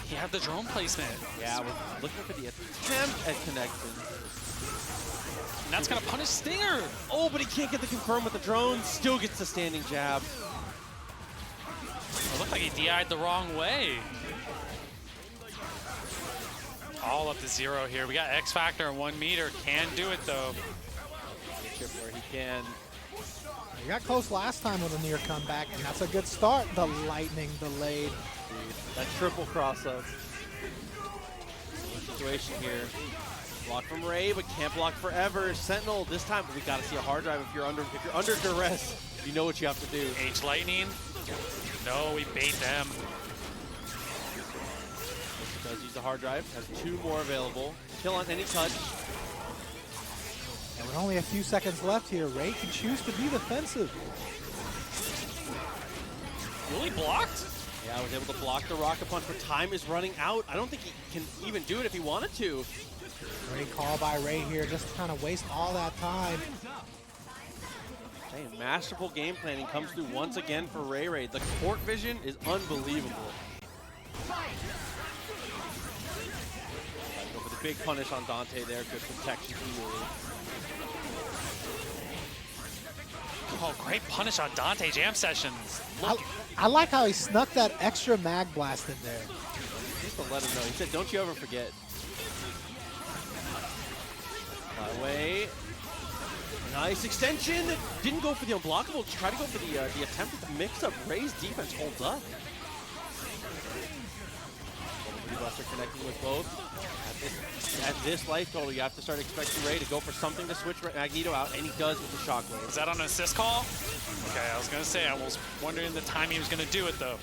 He had the drone placement. Yeah, we're looking for the attempt at connection. And that's gonna punish Stinger. Oh, but he can't get the confirm with the drone. Still gets the standing jab. It looked like he DI'd the wrong way. All up to 0 here. We got X Factor and 1 meter. Can do it though. Chip where he can. He got close last time with a near comeback, and that's a good start. The lightning delayed. Dude, that triple cross up. Situation here. Block from Ray, but can't block forever. Sentinel this time, but we gotta see a hard drive if you're under duress. You know what you have to do. H Lightning. No, we bait them. Does use the hard drive, has 2 more available. Kill on any touch. And With only a few seconds left here, Ray can choose to be defensive. Really blocked? Yeah, I was able to block the rocket punch, but time is running out. I don't think he can even do it if he wanted to. Great call by Ray here, just to kind of waste all that time. Hey, masterful game planning comes through once again for RayRay. The court vision is unbelievable. Go for the big punish on Dante there. Good protection from Yuli. Oh, great punish on Dante jam sessions. Look. I like how he snuck that extra mag blast in there. Just to let him know. He said, don't you ever forget. Fly away. Nice extension. Didn't go for the unblockable. Tried to go for the attempt at the mix-up. Ray's defense holds up. Buster connecting with both. At this life total, you have to start expecting Ray to go for something to switch Magneto out, and he does with the shockwave. Is that on an assist call? Okay, I was gonna say, I was wondering the time he was gonna do it though.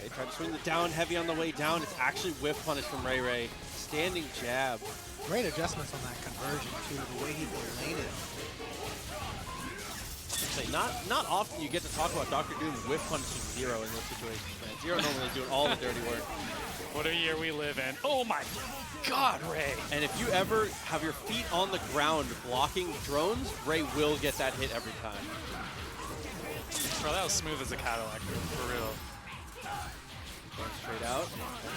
They try to swing the down heavy on the way down. It's actually whiff punish from RayRay. Standing jab. Great adjustments on that conversion too, the way he delayed it. Not often you get to talk about Dr. Doom whiff punishing Zero in those situations, man. Zero normally doing all the dirty work. What a year we live in. Oh my God, Ray. And if you ever have your feet on the ground blocking drones, Ray will get that hit every time. Bro, that was smooth as a Cadillac, for real. Going straight out,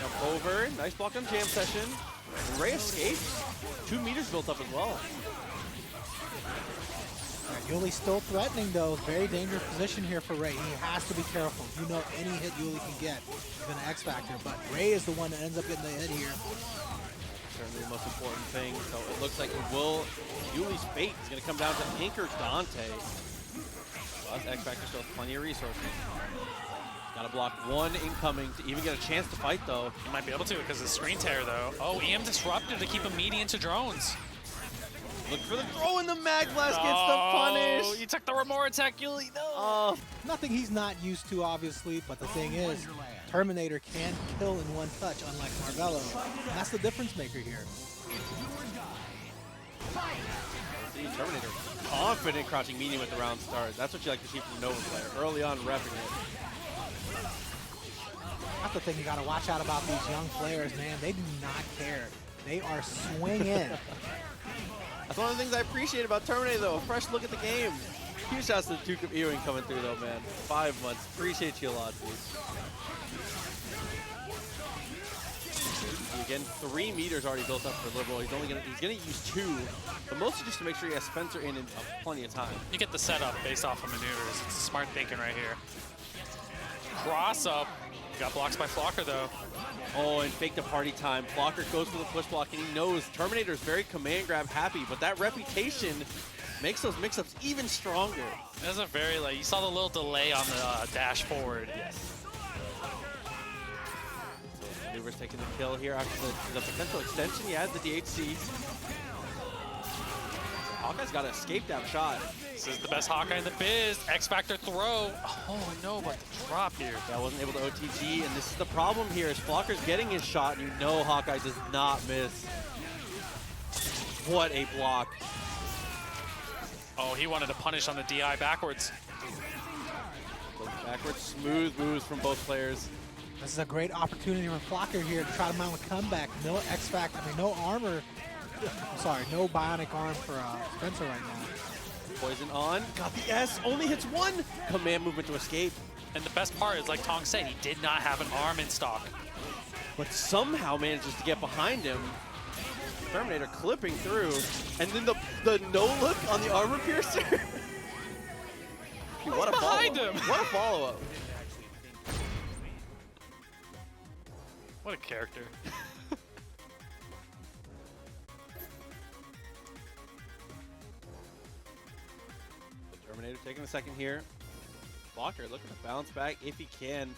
jump over, nice block on jam session. And Ray escapes. 2 meters built up as well. Yuli's still threatening though. Very dangerous position here for Ray. He has to be careful. You know any hit Yuli can get is an X factor, but Ray is the one that ends up getting the hit here. Certainly the most important thing. So it looks like it will. Yuli's fate is going to come down to anchor Dante. Plus X factor still has plenty of resources. Got to block one incoming to even get a chance to fight though. He might be able to because of the screen tear though. Oh, EM disrupted to keep him median to drones. Look for the throw in the mag blast, gets the punish. You took the Romora attack, Yuli. No. Nothing he's not used to, obviously, but the thing is, Terminator can kill in one touch, unlike Marvello. And that's the difference maker here. See, Terminator confident crouching medium with the round start. That's what you like to see from the Nova player. Early on, repping it. That's the thing you got to watch out about these young players, man. They do not care. They are swinging. That's one of the things I appreciate about Terminator, though. A fresh look at the game. Huge shouts to the Duke of Ewing coming through, though, man. 5 months. Appreciate you a lot, dude. Again, 3 meters already built up for Liberal. He's gonna use 2, but mostly just to make sure he has Spencer in plenty of time. You get the setup based off of maneuvers. It's smart thinking right here. Cross up. Got blocks by Flocker, though. Oh, and fake the party time. Flocker goes for the push block, and he knows Terminator's very command grab happy, but that reputation makes those mix-ups even stronger. That's a very, like, you saw the little delay on the dash forward. Yes. So Maneuver's taking the kill here after the potential extension. He has the DHC. Hawkeye's got to escape that shot. This is the best Hawkeye in the biz. X Factor throw. Oh no, but the drop here. Yeah, wasn't able to OTG, and this is the problem here. Is Flocker's getting his shot, and you know Hawkeye does not miss. What a block. Oh, he wanted to punish on the DI backwards. Backwards, smooth moves from both players. This is a great opportunity for Flocker here to try to mount a comeback. No X Factor, I mean, no armor. Sorry, no bionic arm for Spencer right now. Poison on, got the S, only hits 1. Command movement to escape. And the best part is, like Tong said, he did not have an arm in stock. But somehow manages to get behind him. Terminator clipping through, and then the no-look on the armor piercer. What a behind follow-up. him. What a follow-up. What a character. Terminator taking a second here. Flocker looking to bounce back if he can.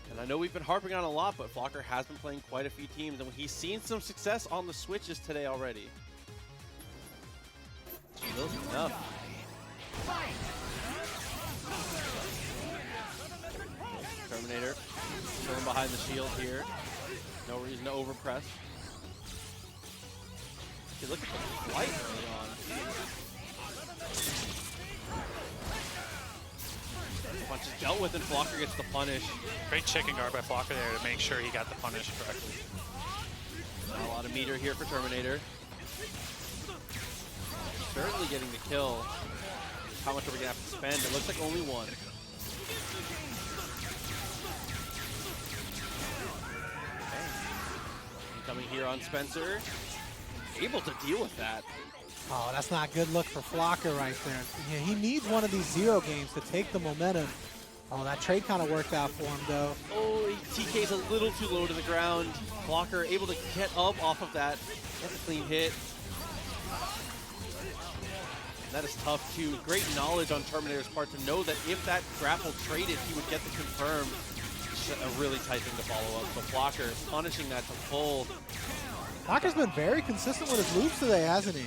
And I know we've been harping on a lot, but Flocker has been playing quite a few teams, and he's seen some success on the switches today already. Feels enough. Terminator chilling behind the shield here. No reason to overpress. Actually, look at the flight early on. Punch is dealt with and Flocker gets the punish. Great chicken guard by Flocker there to make sure he got the punish correctly. Not a lot of meter here for Terminator. Certainly getting the kill. How much are we going to have to spend? It looks like only one. Okay. Coming here on Spencer. Able to deal with that. Oh, that's not a good look for Flocker right there. Yeah, he needs one of these 0 games to take the momentum. Oh, that trade kind of worked out for him, though. Oh, TK's a little too low to the ground. Flocker able to get up off of that. Get a clean hit. That is tough, too. Great knowledge on Terminator's part to know that if that grapple traded, he would get the confirm. A really tight thing to follow up. So Flocker punishing that to full. Flocker's been very consistent with his loops today, hasn't he?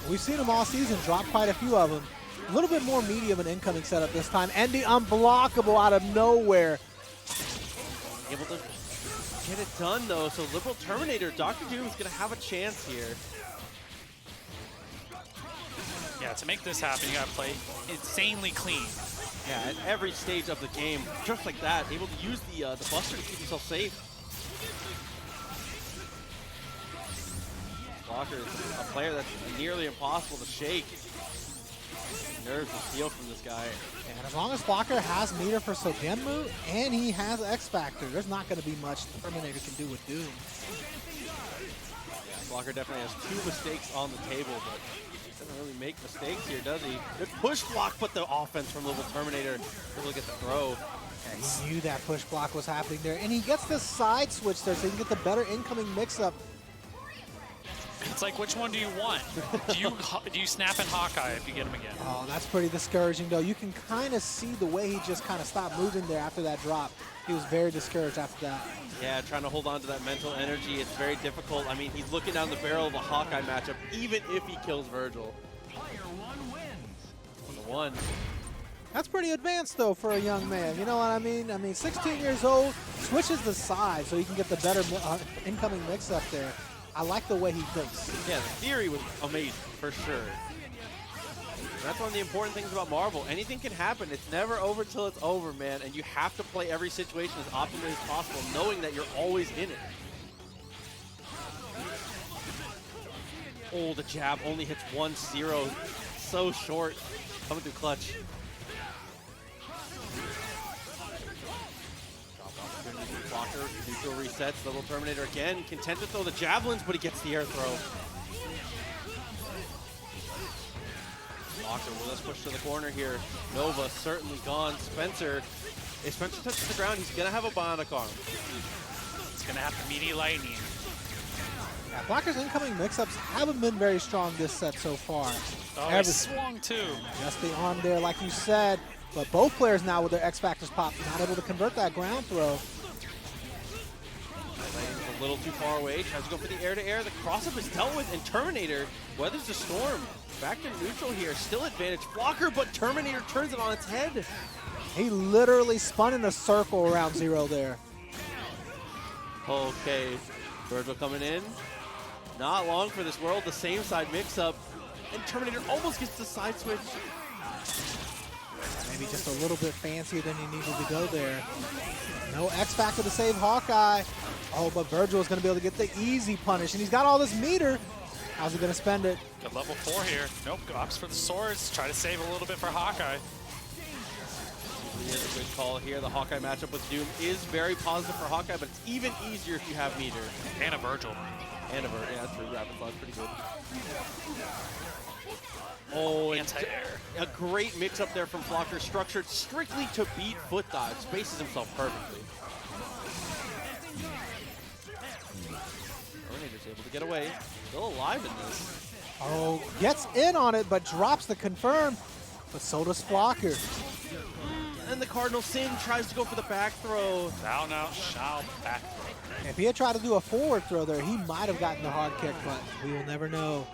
We've seen him all season drop quite a few of them. A little bit more medium and incoming setup this time. And the unblockable out of nowhere. Able to get it done, though. So LiberalTerminator, Dr. Doom is going to have a chance here. Yeah, to make this happen, you gotta play insanely clean. Yeah, at every stage of the game, just like that, able to use the Buster to keep himself safe. Flocker is a player that's nearly impossible to shake. Nerves of steel from this guy. And as long as Flocker has meter for Sogenmu and he has X Factor, there's not going to be much Terminator can do with Doom. Yeah, Flocker definitely has 2 mistakes on the table, but doesn't really make mistakes here, does he? Good push block, but the offense from LiberalTerminator able to get the throw. Yeah, he knew that push block was happening there, and he gets the side switch there so he can get the better incoming mix-up. It's like, which one do you want? do you snap in Hawkeye if you get him again? Oh, that's pretty discouraging, though. You can kind of see the way he just kind of stopped moving there after that drop. He was very discouraged after that. Yeah, trying to hold on to that mental energy, it's very difficult. I mean, he's looking down the barrel of a Hawkeye matchup, even if he kills Vergil. Player 1 wins. 1. That's pretty advanced, though, for a young man. You know what I mean? I mean, 16 years old, switches the side so he can get the better incoming mix-up there. I like the way he thinks. Yeah, the theory was amazing, for sure. That's one of the important things about Marvel. Anything can happen. It's never over till it's over, man. And you have to play every situation as optimally as possible, knowing that you're always in it. Oh, the jab only hits 1-0. So short. Coming through clutch. Blocker, neutral resets, LiberalTerminator again. Content to throw the javelins, but he gets the air throw. Blocker with us push to the corner here. Nova certainly gone. Spencer, if Spencer touches the ground, he's going to have a bionic arm. He's gonna have to meaty lightning. Yeah, Blocker's incoming mix-ups haven't been very strong this set so far. Oh, he swung too. Just the arm there, like you said. But both players now with their X Factors pop, not able to convert that ground throw. A little too far away, tries to go for the air-to-air. The cross-up is dealt with, and Terminator weathers the storm. Back to neutral here, still advantage Blocker, but Terminator turns it on its head. He literally spun in a circle around 0 there. Okay, Vergil coming in. Not long for this world, the same side mix-up, and Terminator almost gets the side switch. Maybe just a little bit fancier than he needed to go there. No X Factor to save Hawkeye. Oh, but Vergil is going to be able to get the easy punish, and he's got all this meter. How's he going to spend it? Good level 4 here. Nope, opts for the swords. Try to save a little bit for Hawkeye. It is a good call here. The Hawkeye matchup with Doom is very positive for Hawkeye, but it's even easier if you have meter. And a Vergil. And a Vergil, yeah, that's true. Rapid Slot's pretty good. Oh, anti-air. A great mix-up there from Flocker, structured strictly to beat foot dodge. Spaces himself perfectly. Terminator's able to get away. Still alive in this. Oh, gets in on it, but drops the confirm. But so does Flocker. And the Cardinal Sin tries to go for the back throw. Down out, shall back throw. If he had tried to do a forward throw there, he might have gotten the hard kick, but we will never know.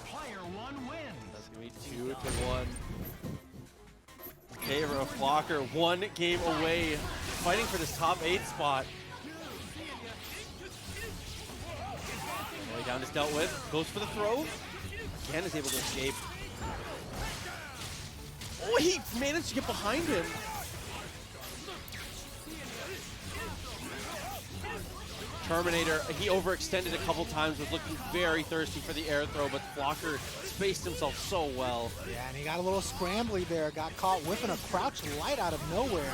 Player 1 wins. That's going to be 2-1. Favor of Flocker, 1 game away, fighting for this top 8 spot. down is dealt with. Goes for the throw. Again is able to escape. Oh, he managed to get behind him. Terminator, he overextended a couple times, was looking very thirsty for the air throw, but Flocker spaced himself so well. Yeah, and he got a little scrambly there. Got caught whiffing a crouch light out of nowhere.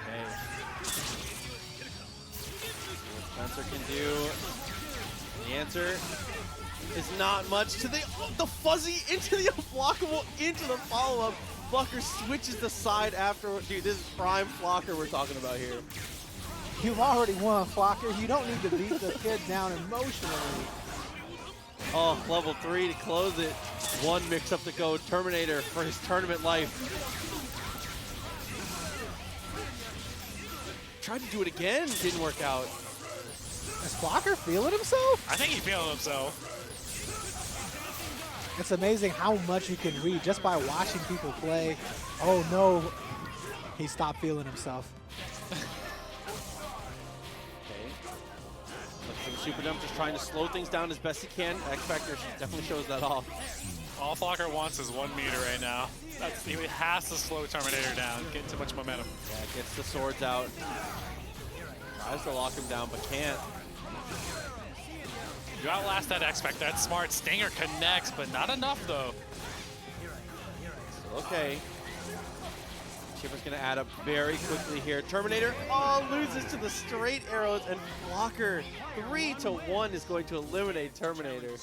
Okay. What Spencer can do. The answer is not much to the fuzzy into the unblockable into the follow-up. Flocker switches the side after. Dude, this is prime Flocker we're talking about here. You've already won, Flocker. You don't need to beat the kid down emotionally. Oh, level 3 to close it. One mix-up to go. Terminator for his tournament life. Tried to do it again, didn't work out. Is Flocker feeling himself? I think he's feeling himself. It's amazing how much you can read just by watching people play. Oh no, he stopped feeling himself. Super Dump just trying to slow things down as best he can. X Factor definitely shows that off. All Flocker wants is 1 meter right now. He has to slow Terminator down, get too much momentum. Yeah, gets the swords out. Tries to lock him down, but can't. You outlast that X Factor. That's smart. Stinger connects, but not enough though. Still okay. Chipper's gonna add up very quickly here. Terminator, loses to the straight arrows, and Flocker 3-1 is going to eliminate Terminator.